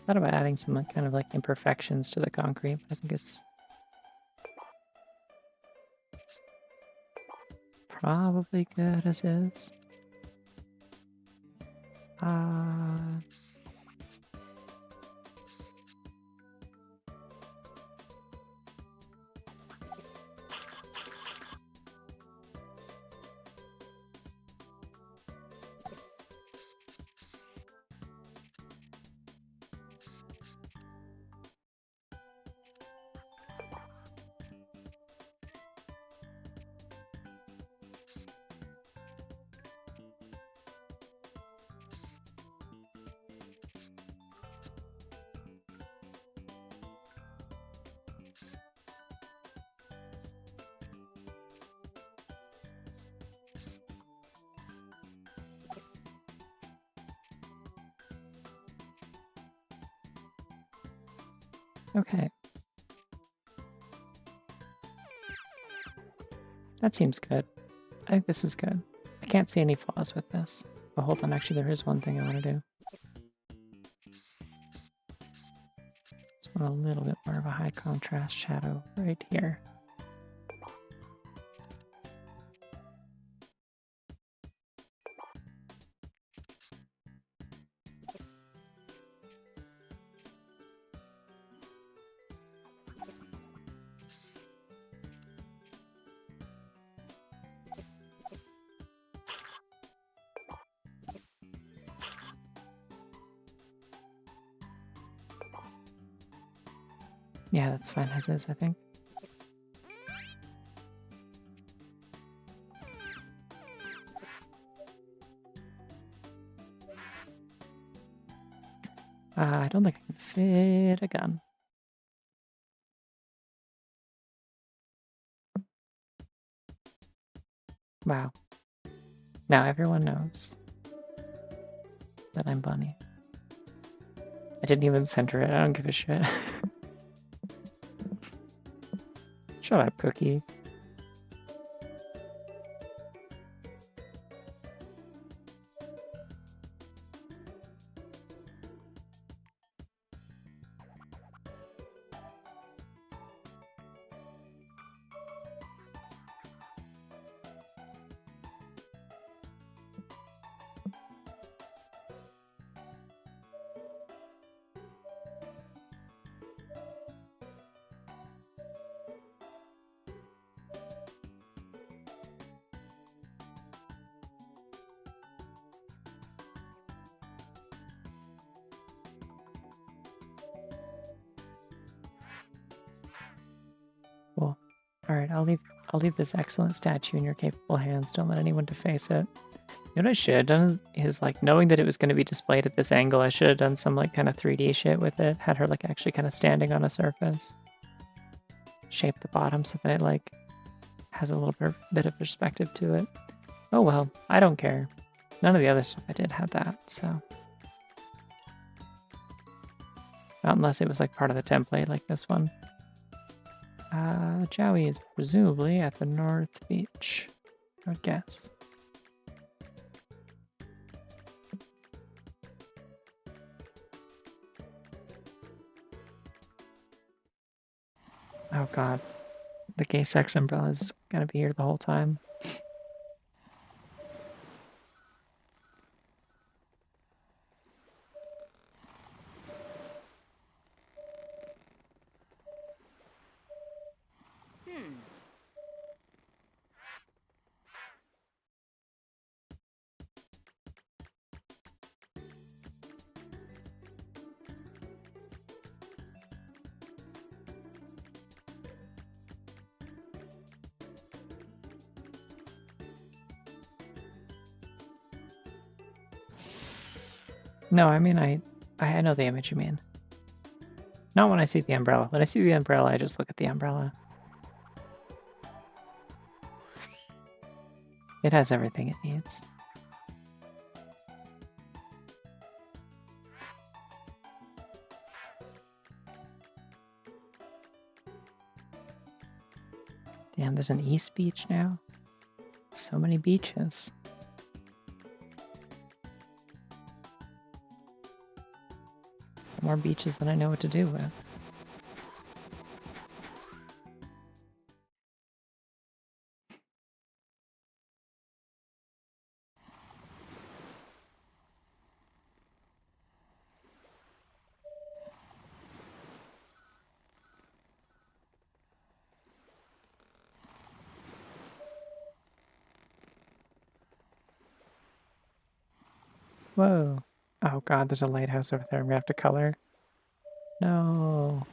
Thought about adding some kind of like imperfections to the concrete, but I think it's probably good as is. Okay. That seems good. I think this is good. I can't see any flaws with this. Oh, hold on. Actually, there is one thing I want to do. Just want a little bit more of a high contrast shadow right here. Yeah, that's fine as is, I think. I don't think I can fit a gun. Wow. Now everyone knows that I'm Bunny. I didn't even center it. I don't give a shit. Shut up, Cookie. Cool. Alright, I'll leave this excellent statue in your capable hands. Don't let anyone deface it. You know what I should have done is, like, knowing that it was going to be displayed at this angle, I should have done some, like, kind of 3D shit with it. Had her, like, actually kind of standing on a surface. Shape the bottom so that it, like, has a little bit of perspective to it. Oh well, I don't care. None of the other stuff I did had that, so. Not unless it was, like, part of the template, like this one. Jowie is presumably at the North Beach, I would guess. Oh god. The gay sex umbrella is gonna be here the whole time. No, I mean, I know the image you mean. Not when I see the umbrella. When I see the umbrella, I just look at the umbrella. It has everything it needs. Damn, there's an East Beach now. So many beaches. More beaches than I know what to do with. Whoa. Oh god, there's a lighthouse over there. I'm gonna have to color. No.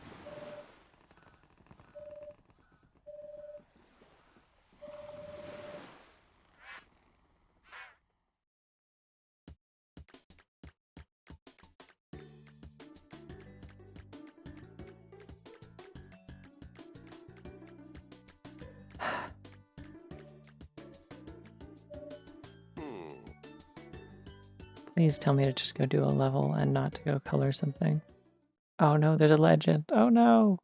Please tell me to just go do a level and not to go color something. Oh no, there's a legend. Oh no.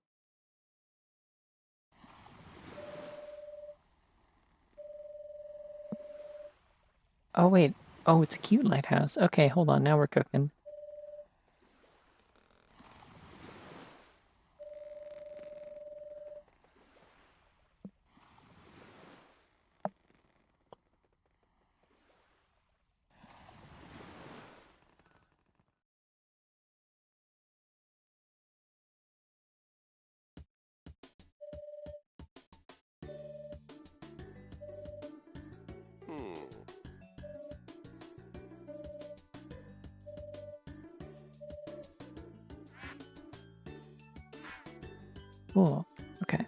Oh wait. Oh, it's a cute lighthouse. Okay, hold on. Now we're cooking. Cool. Okay.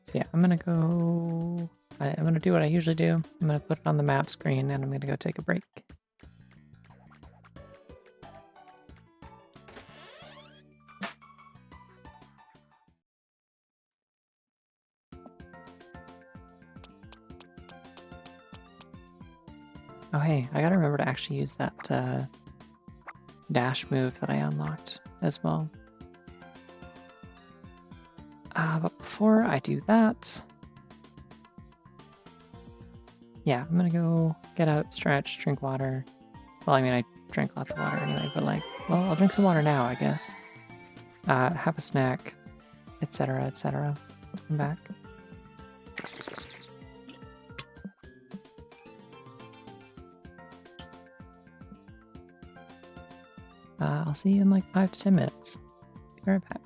So yeah, I'm gonna go. I'm gonna do what I usually do. I'm gonna put it on the map screen, and I'm gonna go take a break. Oh hey, I gotta remember to actually use that dash move that I unlocked as well. But before I do that, yeah, I'm gonna go get up, stretch, drink water. Well, I mean, I drank lots of water anyway, but like, well, I'll drink some water now, I guess. Have a snack, etc., etc. Come back. I'll see you in like 5 to 10 minutes. Be right back.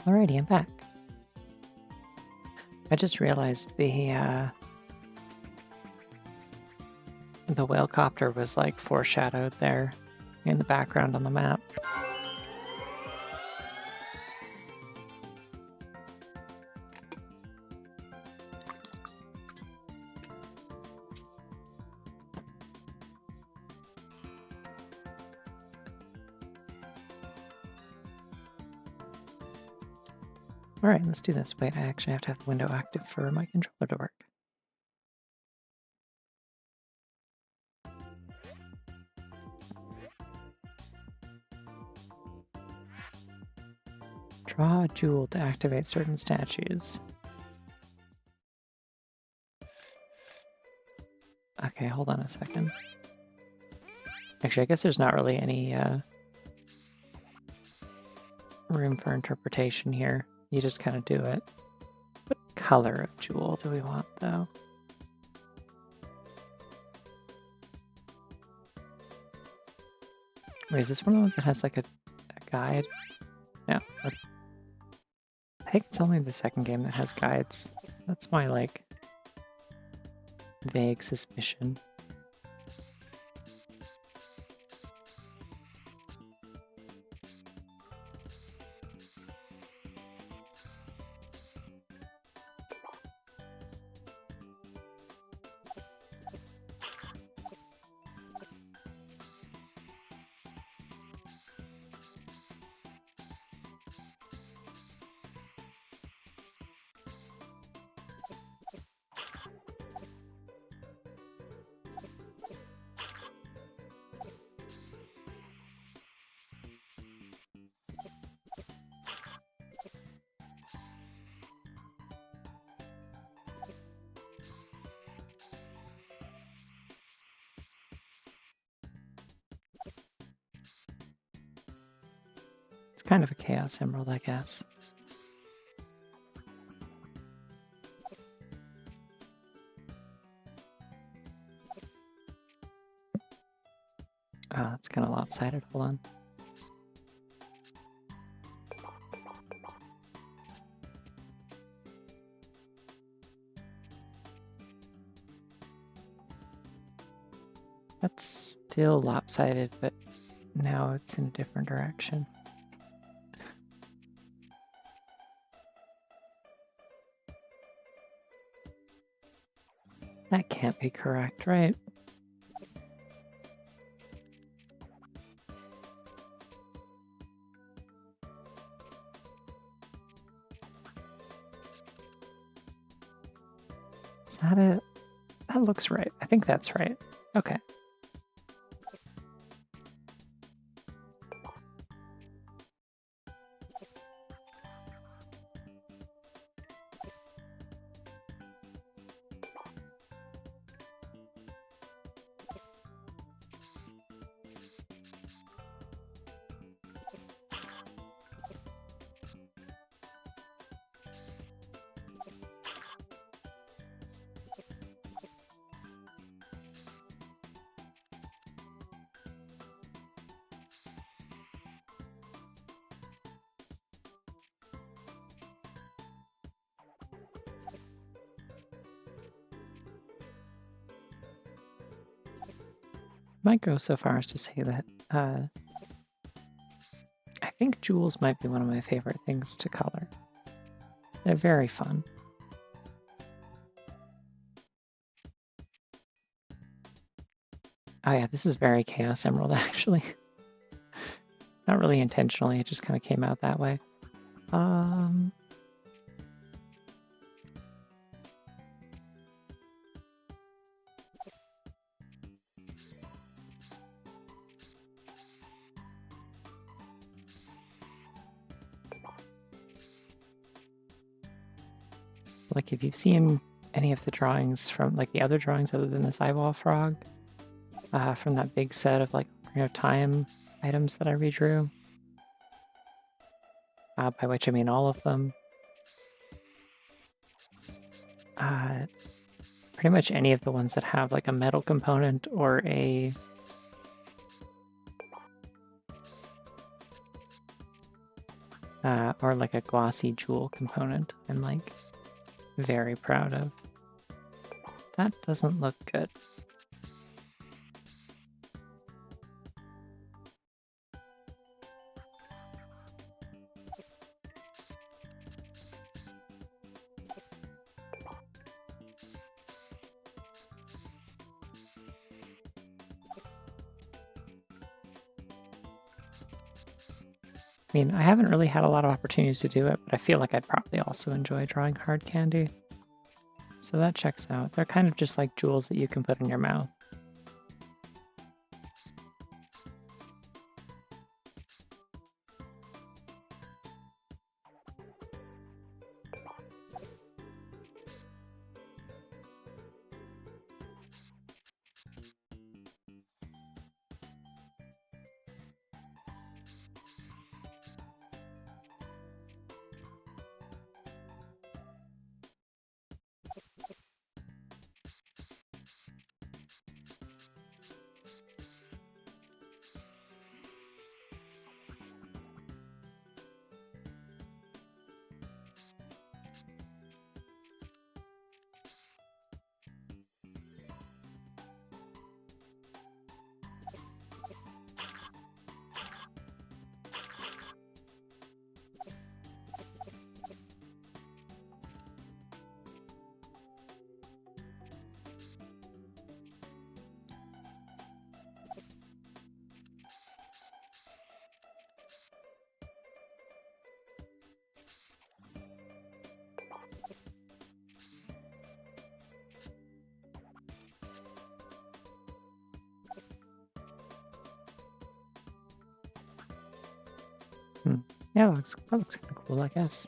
Alrighty, I'm back. I just realized the whalecopter was like foreshadowed there in the background on the map. Alright, let's do this. Wait, I actually have to have the window active for my controller to work. Draw a jewel to activate certain statues. Okay, hold on a second. Actually, I guess there's not really any room for interpretation here. You just kind of do it. What color of jewel do we want, though? Wait, is this one of the ones that has like a guide? No. I think it's only the second game that has guides. That's my, like, vague suspicion. It's kind of a Chaos Emerald, I guess. Oh, that's kind of lopsided. Hold on. That's still lopsided, but now it's in a different direction. That can't be correct, right? Is that it? That looks right. I think that's right. Okay. Might go so far as to say that I think jewels might be one of my favorite things to color. They're very fun. Oh yeah, this is very Chaos Emerald, actually. Not really intentionally, it just kind of came out that way. Like, if you've seen any of the drawings from, like, the other drawings other than this eyeball frog, from that big set of, like, time items that I redrew, by which I mean all of them, pretty much any of the ones that have, like, a metal component or a or like a glossy jewel component. I'm like very proud of. That doesn't look good. I mean, I haven't really had a lot of opportunities to do it, but I feel like I'd probably also enjoy drawing hard candy. So that checks out. They're kind of just like jewels that you can put in your mouth. Yeah, that looks kind of cool, I guess.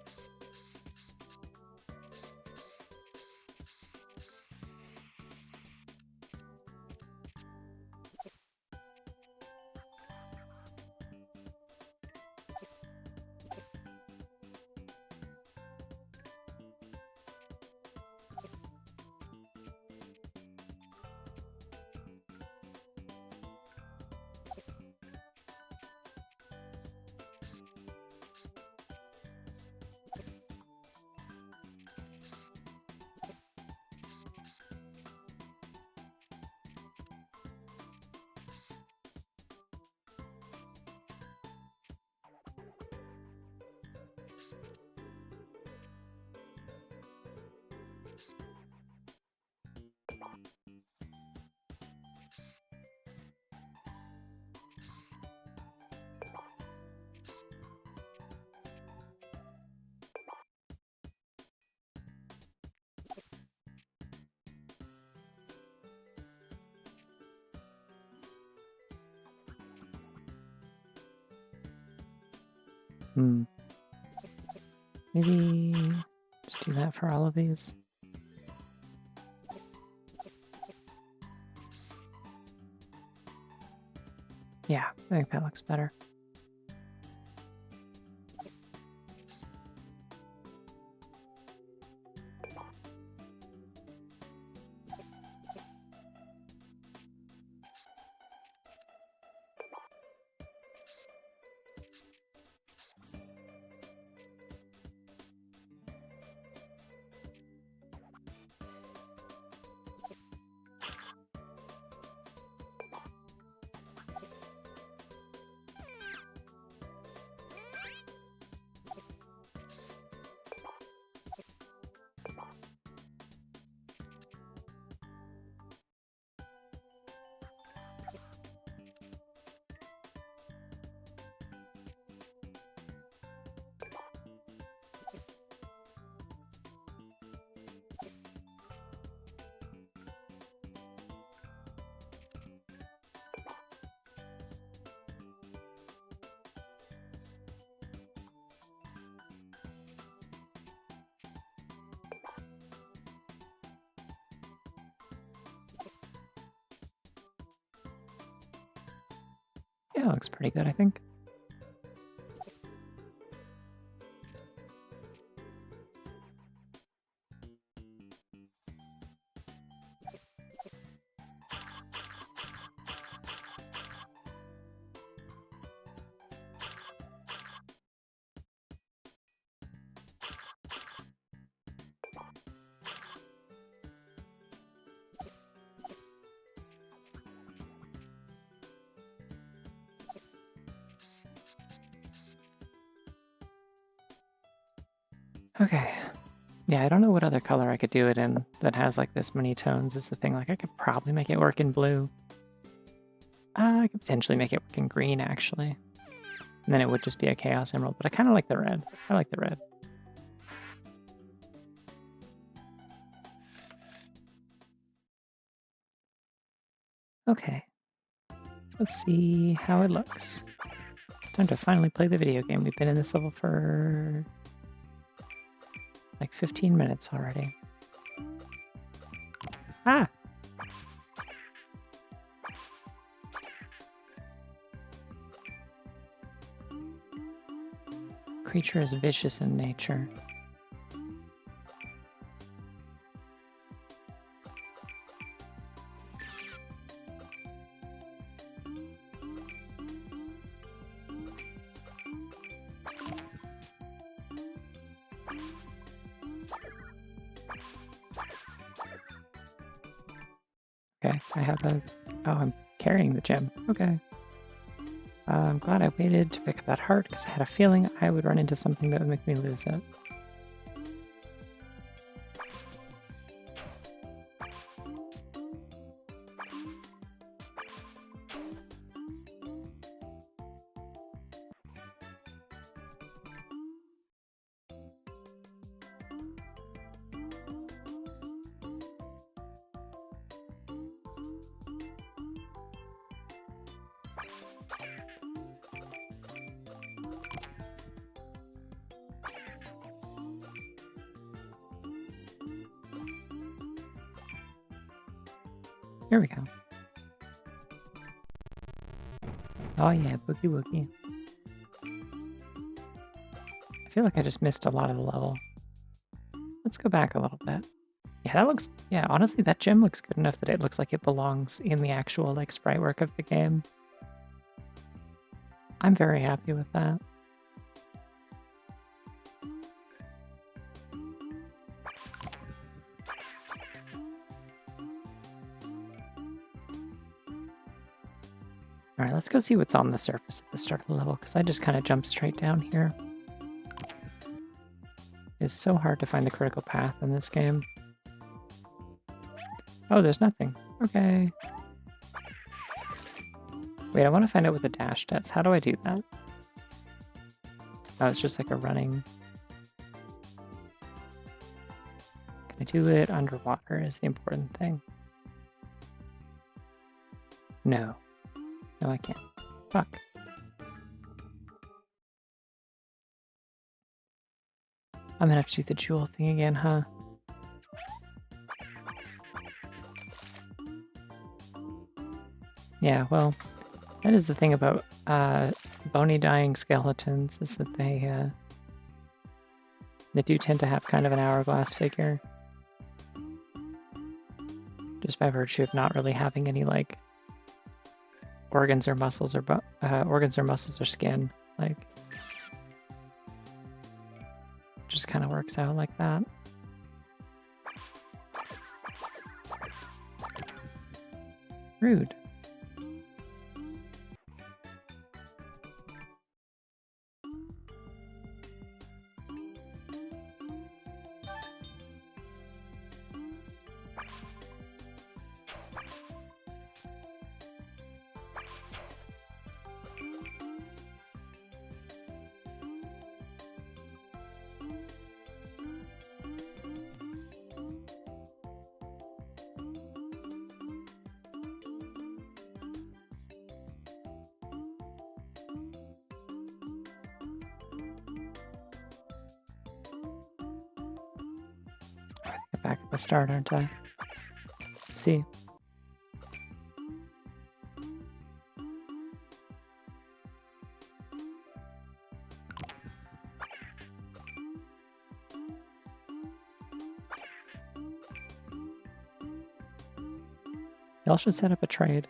Maybe just do that for all of these. Yeah, I think that looks better. Yeah, it looks pretty good, I think. Okay. Yeah, I don't know what other color I could do it in that has like this many tones is the thing. Like I could probably make it work in blue. I could potentially make it work in green actually. And then it would just be a Chaos Emerald, but I kind of like the red. I like the red. Okay. Let's see how it looks. Time to finally play the video game. We've been in this level for like 15 minutes already. Ah! Creature is vicious in nature. Okay, I have a... Oh, I'm carrying the gem. Okay. I'm glad I waited to pick up that heart, because I had a feeling I would run into something that would make me lose it. Here we go. Oh yeah, boogie woogie. I feel like I just missed a lot of the level. Let's go back a little bit. Yeah, that looks... Yeah, honestly, that gem looks good enough that it looks like it belongs in the actual, like, sprite work of the game. I'm very happy with that. Alright, let's go see what's on the surface at the start of the level, because I just kind of jumped straight down here. It's so hard to find the critical path in this game. Oh, there's nothing. Okay. Wait, I want to find out what the dash does. How do I do that? Oh, it's just like a running... Can I do it underwater is the important thing. No. No, I can't. Fuck. I'm gonna have to do the jewel thing again, huh? Yeah, well, that is the thing about bony dying skeletons, is that they do tend to have kind of an hourglass figure. Just by virtue of not really having any, like, organs or muscles or skin. Like, just kind of works out like that. Rude. Back at the start, aren't I? See? Y'all should set up a trade.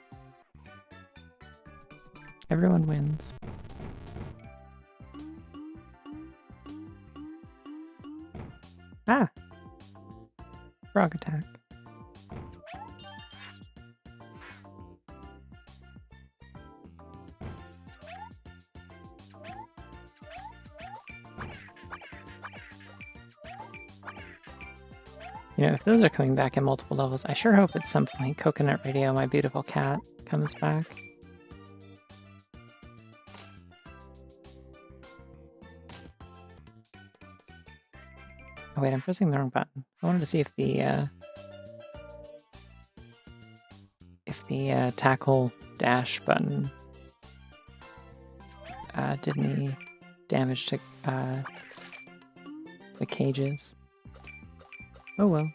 Everyone wins. Ah! Frog attack. You know, if those are coming back in multiple levels, I sure hope at some point Coconut Radio, my beautiful cat, comes back. Oh wait, I'm pressing the wrong button. I wanted to see if the tackle dash button did any damage to the cages. Oh well.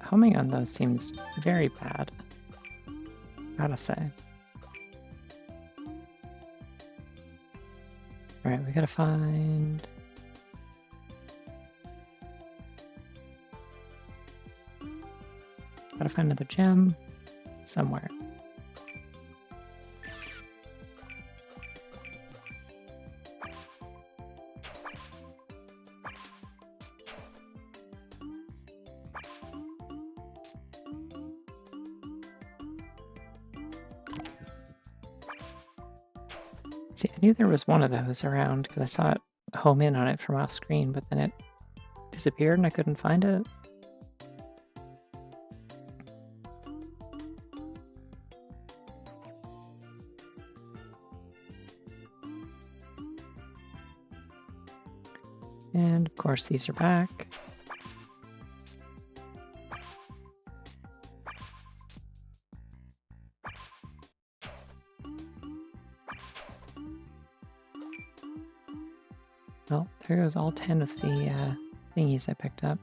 Homing on those seems very bad, gotta say. Alright, we gotta find... Gotta find another gem somewhere. See, I knew there was one of those around because I saw it home in on it from off screen, but then it disappeared and I couldn't find it. And of course these are back. Well, there goes all 10 of the thingies I picked up.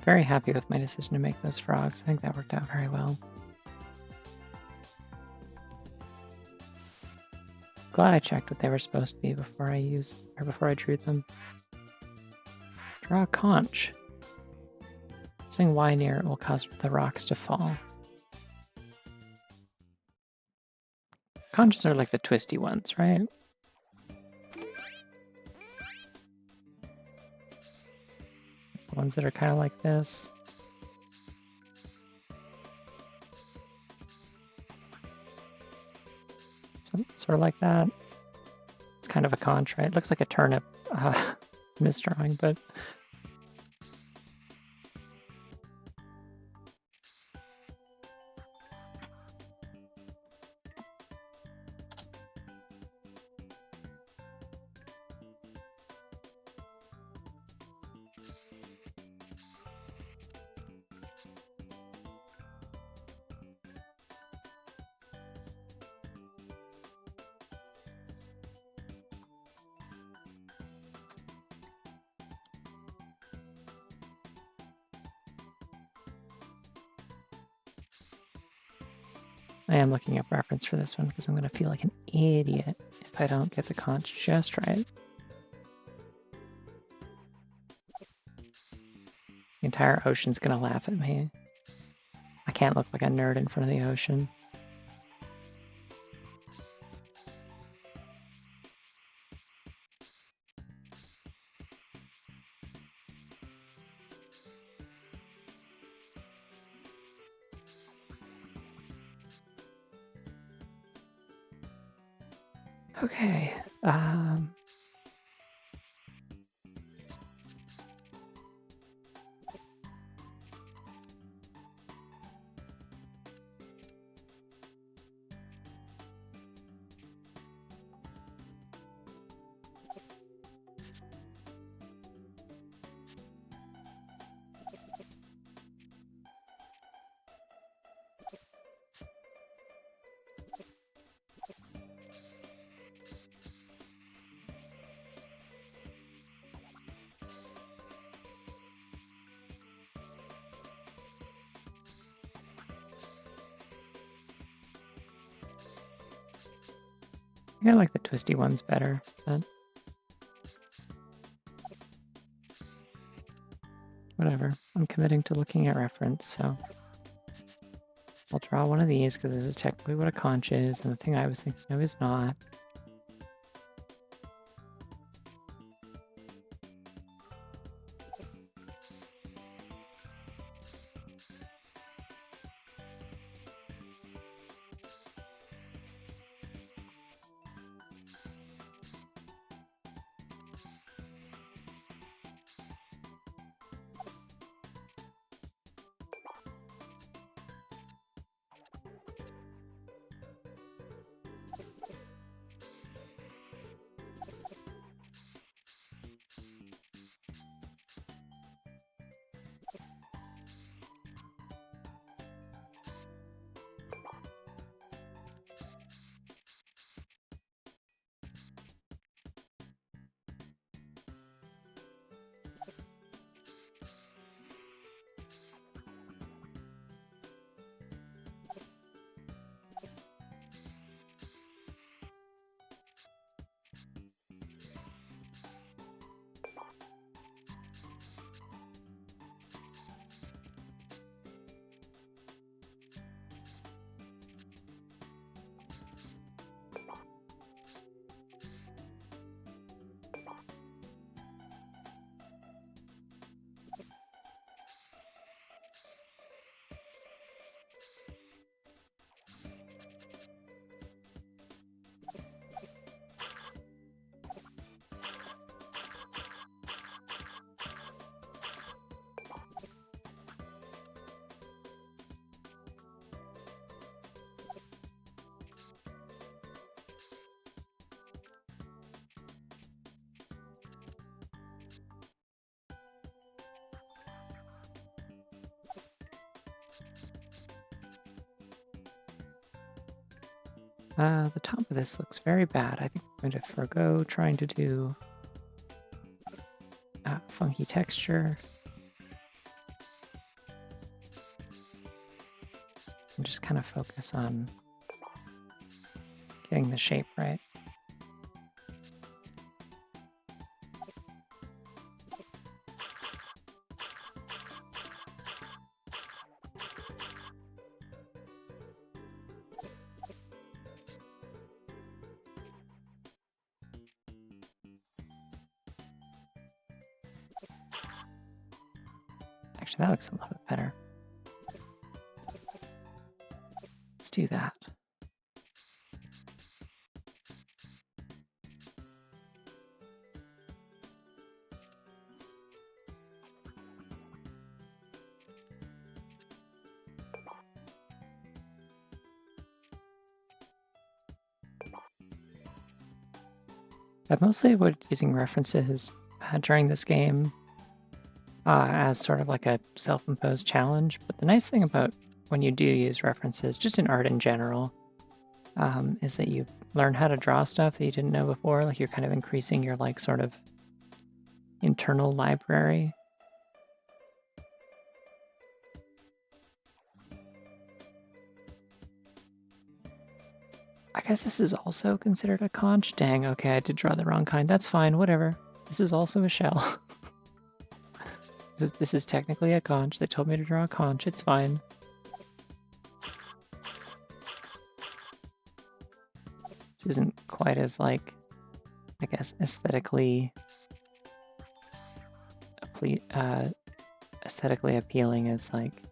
Very happy with my decision to make those frogs. I think that worked out very well. Glad I checked what they were supposed to be before I drew them. Draw a conch. Using Y near it will cause the rocks to fall. Conches are like the twisty ones, right? The ones that are kind of like this. So, sort of like that. It's kind of a conch, right? It looks like a turnip misdrawing, but... I am looking up reference for this one because I'm going to feel like an idiot if I don't get the conch just right. The entire ocean's going to laugh at me. I can't look like a nerd in front of the ocean. Okay. I think I like the twisty ones better, but whatever. I'm committing to looking at reference, so I'll draw one of these because this is technically what a conch is, and the thing I was thinking of is not. The top of this looks very bad. I think I'm going to forgo trying to do funky texture. And just kind of focus on getting the shape right. Actually, that looks a little bit better. Let's do that. I've mostly avoided using references during this game as sort of like a self-imposed challenge, but the nice thing about when you do use references, just in art in general, is that you learn how to draw stuff that you didn't know before. Like you're kind of increasing your like sort of internal library. I guess this is also considered a conch. Dang, okay, I did draw the wrong kind. That's fine, whatever. This is also a shell. This is technically a conch. They told me to draw a conch. It's fine. This isn't quite as, like, I guess, aesthetically appealing as, like,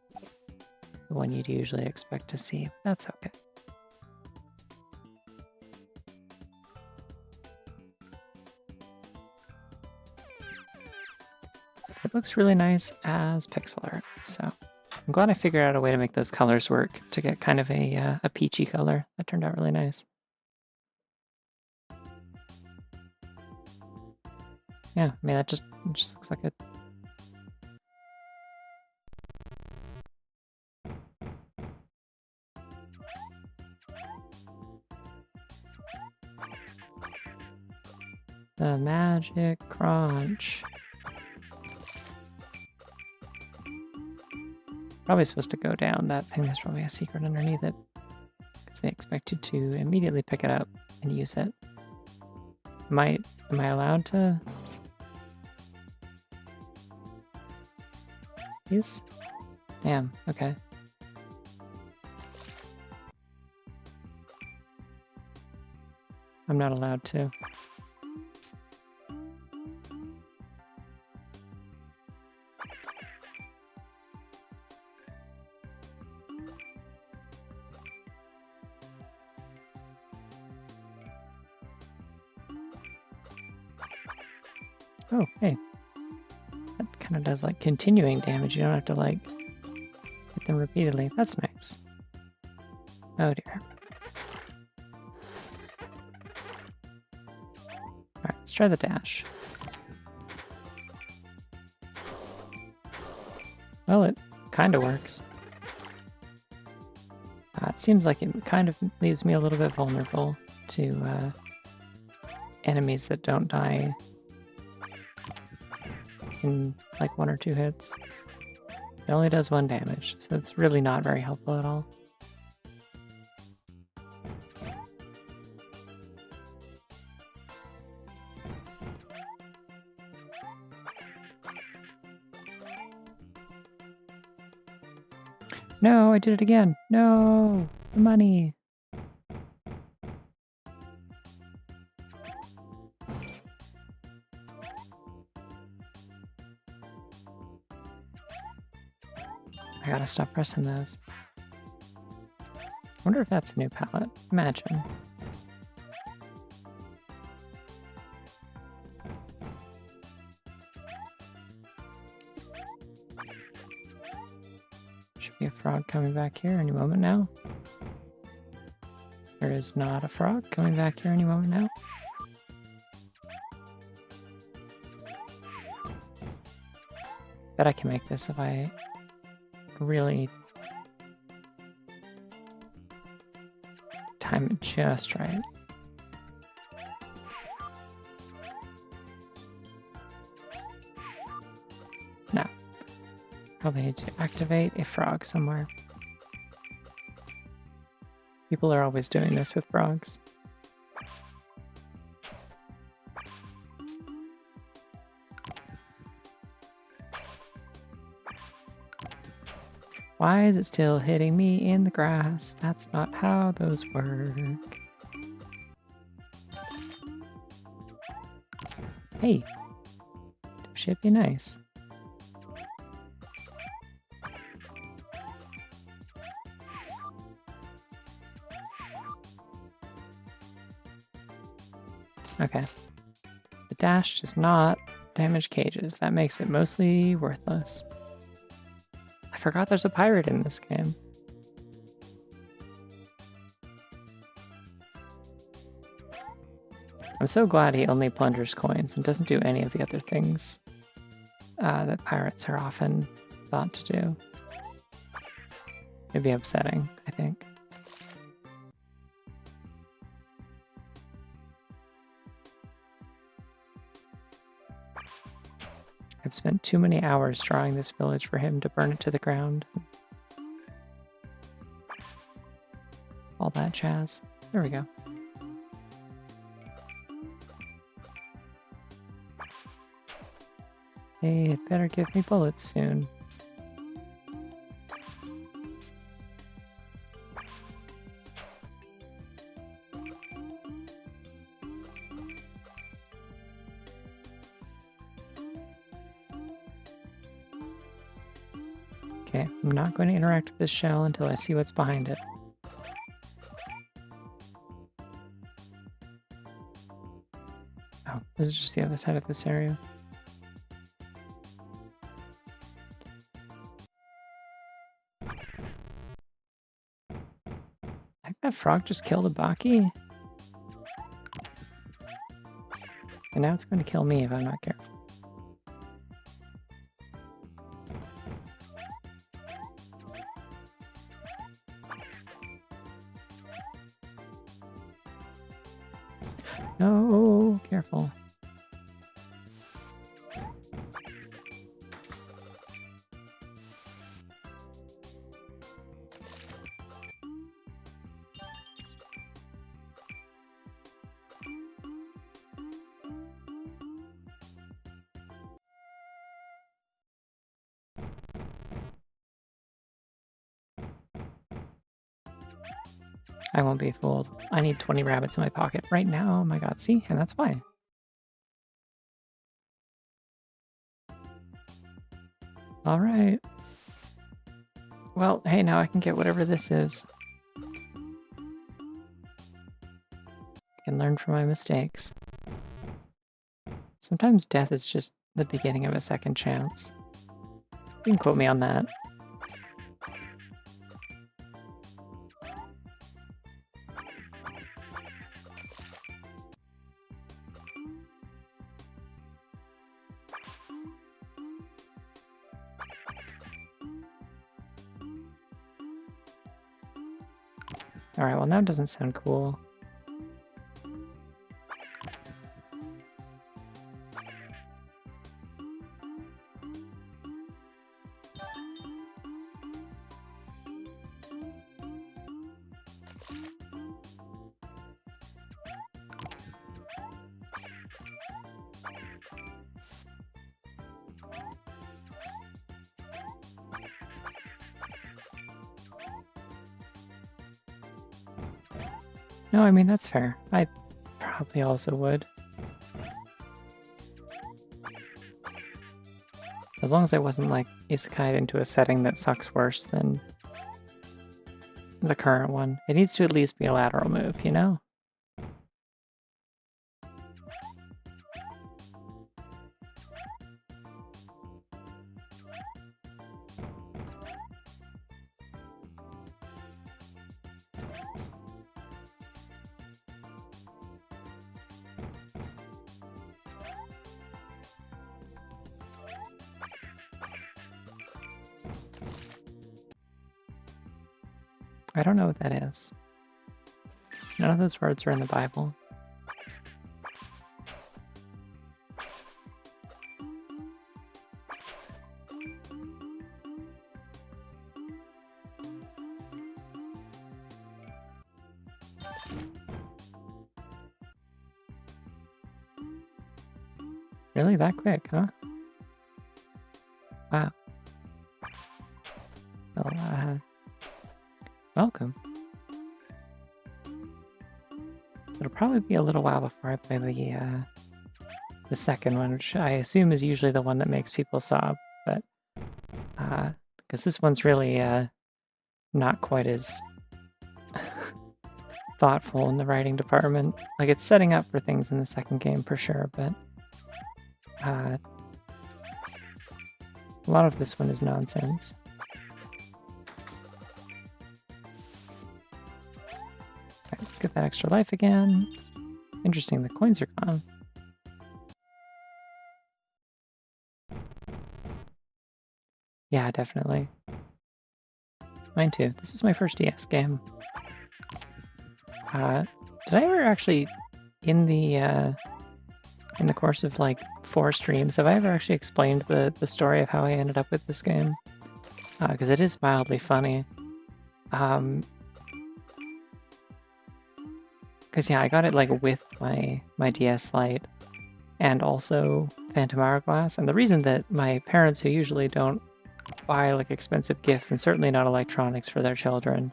the one you'd usually expect to see. That's okay. It looks really nice as pixel art, so I'm glad I figured out a way to make those colors work to get kind of a peachy color. That turned out really nice. Yeah, I mean, it just looks like it. The magic crunch. Probably supposed to go down that thing. There's probably a secret underneath it because they expect you to immediately pick it up. and use it. Am I allowed to use? Damn, okay. I'm not allowed to. Oh, hey. That kind of does like continuing damage. You don't have to like hit them repeatedly. That's nice. Oh dear. Alright, let's try the dash. Well, it kind of works. It seems like it kind of leaves me a little bit vulnerable to enemies that don't die in like 1 or 2 hits. It only does 1 damage, so it's really not very helpful at all. No, I did it again. No, the money. I gotta stop pressing those. I wonder if that's a new palette. Imagine. Should be a frog coming back here any moment now. There is not a frog coming back here any moment now. Bet I can make this if I really time it just right. No. Probably need to activate a frog somewhere. People are always doing this with frogs. Why is it still hitting me in the grass? That's not how those work. Hey, should be nice. Okay. The dash does not damage cages. That makes it mostly worthless. I forgot there's a pirate in this game. I'm so glad he only plunders coins and doesn't do any of the other things that pirates are often thought to do. It'd be upsetting, I think. I've spent too many hours drawing this village for him to burn it to the ground. All that jazz. There we go. Hey, it better give me bullets soon. Okay, I'm not going to interact with this shell until I see what's behind it. Oh, this is just the other side of this area. I think that frog just killed a Baki. And now it's going to kill me if I'm not careful. No, careful. I won't be fooled. I need 20 rabbits in my pocket right now. Oh my god, see? And that's why. Alright. Well, hey, now I can get whatever this is. I can learn from my mistakes. Sometimes death is just the beginning of a second chance. You can quote me on that. Alright, well, now it doesn't sound cool. No, I mean, that's fair. I probably also would. As long as I wasn't, like, isekai'd into a setting that sucks worse than the current one. It needs to at least be a lateral move, you know? I don't know what that is. None of those words are in the Bible. Really? That quick, huh? Wow. Well, welcome. It'll probably be a little while before I play the second one, which I assume is usually the one that makes people sob, but because this one's really not quite as thoughtful in the writing department. Like, it's setting up for things in the second game for sure, but a lot of this one is nonsense. Right, let's get that extra life again. Interesting, the coins are gone. Yeah, definitely. Mine too. This is my first DS game. Did I ever actually, in the course of like 4 streams, have I ever actually explained the story of how I ended up with this game? Because it is mildly funny. Because yeah, I got it like with my DS Lite and also Phantom Hourglass. And the reason that my parents, who usually don't buy like expensive gifts and certainly not electronics for their children,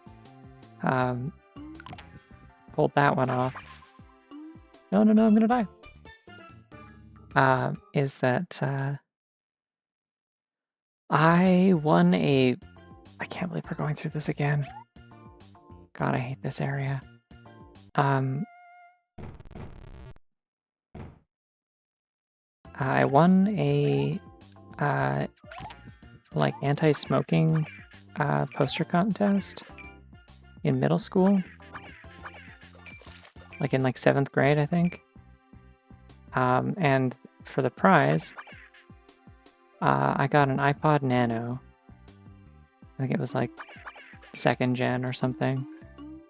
pulled that one off. No, I'm gonna die. Is that I won a... I can't believe we're going through this again. God, I hate this area. I won a like anti-smoking poster contest in middle school, like in like 7th grade, I think. And for the prize, I got an iPod Nano. I think it was like 2nd gen or something.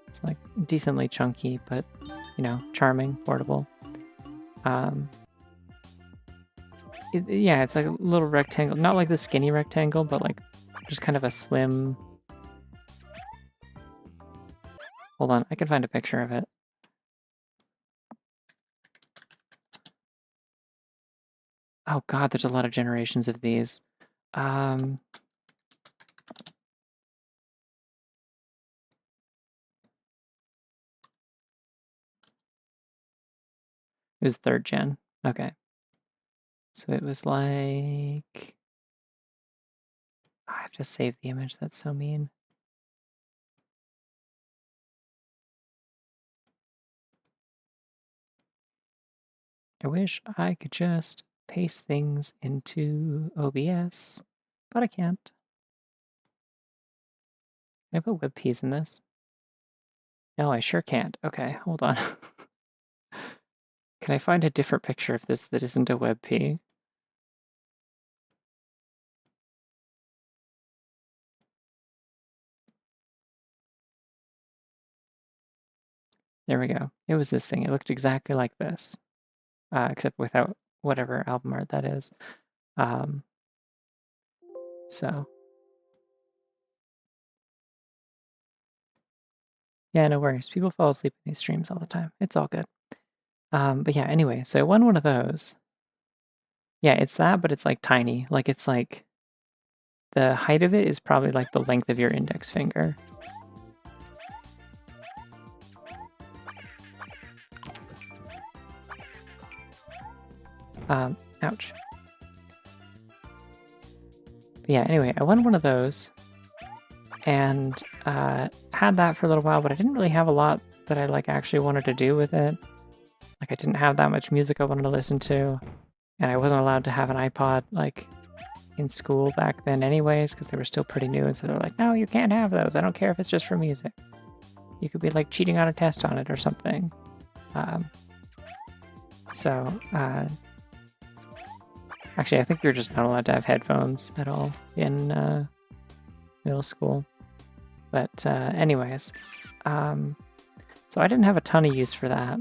It's like decently chunky, but you know, charming, portable. Yeah, it's like a little rectangle, not like the skinny rectangle, but like just kind of a slim... Hold on, I can find a picture of it. Oh god, there's a lot of generations of these. It was 3rd gen. Okay. So it was like... I have to save the image, that's so mean. I wish I could just paste things into OBS, but I can't. Can I put WebPs in this? No, I sure can't. Okay, hold on. Can I find a different picture of this that isn't a WebP? There we go. It was this thing. It looked exactly like this, except without whatever album art that is. So, yeah, no worries. People fall asleep in these streams all the time. It's all good. But yeah, anyway, so I won one of those. Yeah, it's that, but it's like tiny. Like it's like the height of it is probably like the length of your index finger. Ouch. But yeah, anyway, I won one of those and had that for a little while, but I didn't really have a lot that I like actually wanted to do with it. Like I didn't have that much music I wanted to listen to, and I wasn't allowed to have an iPod like in school back then anyways, because they were still pretty new, and so they're like, no, you can't have those. I don't care if it's just for music. You could be like cheating on a test on it or something. Actually, I think you're just not allowed to have headphones at all in middle school. But anyways, so I didn't have a ton of use for that.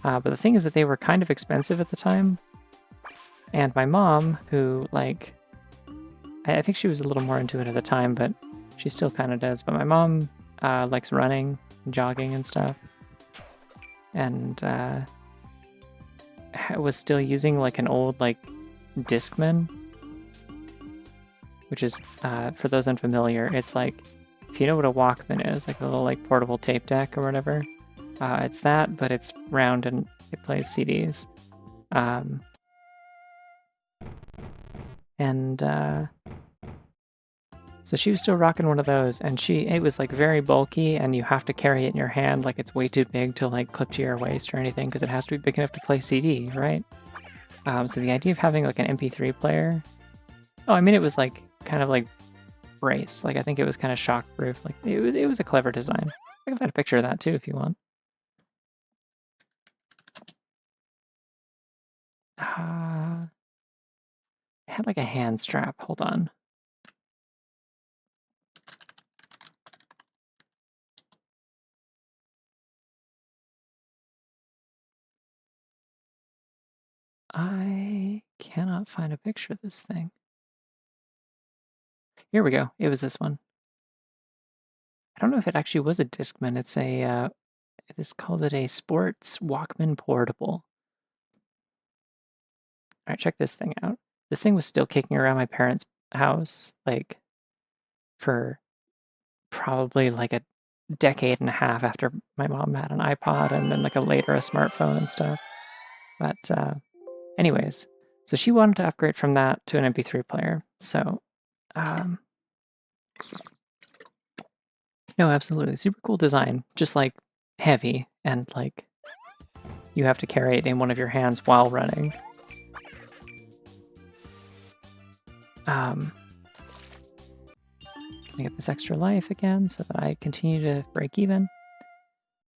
But the thing is that they were kind of expensive at the time. And my mom, who like, I think she was a little more into it at the time, but she still kind of does. But my mom likes running, and jogging and stuff. And was still using like an old like Discman, which is for those unfamiliar, it's like, if you know what a Walkman is, like a little like portable tape deck or whatever, it's that, but it's round and it plays CDs. So she was still rocking one of those, and it was like very bulky, and you have to carry it in your hand, like it's way too big to like clip to your waist or anything, because it has to be big enough to play CD, right? So the idea of having like an MP3 player, oh, I mean, it was like kind of like brace, like I think it was kind of shockproof, like it was a clever design. I can find a picture of that too if you want. It had like a hand strap. Hold on. I cannot find a picture of this thing. Here we go. It was this one. I don't know if it actually was a Discman. It's a, this calls it a Sports Walkman Portable. All right, check this thing out. This thing was still kicking around my parents' house, like, for probably like a decade and a half after my mom had an iPod and then like later a smartphone and stuff. But anyways, so she wanted to upgrade from that to an MP3 player. So no, absolutely. Super cool design. Just like heavy and like you have to carry it in one of your hands while running. Can I get this extra life again so that I continue to break even?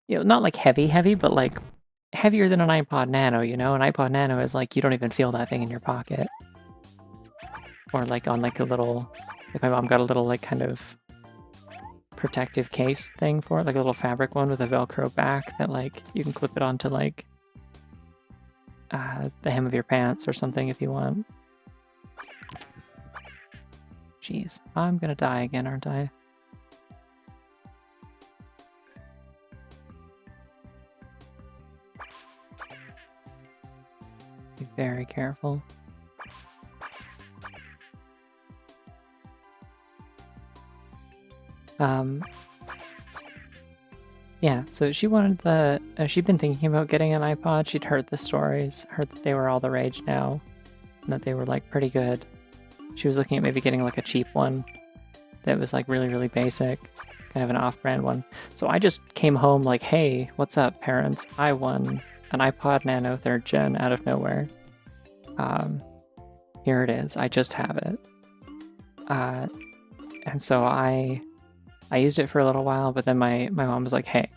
You know, not like heavy, but like heavier than an iPod Nano, you know? An iPod Nano is like you don't even feel that thing in your pocket. Or like on like a little, like my mom got a little like kind of protective case thing for it, like a little fabric one with a Velcro back that like you can clip it onto like the hem of your pants or something if you want. Jeez, I'm gonna die again, aren't I? Be very careful. Yeah, so she wanted she'd been thinking about getting an iPod. She'd heard the stories, heard that they were all the rage now, and that they were like pretty good. She was looking at maybe getting like a cheap one that was like really, really basic, kind of an off-brand one. So I just came home like, hey, what's up, parents? I won an iPod Nano 3rd Gen out of nowhere. Here it is. I just have it. And so I used it for a little while, but then my mom was like, hey,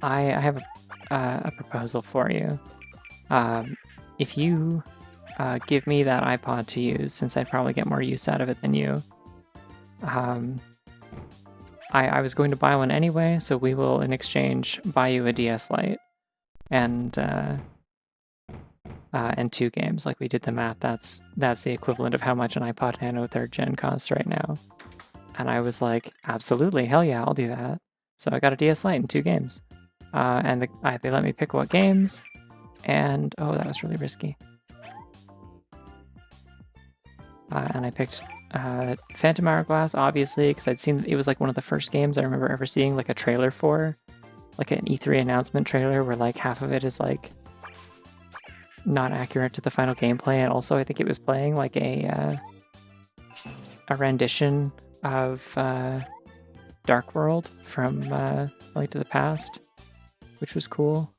I have a proposal for you. If you give me that iPod to use, since I'd probably get more use out of it than you, I was going to buy one anyway, so we will, in exchange, buy you a DS Lite and 2 games. Like, we did the math. That's the equivalent of how much an iPod Nano 3rd Gen costs right now. And I was like, absolutely, hell yeah, I'll do that. So I got a DS Lite and 2 games. And they let me pick what games. And, oh, that was really risky. And I picked Phantom Hourglass, obviously, because I'd seen it was like one of the first games I remember ever seeing like a trailer for. Like an E3 announcement trailer where like half of it is like not accurate to the final gameplay. And also I think it was playing like a rendition of Dark World from Link to the Past, which was cool.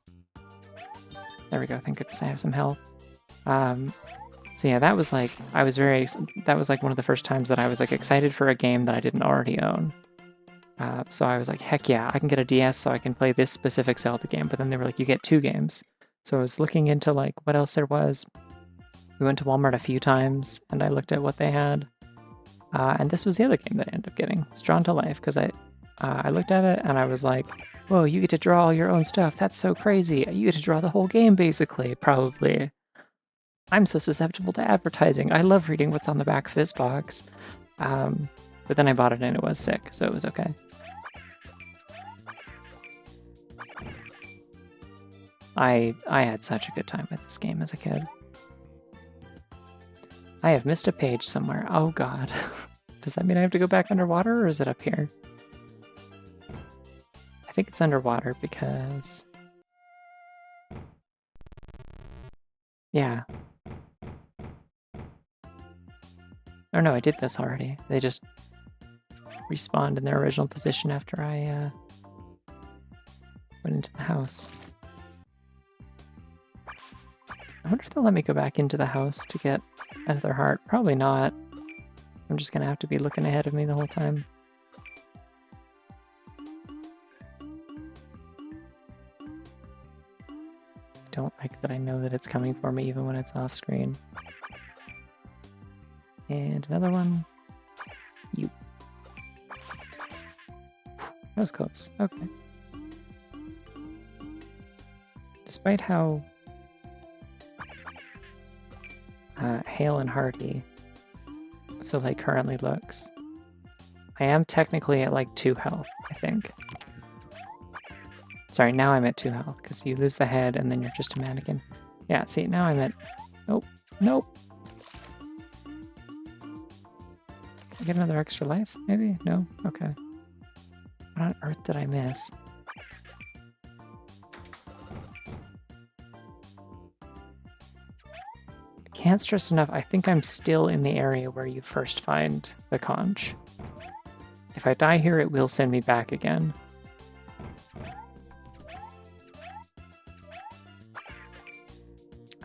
There we go. Thank goodness I have some health. So yeah, that was like that was like one of the first times that I was like excited for a game that I didn't already own. So I was like, heck yeah, I can get a DS so I can play this specific Zelda game. But then they were like, you get 2 games. So I was looking into like what else there was. We went to Walmart a few times and I looked at what they had. And this was the other game that I ended up getting. It's Drawn to Life, because I looked at it and I was like, whoa, you get to draw all your own stuff. That's so crazy. You get to draw the whole game, basically, probably. I'm so susceptible to advertising. I love reading what's on the back of this box. But then I bought it and it was sick, so it was okay. I had such a good time with this game as a kid. I have missed a page somewhere. Oh god. Does that mean I have to go back underwater, or is it up here? I think it's underwater because... yeah. Oh no, I did this already. They just respawned in their original position after I went into the house. I wonder if they'll let me go back into the house to get another heart. Probably not. I'm just gonna have to be looking ahead of me the whole time. I don't like that I know that it's coming for me even when it's off screen. And another one. You. That was close. Okay. Despite how hale and hearty Soleil currently looks, I am technically at like 2 health, I think. Sorry, now I'm at 2 health, because you lose the head and then you're just a mannequin. Yeah, see, now I'm at... Nope. Nope. I get another extra life, maybe? No? Okay. What on earth did I miss? Can't stress enough, I think I'm still in the area where you first find the conch. If I die here, it will send me back again.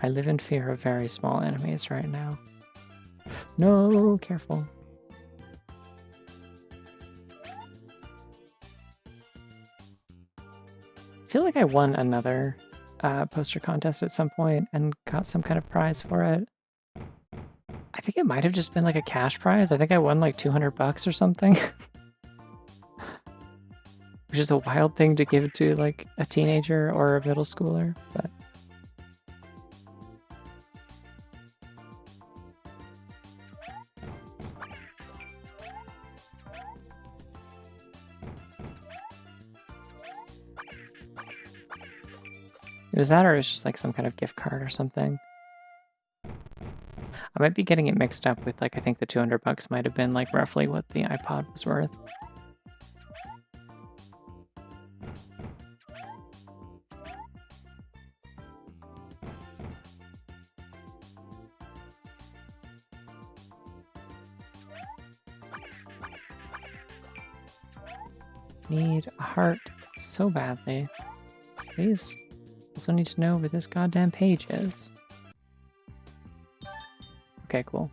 I live in fear of very small enemies right now. No, careful. I feel like I won another poster contest at some point and got some kind of prize for it. I think it might have just been like a cash prize. I think I won like $200 or something. Which is a wild thing to give to like a teenager or a middle schooler, but... It was that, or it was just like some kind of gift card or something. I might be getting it mixed up with like, I think the $200 might have been like roughly what the iPod was worth. need a heart so badly. Please. Also need to know where this goddamn page is. Okay, cool.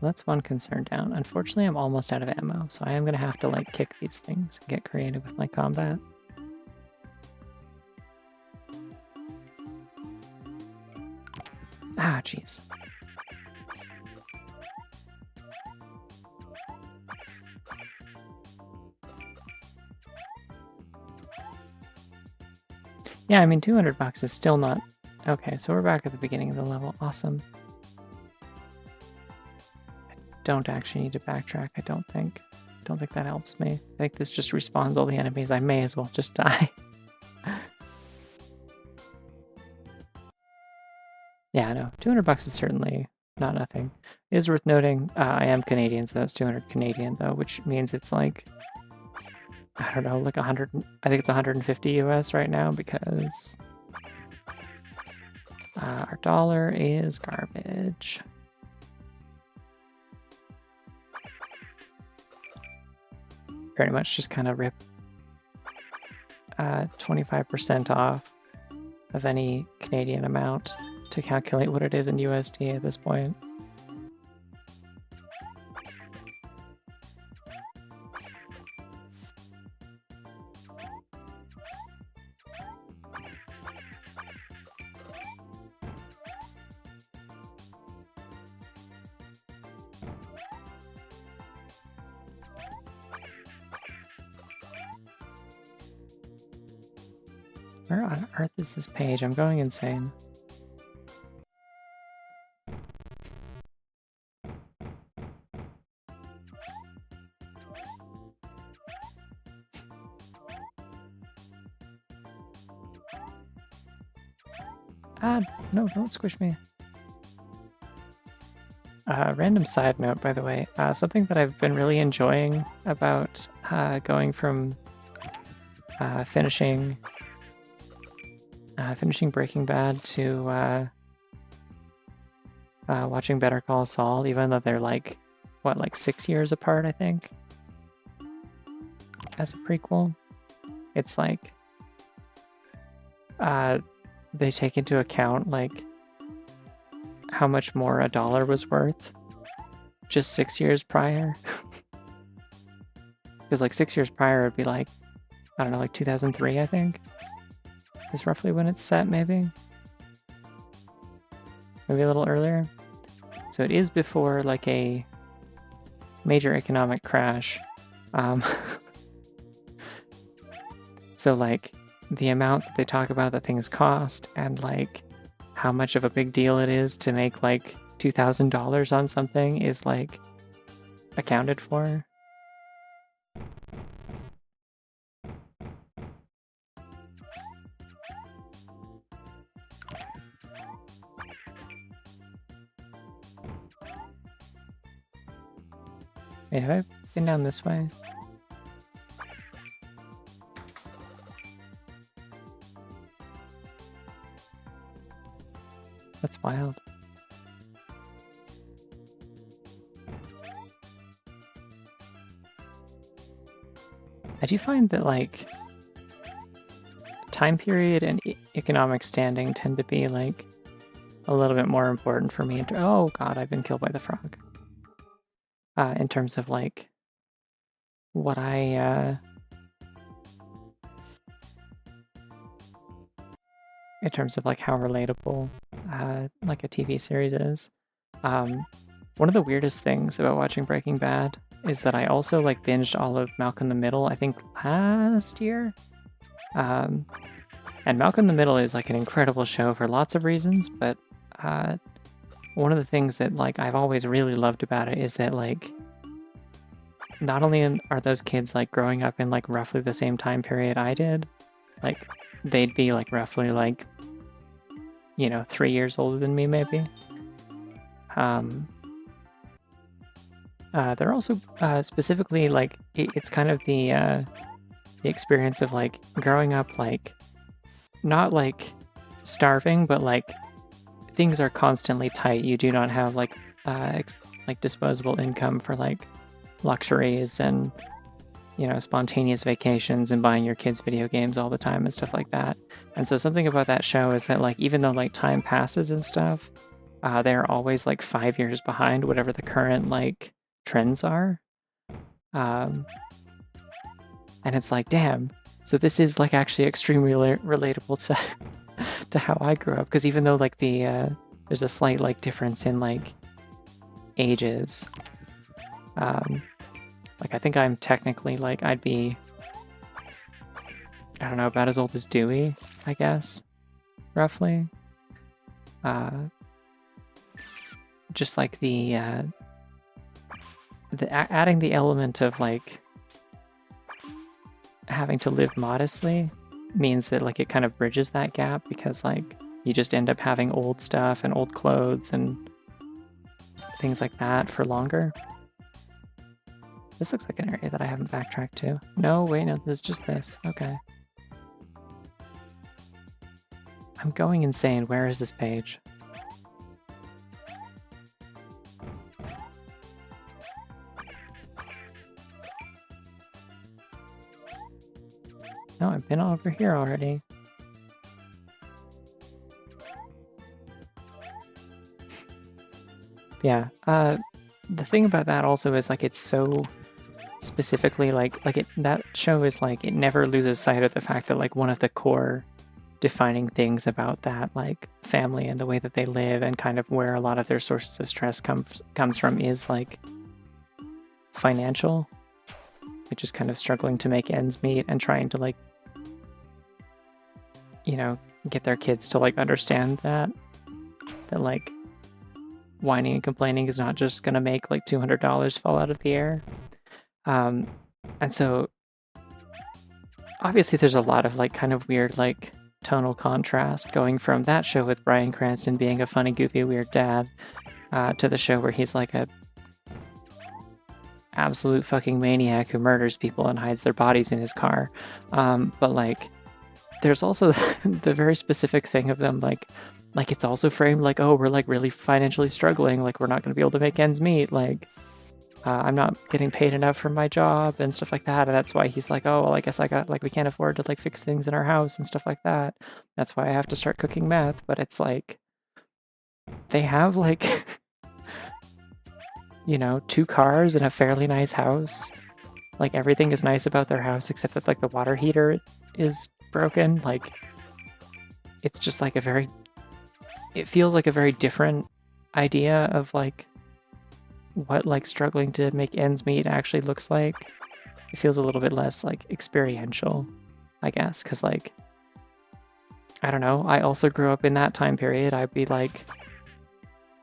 That's one concern down. Unfortunately, I'm almost out of ammo, so I am going to have to, like, kick these things and get creative with my combat. Ah, jeez. Yeah, I mean, 200 bucks is still not... Okay, so we're back at the beginning of the level. Awesome. I don't actually need to backtrack, I don't think. Don't think that helps me. I think this just respawns all the enemies. I may as well just die. Yeah, no, 200 bucks is certainly not nothing. It is worth noting, I am Canadian, so that's 200 Canadian, though, which means it's like, I don't know, like 100, I think it's 150 US right now, because our dollar is garbage. Pretty much just kind of rip 25% off of any Canadian amount to calculate what it is in USD at this point. Where on earth is this page? I'm going insane. Ah, no, don't squish me. Random side note, by the way, something that I've been really enjoying about going from finishing Breaking Bad to watching Better Call Saul, even though they're like, what, like 6 years apart, I think, as a prequel. It's like they take into account like how much more a dollar was worth just 6 years prior. Because like 6 years prior it'd be like, I don't know, like 2003, I think, is roughly when it's set, maybe a little earlier. So it is before like a major economic crash. So like the amounts that they talk about that things cost, and like how much of a big deal it is to make like $2,000 on something is like accounted for. Wait, have I been down this way? That's wild. I do find that like time period and economic standing tend to be like a little bit more important for me. Oh god, I've been killed by the frog. In terms of like what I in terms of like how relatable like a TV series is. One of the weirdest things about watching Breaking Bad is that I also like binged all of Malcolm in the Middle, I think last year. And Malcolm in the Middle is like an incredible show for lots of reasons, but one of the things that like I've always really loved about it is that like not only are those kids like growing up in like roughly the same time period I did, like they'd be like roughly like, you know, 3 years older than me maybe. They're also specifically like it's kind of the experience of like growing up like not like starving, but like things are constantly tight. You do not have like like disposable income for like luxuries and, you know, spontaneous vacations and buying your kids video games all the time and stuff like that. And so something about that show is that, like, even though like time passes and stuff, they're always like 5 years behind whatever the current like trends are. And it's like, damn. So this is like actually extremely relatable to to how I grew up, because even though like there's a slight like difference in like ages, like I think I'm technically like I'd be, I don't know, about as old as Dewey, I guess, roughly. Just like the adding the element of like having to live modestly means that like it kind of bridges that gap, because like you just end up having old stuff and old clothes and things like that for longer. This looks like an area that I haven't backtracked to. No, wait, no, this is just this. Okay. I'm going insane. Where is this page? No, I've been over here already. Yeah, the thing about that also is like it's so specifically like that show is like it never loses sight of the fact that like one of the core defining things about that like family and the way that they live and kind of where a lot of their sources of stress comes from is like financial. Like just kind of struggling to make ends meet and trying to like, you know, get their kids to like understand that like whining and complaining is not just gonna make like $200 fall out of the air. And so obviously there's a lot of like kind of weird like tonal contrast going from that show with Bryan Cranston being a funny, goofy, weird dad to the show where he's like a absolute fucking maniac who murders people and hides their bodies in his car. But like there's also the very specific thing of them like it's also framed like, oh, we're like really financially struggling, like we're not going to be able to make ends meet, like I'm not getting paid enough for my job and stuff like that. And that's why he's like, oh, well, I guess I got like we can't afford to like fix things in our house and stuff like that. That's why I have to start cooking meth. But it's like they have like you know, 2 cars and a fairly nice house. Like everything is nice about their house except that like the water heater is broken. Like it's just like it feels like a very different idea of like what like struggling to make ends meet actually looks like. It feels a little bit less like experiential, I guess, because like I don't know, I also grew up in that time period. I'd be like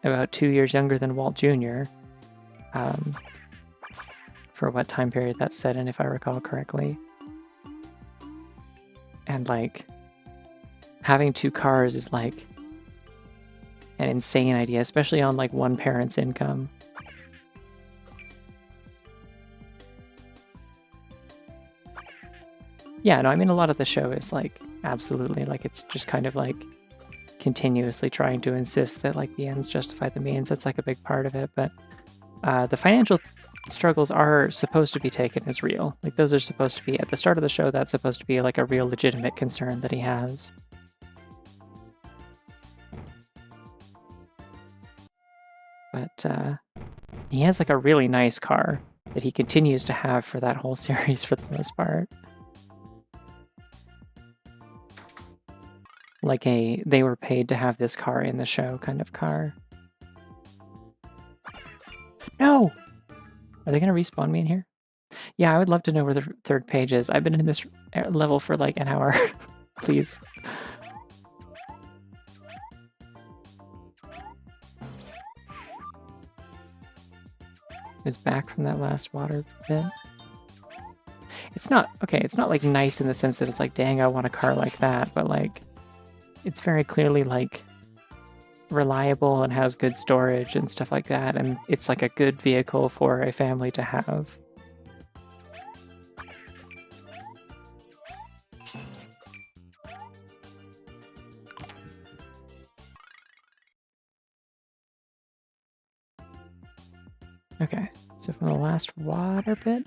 about 2 years younger than Walt Jr. For what time period that's set in, if I recall correctly. And like having 2 cars is like an insane idea, especially on like one parent's income. Yeah, no, I mean a lot of the show is like absolutely like it's just kind of like continuously trying to insist that like the ends justify the means. That's like a big part of it, but the financial struggles are supposed to be taken as real. Like those are supposed to be at the start of the show. That's supposed to be like a real legitimate concern that he has. But he has like a really nice car that he continues to have for that whole series for the most part. Like they were paid to have this car in the show kind of car. No! Are they gonna respawn me in here? Yeah, I would love to know where the 3rd page is. I've been in this level for like an hour. Please. Is back from that last water bit. It's not, okay, it's not like nice in the sense that it's like, dang, I want a car like that, but like, it's very clearly like reliable and has good storage and stuff like that, and it's like a good vehicle for a family to have. Okay, so from the last water pit.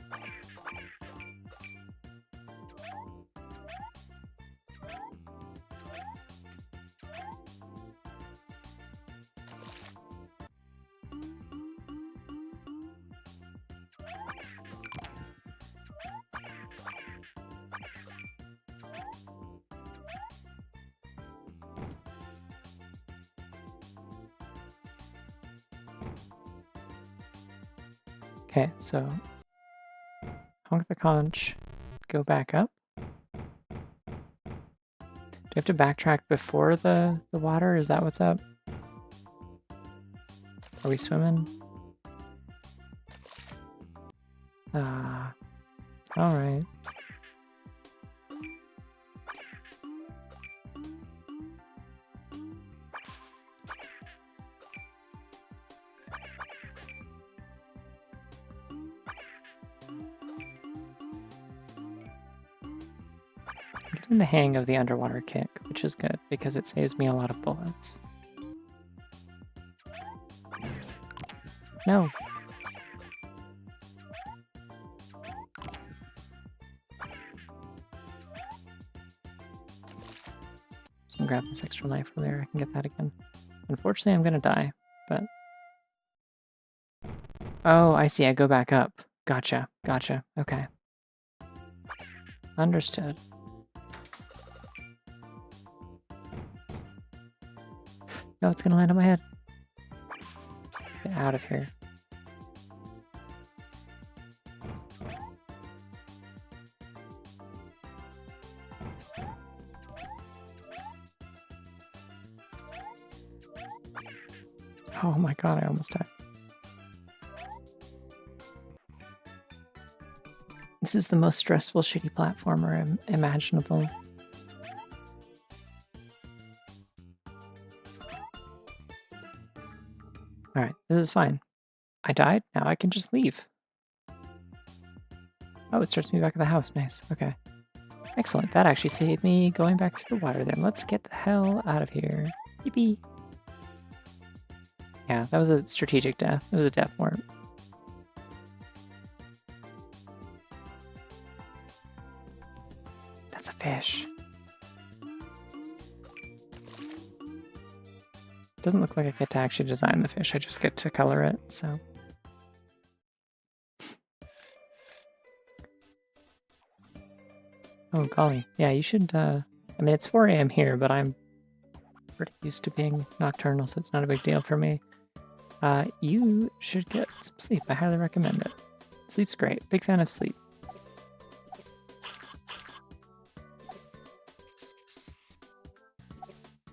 Okay, so honk the conch, go back up. Do you have to backtrack before the water? Is that what's up? Are we swimming? Ah, alright. I'm getting the hang of the underwater kick, which is good because it saves me a lot of bullets. No. So I'm grab this extra life earlier. I can get that again. Unfortunately, I'm gonna die, but... Oh, I see. I go back up. Gotcha. Gotcha. Okay. Understood. No, it's gonna land on my head. Get out of here. Oh my god, I almost died. This is the most stressful shitty platformer imaginable. Alright, this is fine. I died, now I can just leave. Oh, it starts me back at the house, nice, okay. Excellent, that actually saved me going back to the water then. Let's get the hell out of here. Yippee! Yeah, that was a strategic death. It was a death warp. That's a fish. Doesn't look like I get to actually design the fish, I just get to color it, so. Oh, golly. Yeah, you should, I mean, it's 4 AM here, but I'm pretty used to being nocturnal, so it's not a big deal for me. You should get some sleep. I highly recommend it. Sleep's great. Big fan of sleep.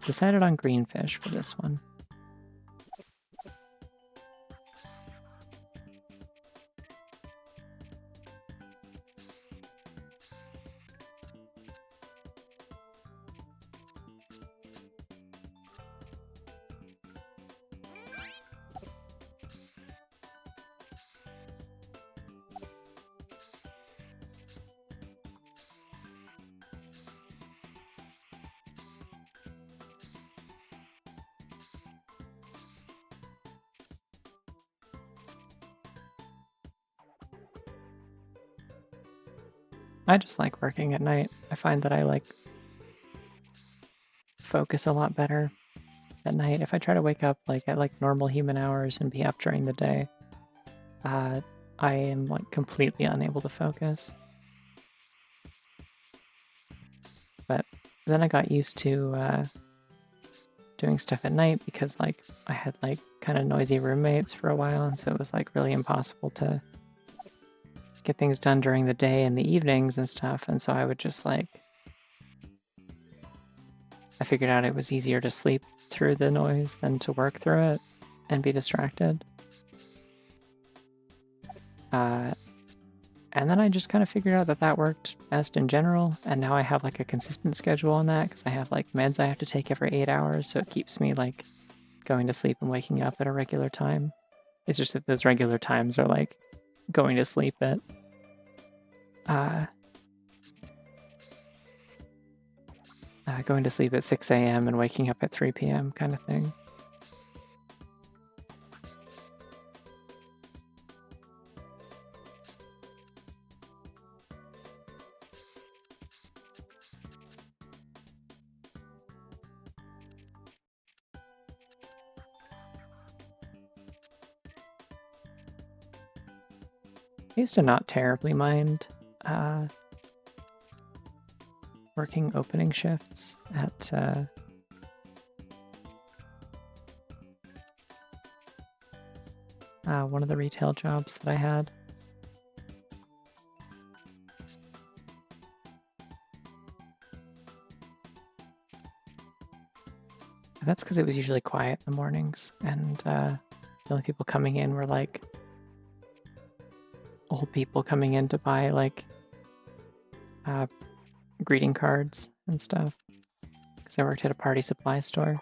Decided on green fish for this one. I just like working at night. I find that I like focus a lot better at night. If I try to wake up like at like normal human hours and be up during the day, I am like completely unable to focus. But then I got used to doing stuff at night because like I had like kind of noisy roommates for a while, and so it was like really impossible to get things done during the day and the evenings and stuff, and so I would just like I figured out it was easier to sleep through the noise than to work through it and be distracted. And then I just kind of figured out that that worked best in general, and now I have like a consistent schedule on that because I have like meds I have to take every 8 hours, so it keeps me like going to sleep and waking up at a regular time. It's just that those regular times are like going to sleep at going to sleep at 6 AM and waking up at 3 PM kind of thing. I used to not terribly mind working opening shifts at one of the retail jobs that I had. That's because it was usually quiet in the mornings, and the only people coming in were like old people coming in to buy like greeting cards and stuff. Because I worked at a party supply store.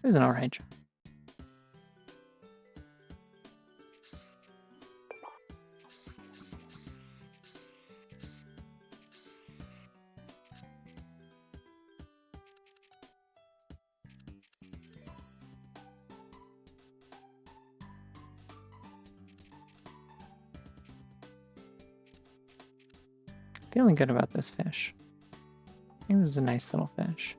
It was an alright job. Feeling good about this fish. I think this is a nice little fish.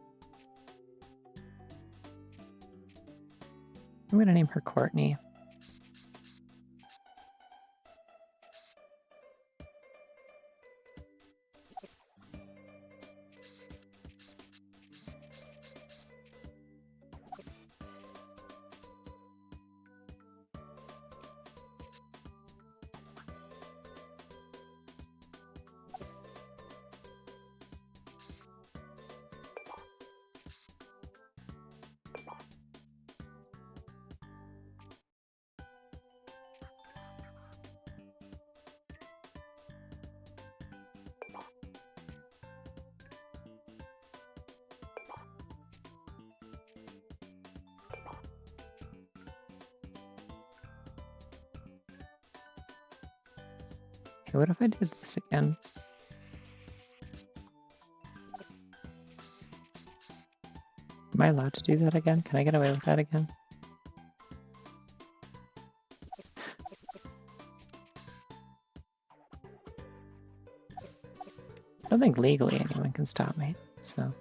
I'm gonna name her Courtney. Okay, what if I did this again? Am I allowed to do that again? Can I get away with that again? I don't think legally anyone can stop me, so...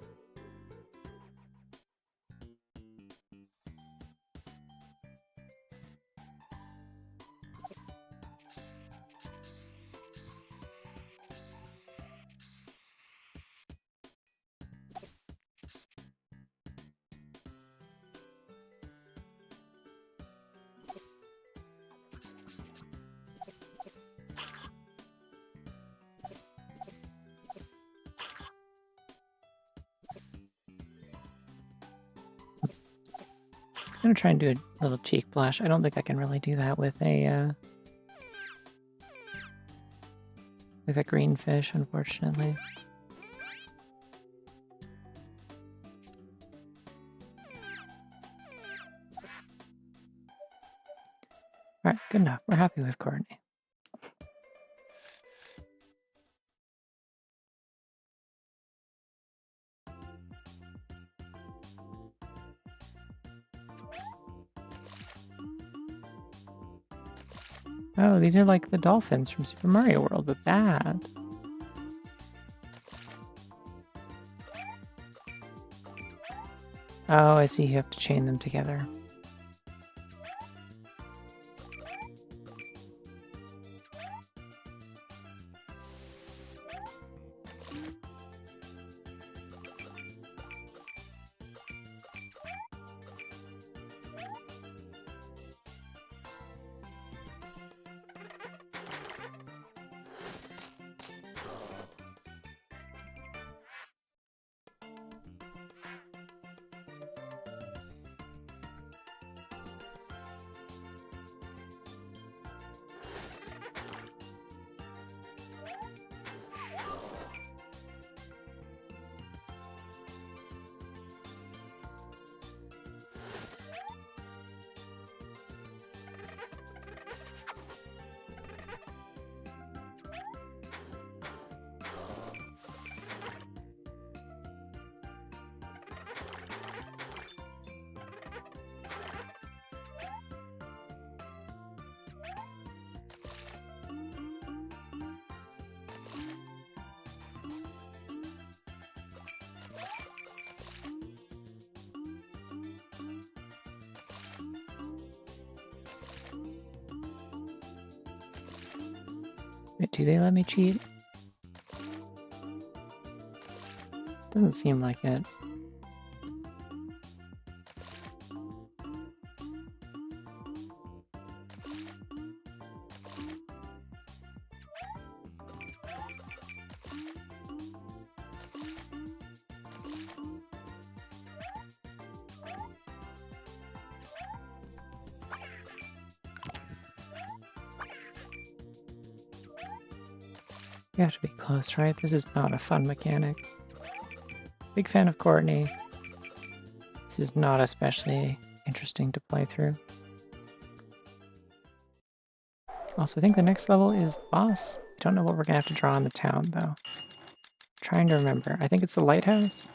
I'm gonna try and do a little cheek blush. I don't think I can really do that with a green fish, unfortunately. Alright, good enough. We're happy with Courtney. Oh, these are like the dolphins from Super Mario World, but bad. Oh, I see. You have to chain them together. Wait, do they let me cheat? Doesn't seem like it. You have to be close, right? This is not a fun mechanic. Big fan of Courtney. This is not especially interesting to play through. Also, I think the next level is the boss. I don't know what we're gonna have to draw in the town, though. Trying to remember. I think it's the lighthouse.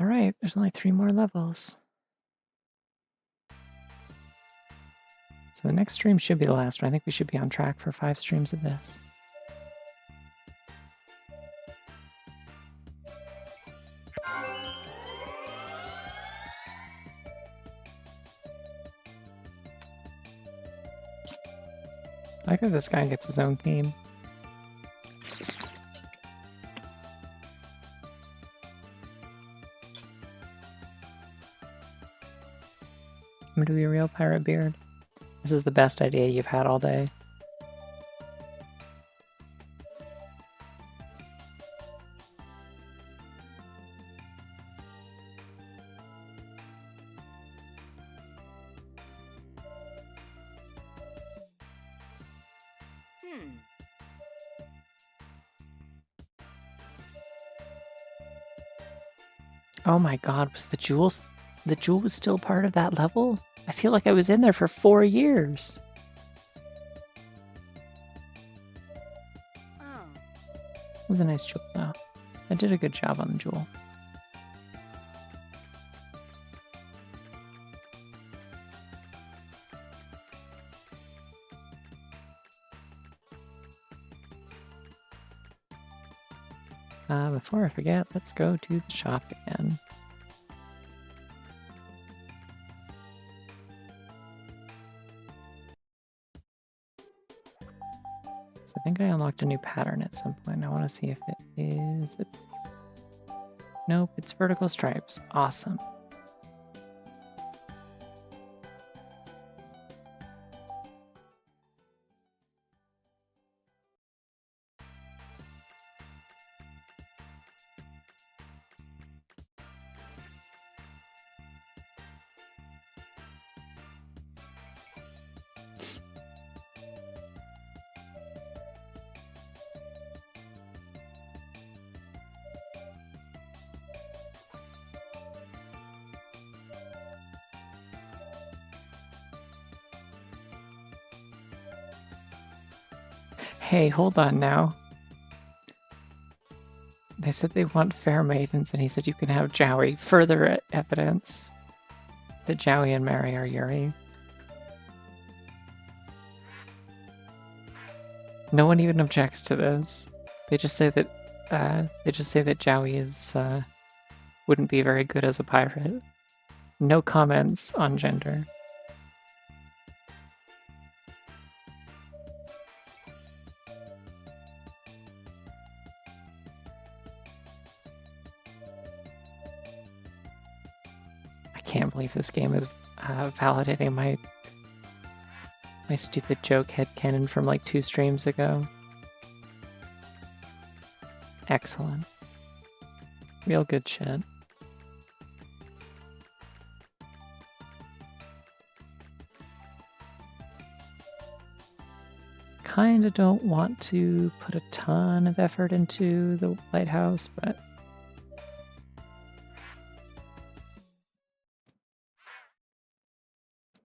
Alright, there's only 3 more levels. So the next stream should be the last one. I think we should be on track for 5 streams of this. I like that this guy gets his own theme. I'm gonna do a real pirate beard. This is the best idea you've had all day. Oh my god, was the jewel was still part of that level? I feel like I was in there for 4 years. It was a nice jewel though. I did a good job on the jewel. Before I forget, let's go to the shop again. So I think I unlocked a new pattern at some point. I want to see if it is... Nope, it's vertical stripes. Awesome. Hey, hold on now. They said they want fair maidens, and he said you can have Jowie. Further evidence that Jowie and Mary are Yuri. No one even objects to this. They just say that Jowie is wouldn't be very good as a pirate. No comments on gender. I can't believe this game is validating my stupid joke headcanon from like 2 streams ago. Excellent. Real good shit. Kinda don't want to put a ton of effort into the lighthouse, but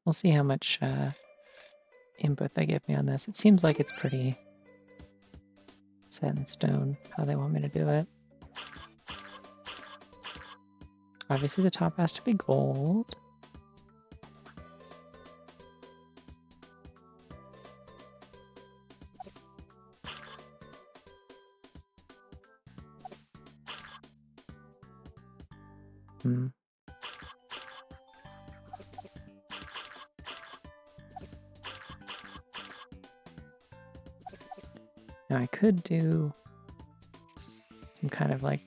we'll see how much input they give me on this. It seems like it's pretty set in stone how they want me to do it. Obviously the top has to be gold. Hmm. Now I could do some kind of like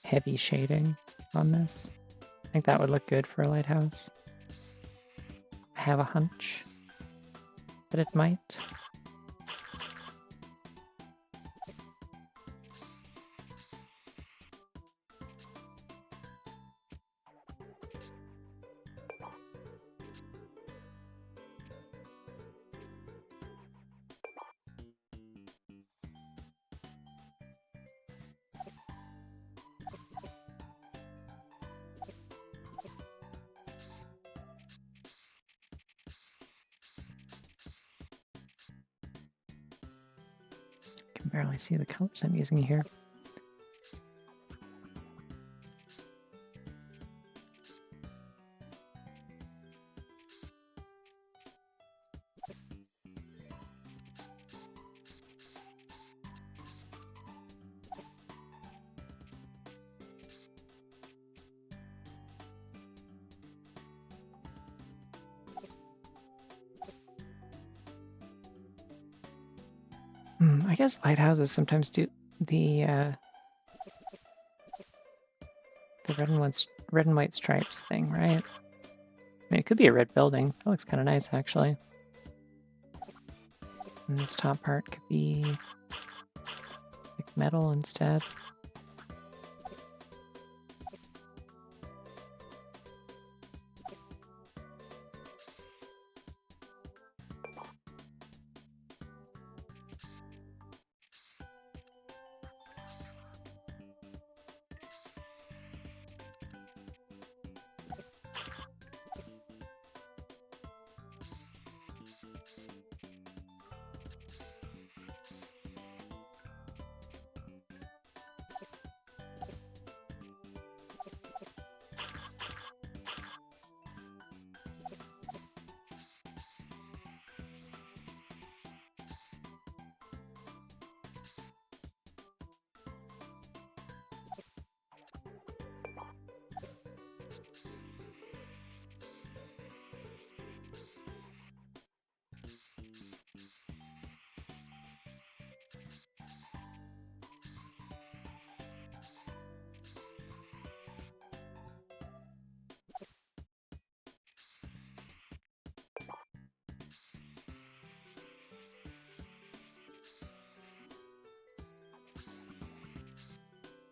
heavy shading on this. I think that would look good for a lighthouse. I have a hunch that it might. I can barely see the colors I'm using here. I guess lighthouses sometimes do the red and white stripes thing, right? I mean, it could be a red building. That looks kind of nice, actually. And this top part could be like metal instead.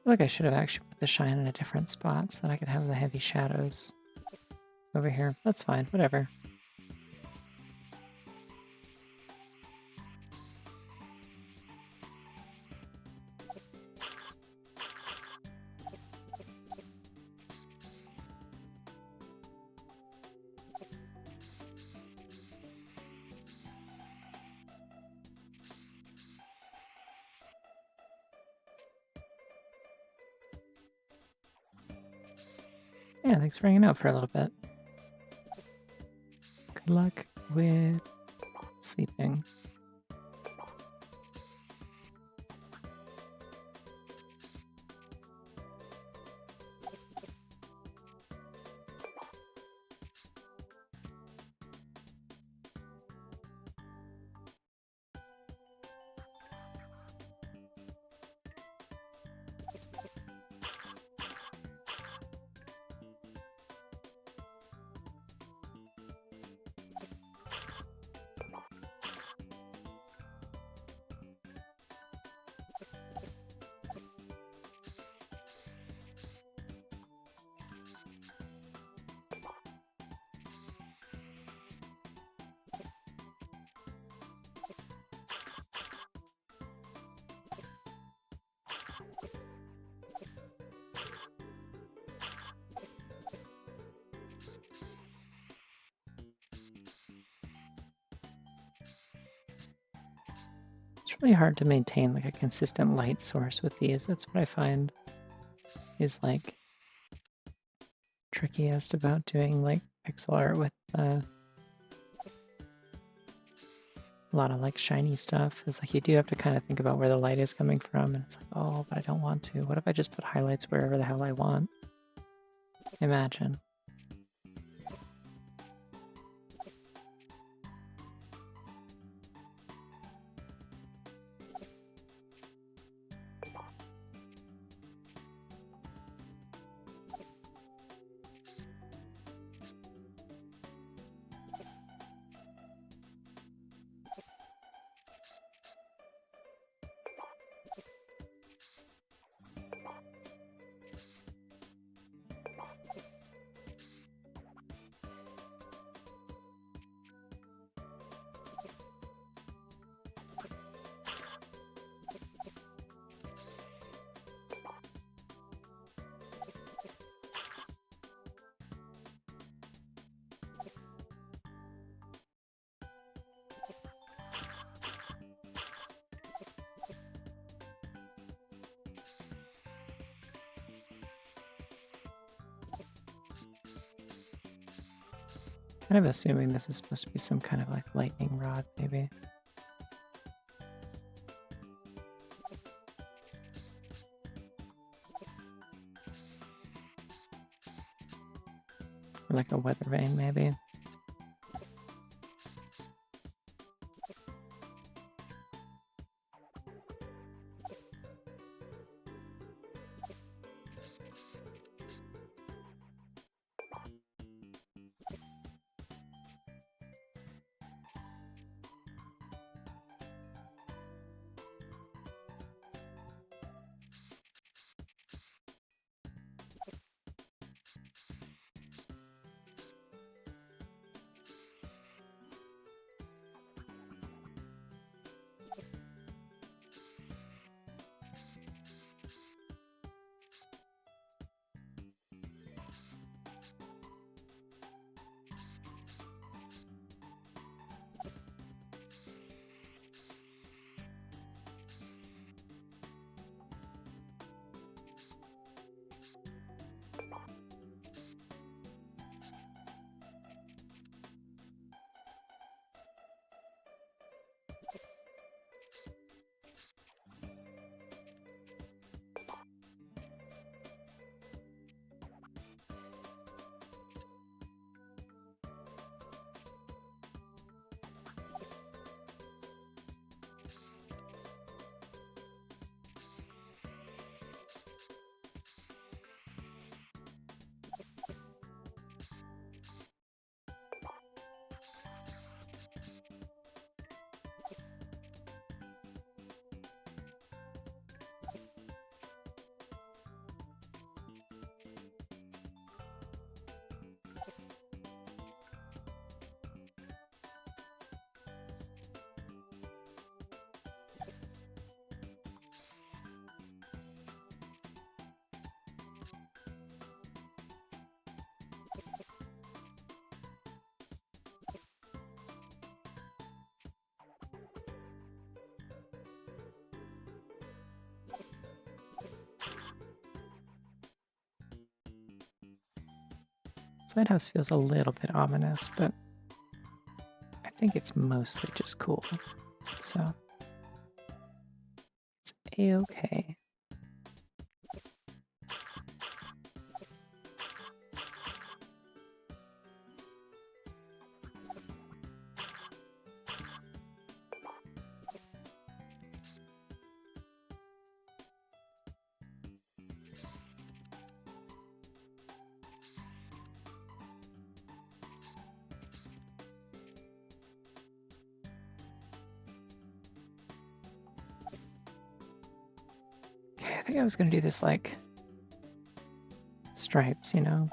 I feel like I should have actually put the shine in a different spot so that I could have the heavy shadows over here. That's fine, whatever. Yeah, thanks for hanging out for a little bit. Good luck with sleeping. really hard to maintain like a consistent light source with these. That's what I find is like trickiest about doing like pixel art with a lot of like shiny stuff. Is like you do have to kind of think about where the light is coming from, and it's like, oh, but I don't want to. What if I just put highlights wherever the hell I want? Imagine. Kind of assuming this is supposed to be some kind of like lightning rod, maybe. Or like a weather vane, maybe. Lighthouse feels a little bit ominous, but I think it's mostly just cool. So it's a-okay. I think I was gonna do this like stripes, you know?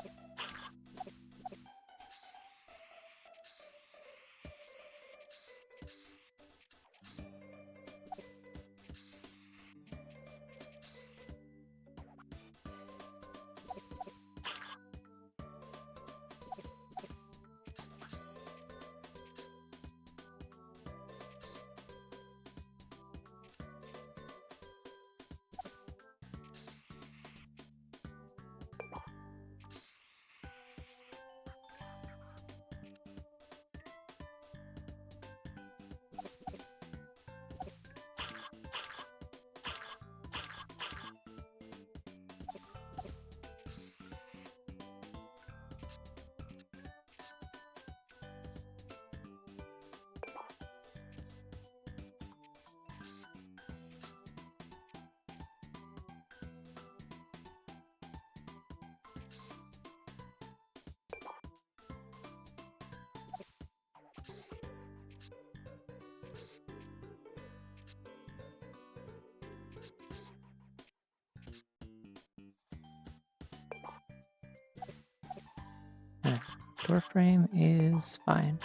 Door frame is fine.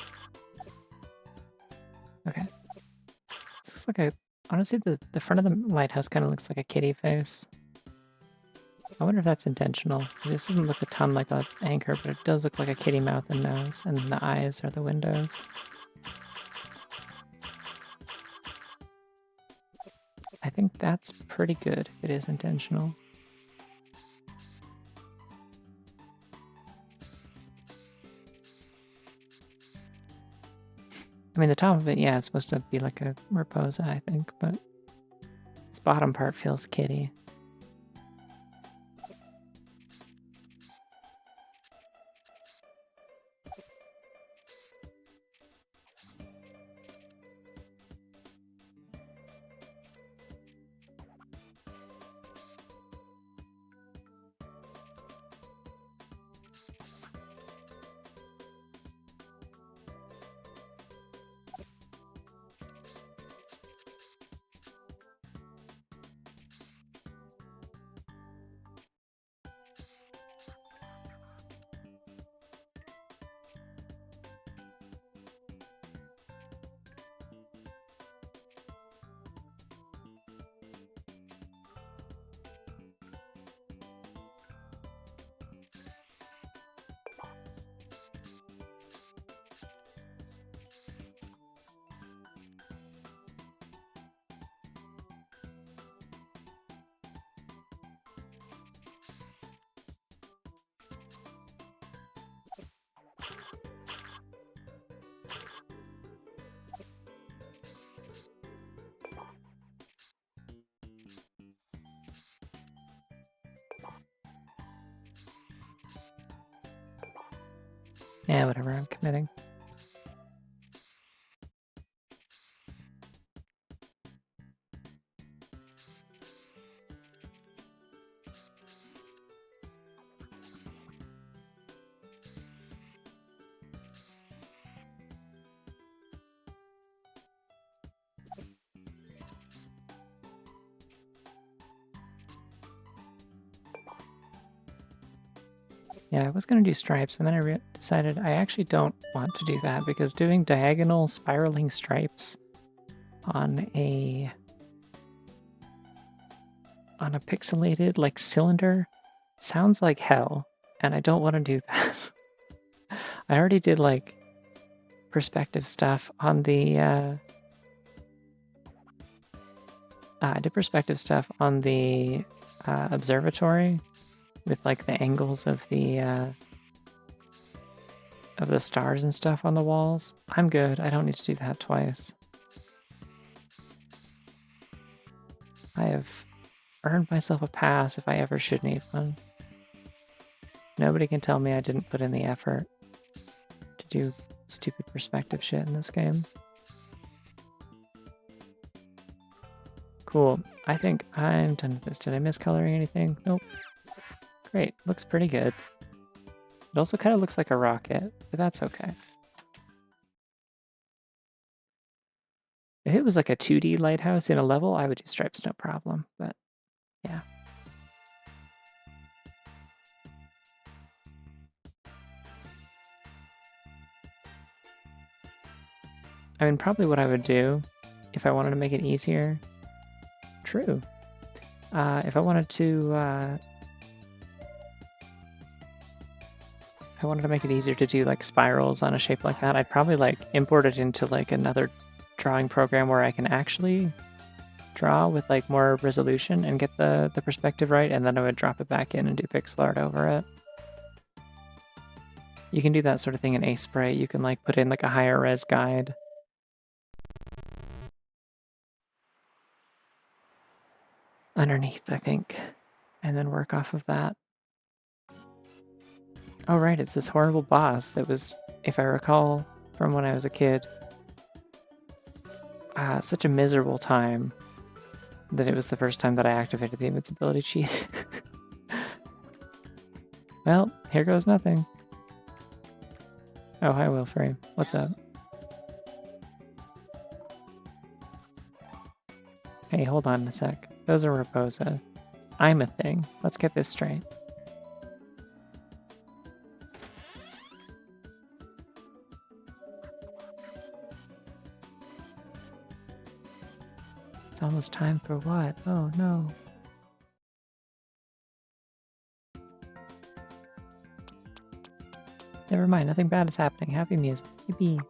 Okay. This looks like a... Honestly, the front of the lighthouse kind of looks like a kitty face. I wonder if that's intentional. This doesn't look a ton like an anchor, but it does look like a kitty mouth and nose, and the eyes are the windows. I think that's pretty good if it is intentional. I mean, the top of it, yeah, it's supposed to be like a Raposa, I think, but this bottom part feels kitty. Yeah, whatever, I'm committing. Yeah, I was going to do stripes, and then I decided I actually don't want to do that, because doing diagonal spiraling stripes on a pixelated, like, cylinder sounds like hell, and I don't want to do that. I already did, like, perspective stuff on the, I did perspective stuff on the observatory, with like the angles of the stars and stuff on the walls. I'm good. I don't need to do that twice. I have earned myself a pass if I ever should need one. Nobody can tell me I didn't put in the effort to do stupid perspective shit in this game. Cool. I think I'm done with this. Did I miss coloring anything? Nope. Great. Looks pretty good. It also kind of looks like a rocket, but that's okay. If it was like a 2D lighthouse in a level, I would do stripes no problem, but yeah. I mean, probably what I would do if I wanted to make it easier. True. If I wanted to make it easier to do like spirals on a shape like that, I'd probably like import it into like another drawing program where I can actually draw with like more resolution and get the perspective right, and then I would drop it back in and do pixel art over it. You can do that sort of thing in Aspray. You can like put in like a higher res guide. Underneath, I think, and then work off of that. Oh right, it's this horrible boss that was, if I recall from when I was a kid, such a miserable time that it was the first time that I activated the invincibility cheat. Well, here goes nothing. Oh, hi Wilframe. What's up? Hey, hold on a sec. Those are Raposa. I'm a thing. Let's get this straight. All this time for what? Oh no. Never mind, nothing bad is happening. Happy music. Yippee.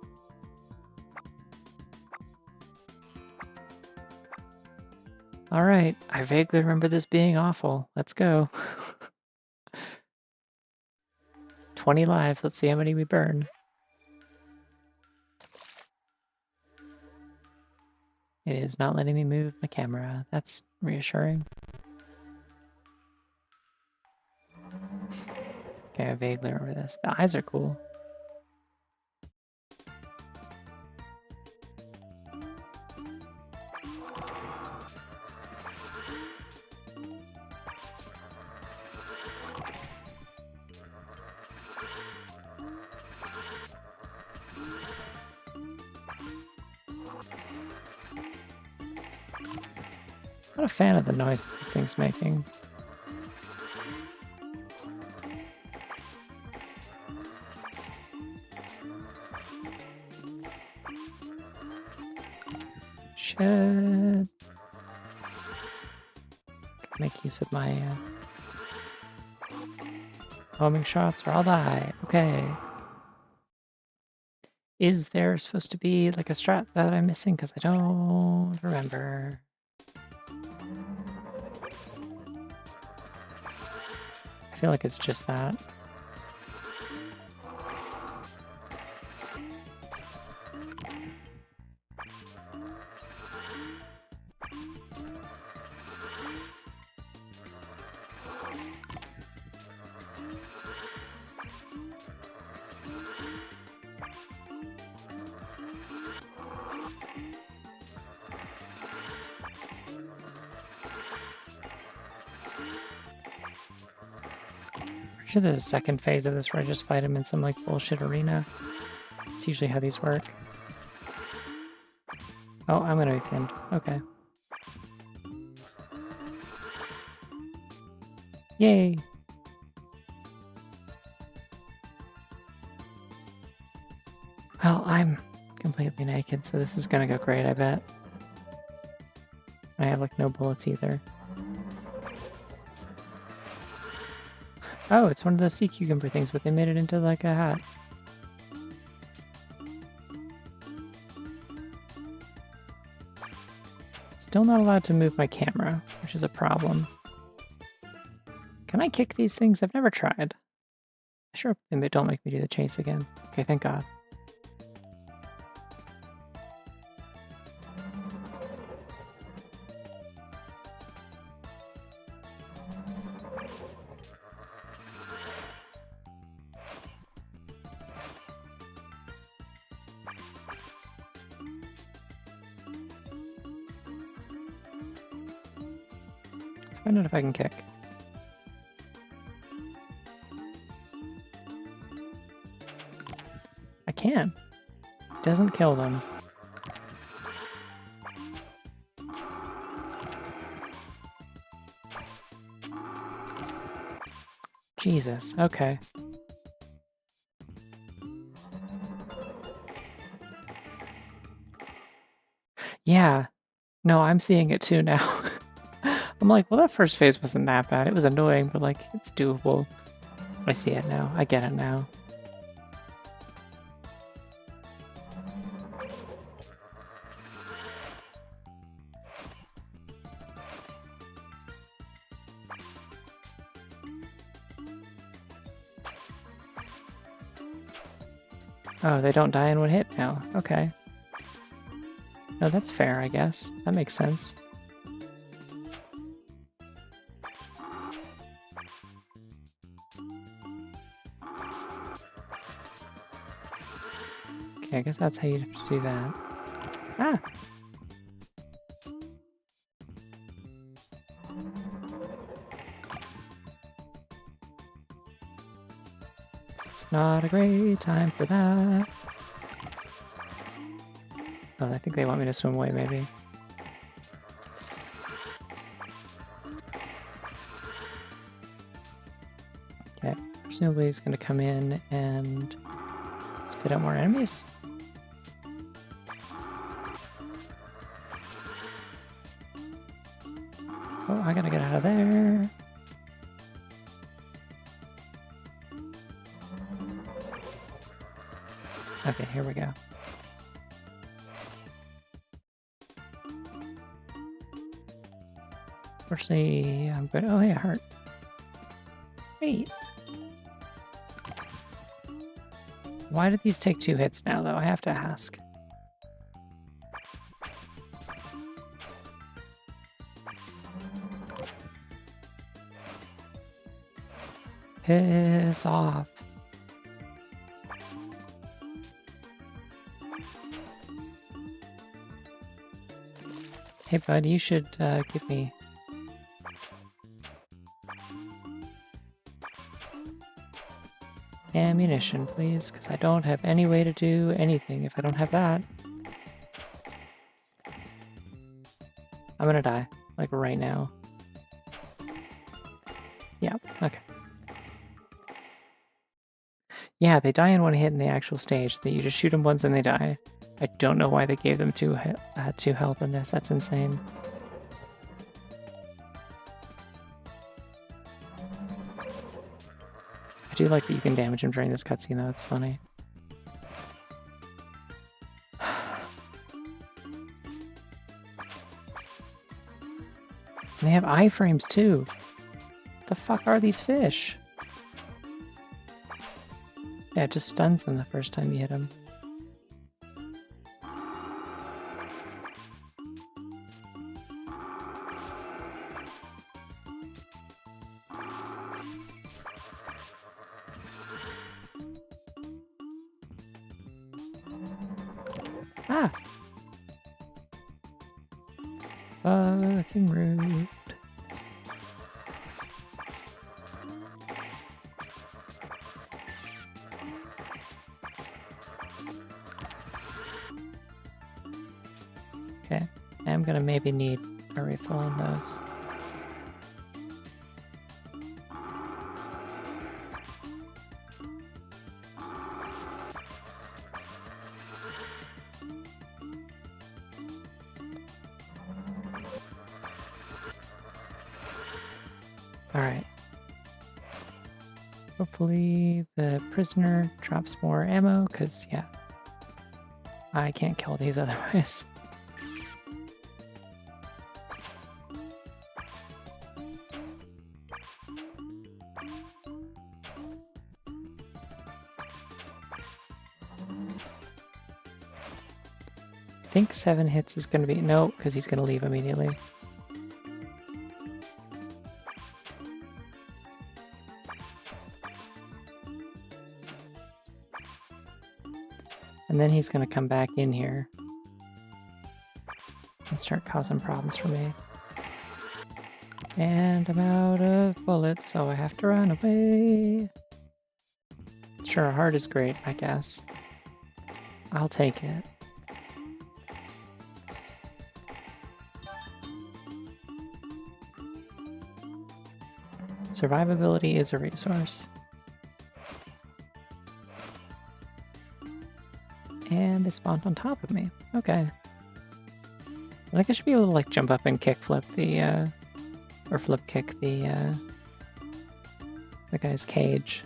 Alright, I vaguely remember this being awful. Let's go. 20 live, let's see how many we burn. It is not letting me move my camera. That's reassuring. Okay, I vaguely remember this. The eyes are cool. Not a fan of the noises this thing's making. Shit. Make use of my homing shots or I'll die. Okay. Is there supposed to be like a strat that I'm missing? Because I don't remember. I feel like it's just that. I'm sure there's a second phase of this where I just fight him in some like bullshit arena. It's usually how these work. Oh, I'm gonna be pinned. Okay. Yay! Well, I'm completely naked, so this is gonna go great, I bet. I have like no bullets either. Oh, it's one of those sea cucumber things, but they made it into like a hat. Still not allowed to move my camera, which is a problem. Can I kick these things? I've never tried. Sure, they don't make me do the chase again. Okay, thank God. Let's find out if I can kick. I can. Doesn't kill them. Jesus, okay. Yeah. No, I'm seeing it too now. I'm like, well, that first phase wasn't that bad. It was annoying, but like, it's doable. I see it now. I get it now. Oh, they don't die in one hit now. Okay. No, that's fair, I guess. That makes sense. Okay, I guess that's how you have to do that. Ah! It's not a great time for that. Oh, I think they want me to swim away, maybe. Okay, presumably he's going to come in and spit out more enemies. Oh, I gotta get out of there. Okay, here we go. Fortunately, I'm good. Oh, hey, heart. Great. Why did these take 2 hits now, though? I have to ask. Piss off. Hey, bud, you should give me... ammunition, please, because I don't have any way to do anything if I don't have that. I'm gonna die, like right now. Yeah, okay. Yeah, they die in one hit in the actual stage. You just shoot them once and they die. I don't know why they gave them 2 health in this. That's insane. I do like that you can damage him during this cutscene, though. It's funny. And they have iframes, too. What the fuck are these fish? Yeah, it just stuns them the first time you hit them. Ah! Fucking rude. Okay, I'm gonna maybe need a refill on those. Alright. Hopefully the prisoner drops more ammo, because, yeah, I can't kill these otherwise. I think 7 hits is going to be... No, because he's going to leave immediately. And then he's going to come back in here and start causing problems for me. And I'm out of bullets, so I have to run away. Sure, a heart is great, I guess. I'll take it. Survivability is a resource. And they spawned on top of me. Okay. I think I should be able to like jump up and kick flip the or flip kick the guy's cage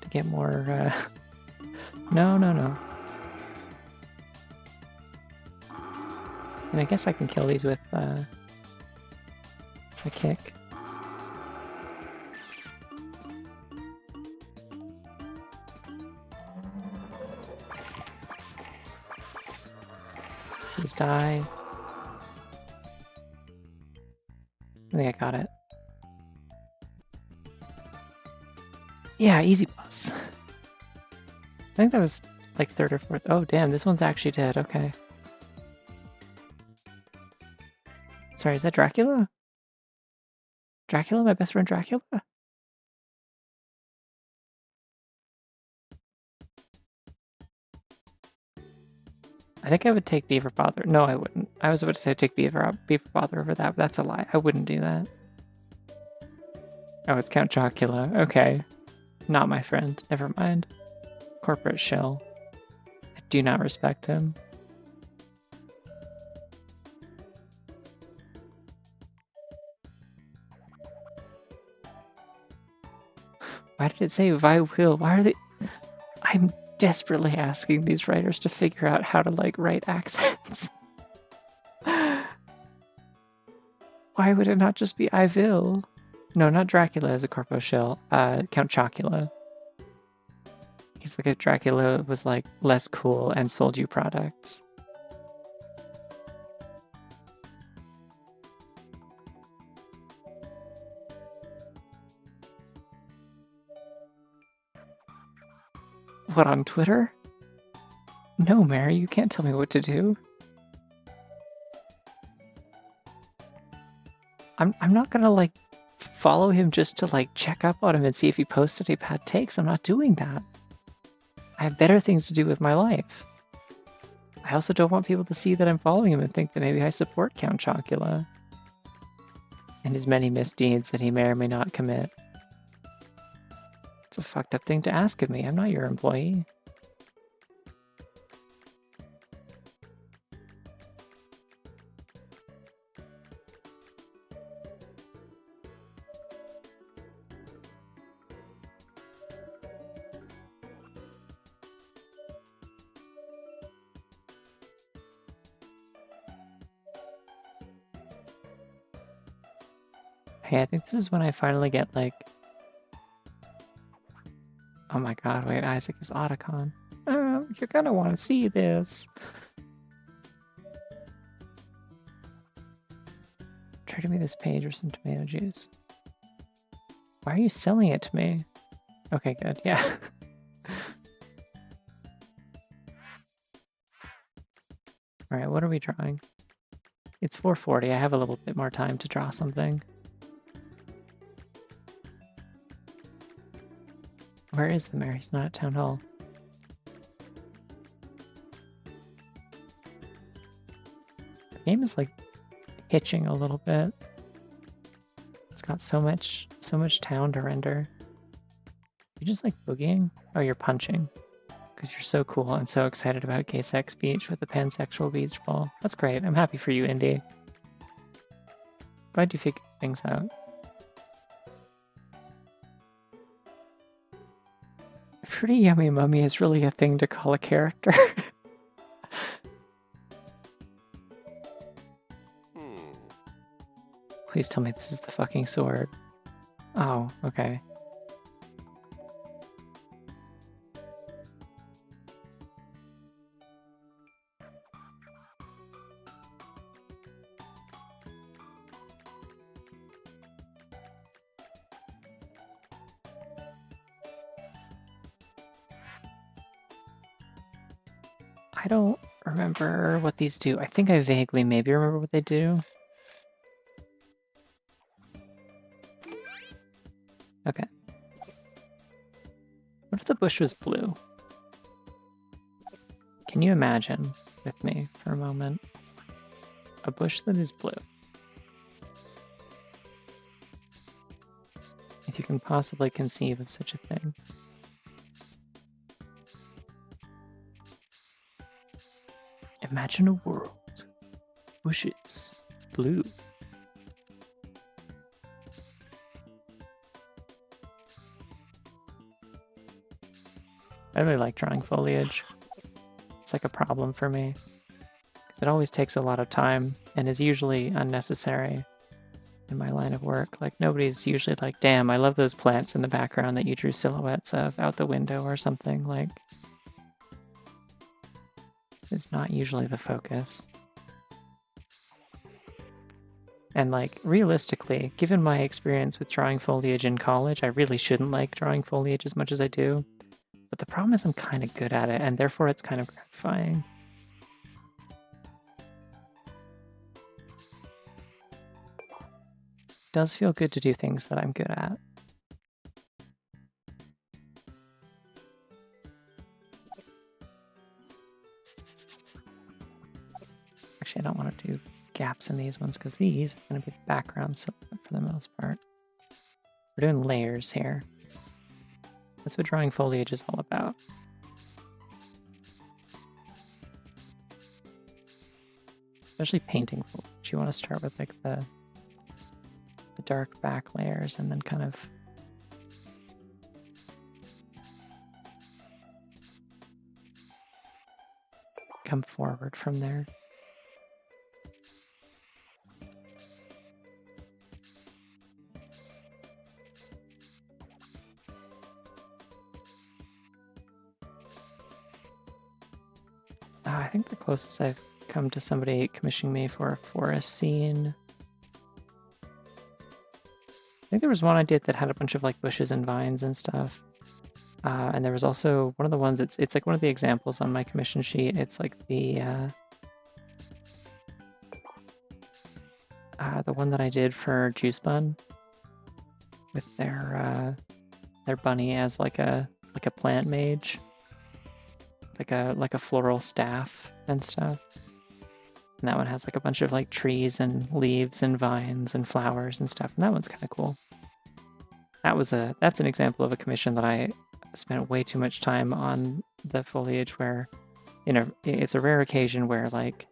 to get more no. And I guess I can kill these with a kick. Please die. I think I got it. Yeah, easy boss. I think that was like 3rd or 4th. Oh, damn, this one's actually dead. Okay. Sorry, is that Dracula? Dracula? My best friend Dracula? I think I would take Beaver Bother. No, I wouldn't. I was about to say I'd take Beaver Bother over that, but that's a lie. I wouldn't do that. Oh, it's Count Chocula. Okay. Not my friend. Never mind. Corporate shill. I do not respect him. Why did it say I will? Why are they... I'm desperately asking these writers to figure out how to, like, write accents. Why would it not just be I will? No, not Dracula as a corpo shell. Count Chocula. He's like if Dracula was, like, less cool and sold you products. What, on Twitter? No, Mary, you can't tell me what to do. I'm not gonna, like, follow him just to, like, check up on him and see if he posts any bad takes. I'm not doing that. I have better things to do with my life. I also don't want people to see that I'm following him and think that maybe I support Count Chocula and his many misdeeds that he may or may not commit. It's a fucked up thing to ask of me. I'm not your employee. Hey, I think this is when I finally get, like... Oh my god, wait, Isaac is Otacon. Oh, you're gonna want to see this. Trade me this page or some tomato juice. Why are you selling it to me? Okay, good, yeah. Alright, what are we drawing? It's 4:40, I have a little bit more time to draw something. Where is the mayor? He's not at Town Hall. The game is, like, hitching a little bit. It's got so much town to render. You just, like, boogieing? Oh, you're punching. Because you're so cool and so excited about Gay Sex Beach with the pansexual beach ball. That's great. I'm happy for you, Indy. Glad you figured things out. Pretty Yummy Mummy is really a thing to call a character. Please tell me this is the fucking sword. Oh, okay. I don't remember what these do. I think I vaguely maybe remember what they do. Okay. What if the bush was blue? Can you imagine with me for a moment a bush that is blue? If you can possibly conceive of such a thing. Imagine a world. Bushes. Blue. I really like drawing foliage. It's like a problem for me. Because it always takes a lot of time and is usually unnecessary in my line of work. Like, nobody's usually like, damn, I love those plants in the background that you drew silhouettes of out the window or something. Like, it's not usually the focus. And, like, realistically, given my experience with drawing foliage in college, I really shouldn't like drawing foliage as much as I do. But the problem is I'm kind of good at it, and therefore it's kind of gratifying. It does feel good to do things that I'm good at. Actually, I don't want to do gaps in these ones because these are going to be the background silhouette for the most part. We're doing layers here. That's what drawing foliage is all about. Especially painting foliage. You want to start with like the dark back layers and then kind of come forward from there. I think the closest I've come to somebody commissioning me for a forest scene. I think there was one I did that had a bunch of like bushes and vines and stuff. And there was also one of the ones, it's like one of the examples on my commission sheet. It's like the one that I did for Juice Bun with their bunny as like a plant mage, like a floral staff and stuff. And that one has like a bunch of like trees and leaves and vines and flowers and stuff. And that one's kind of cool. That's an example of a commission that I spent way too much time on the foliage where, you know, it's a rare occasion where like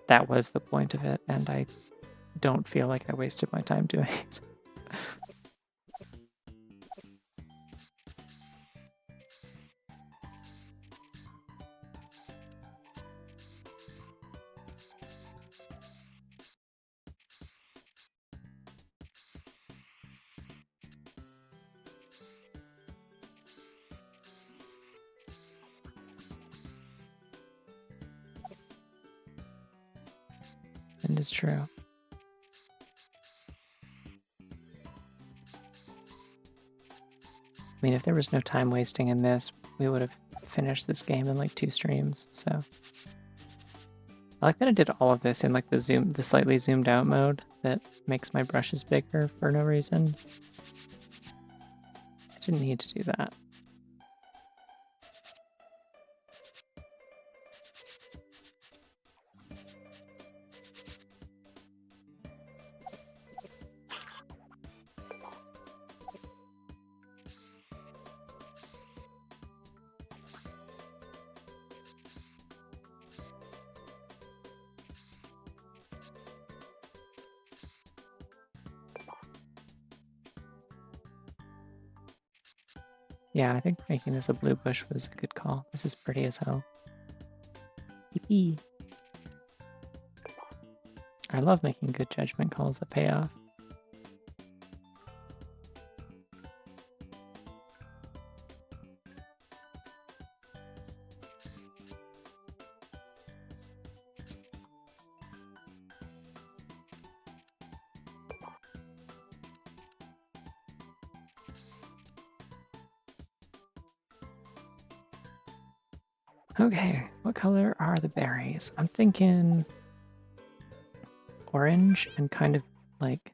that was the point of it, and I don't feel like I wasted my time doing it. It is true. I mean, if there was no time wasting in this, we would have finished this game in like 2 streams, so. I like that I did all of this in like the slightly zoomed out mode that makes my brushes bigger for no reason. I didn't need to do that. Yeah, I think making this a blue bush was a good call. This is pretty as hell. Yippee. I love making good judgment calls that pay off. Okay, what color are the berries? I'm thinking orange and kind of like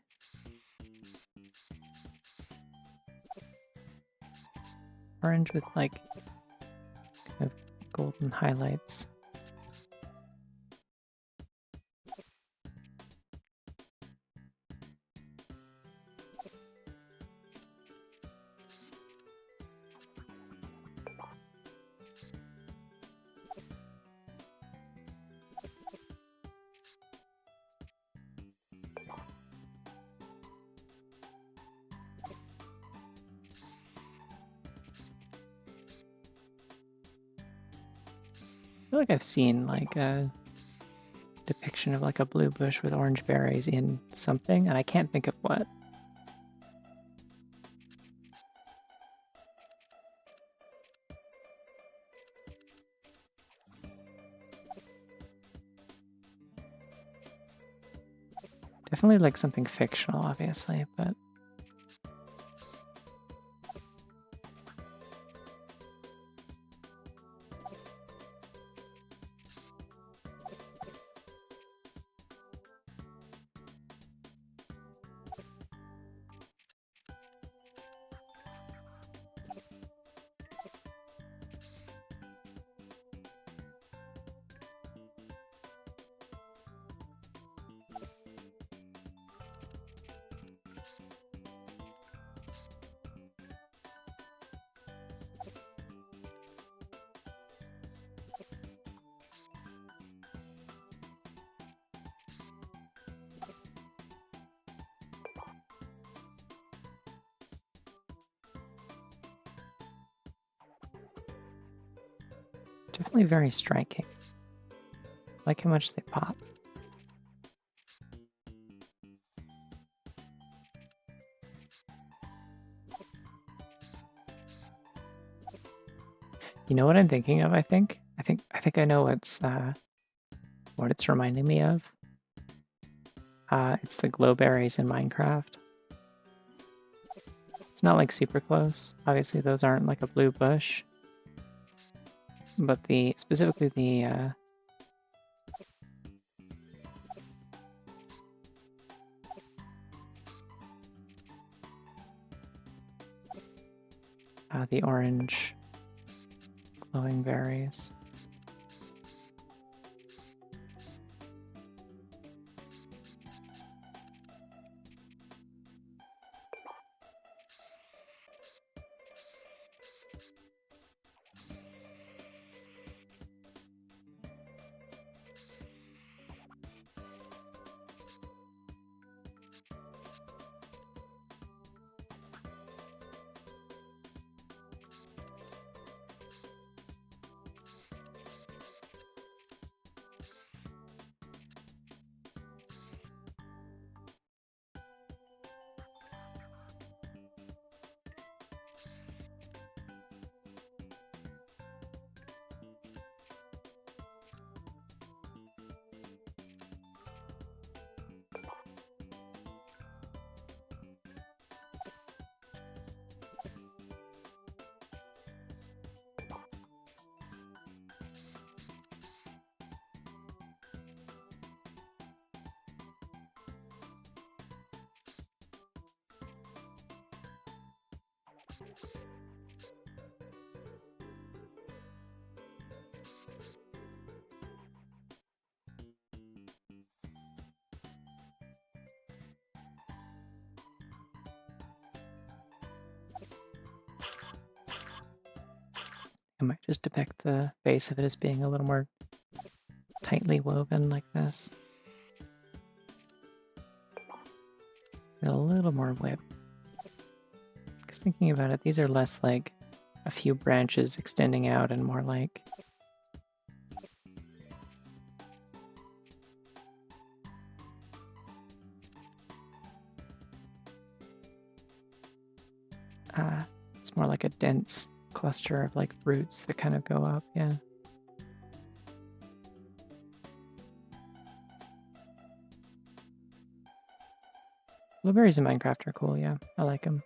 orange with like kind of golden highlights. I feel like I've seen like a depiction of like a blue bush with orange berries in something, and I can't think of what. Definitely like something fictional, obviously, but definitely very striking. like how much they pop. You know what I'm thinking of, I think? I think I know what it's reminding me of. It's the glowberries in Minecraft. It's not like super close. Obviously those aren't like a blue bush. But specifically the orange glowing berries. I might just depict the base of it as being a little more tightly woven like this. With a little more width. Because thinking about it, these are less like a few branches extending out and more like it's more like a dense cluster of like roots that kind of go up, yeah. Blueberries in Minecraft are cool, yeah. I like them.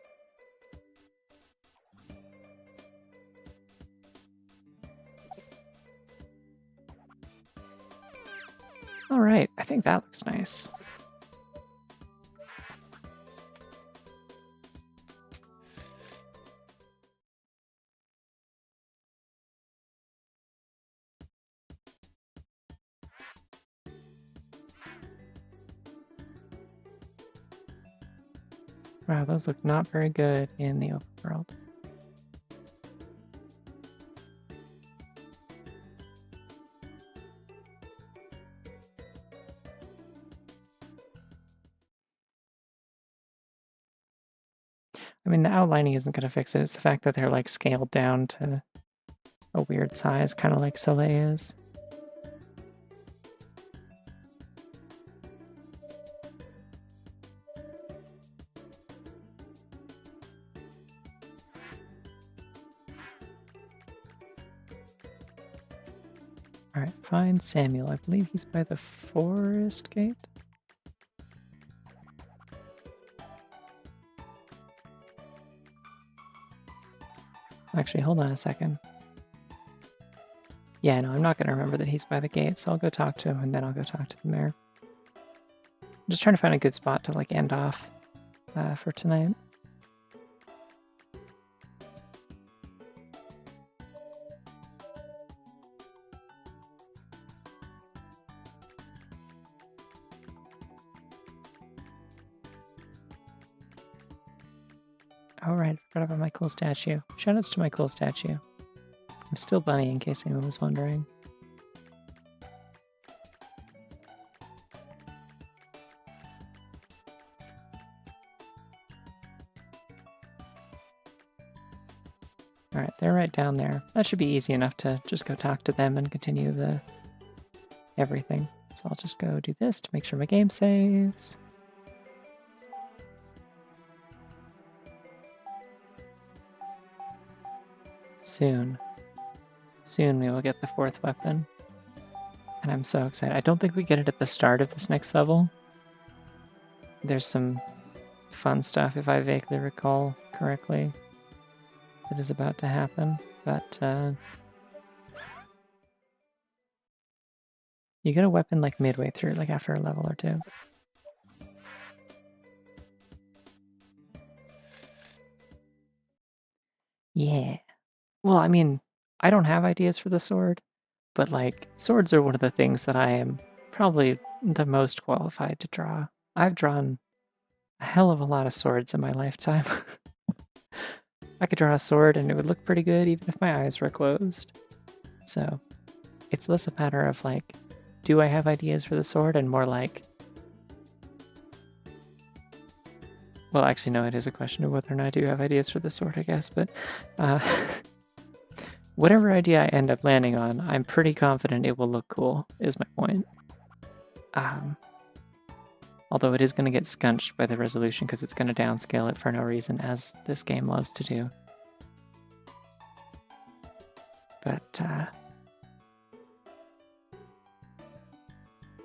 Alright, I think that looks nice. Wow, those look not very good in the open world. I mean, the outlining isn't going to fix it. It's the fact that they're like scaled down to a weird size, kind of like Soleil is. Alright, find Samuel. I believe he's by the forest gate. Actually, hold on a second. Yeah, no, I'm not going to remember that he's by the gate, so I'll go talk to him and then I'll go talk to the mayor. I'm just trying to find a good spot to like end off for tonight. Alright, forgot about my cool statue. Shoutouts to my cool statue. I'm still Bunny, in case anyone was wondering. Alright, they're right down there. That should be easy enough to just go talk to them and continue the everything. So I'll just go do this to make sure my game saves. Soon we will get the 4th weapon. And I'm so excited. I don't think we get it at the start of this next level. There's some fun stuff, if I vaguely recall correctly, that is about to happen. But you get a weapon like midway through, like after a level or two. Yeah. Well, I mean, I don't have ideas for the sword, but like swords are one of the things that I am probably the most qualified to draw. I've drawn a hell of a lot of swords in my lifetime. I could draw a sword and it would look pretty good even if my eyes were closed. So it's less a matter of like, do I have ideas for the sword, and more like, well, actually, no, it is a question of whether or not I do have ideas for the sword, I guess, but whatever idea I end up landing on, I'm pretty confident it will look cool, is my point. Although it is going to get scunched by the resolution because it's going to downscale it for no reason, as this game loves to do. But,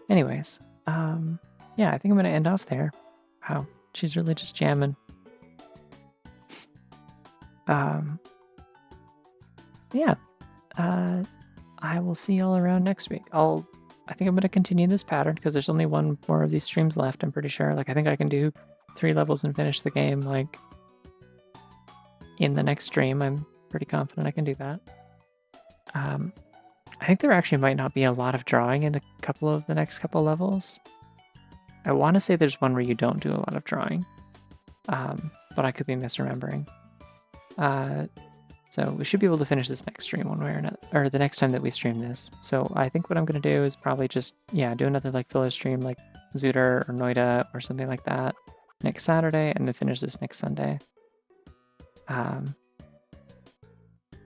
anyways, yeah, I think I'm going to end off there. Wow, she's really just jamming. Yeah, I will see y'all around next week. I think I'm going to continue this pattern because there's only one more of these streams left, I'm pretty sure. Like, I think I can do 3 levels and finish the game, like, in the next stream. I'm pretty confident I can do that. I think there actually might not be a lot of drawing in a couple of the next couple levels. I want to say there's one where you don't do a lot of drawing, but I could be misremembering. So we should be able to finish this next stream one way or another, or the next time that we stream this. So I think what I'm going to do is probably just, yeah, do another like filler stream like Zooter or Noida or something like that next Saturday, and then finish this next Sunday.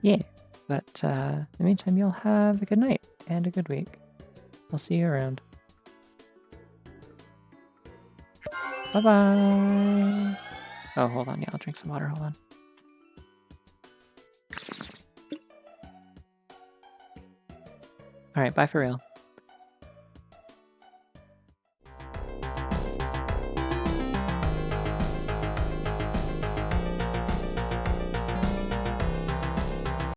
Yeah, but in the meantime, y'all have a good night and a good week. I'll see you around. Bye-bye! Oh, hold on, yeah, I'll drink some water, hold on. Alright, bye for real.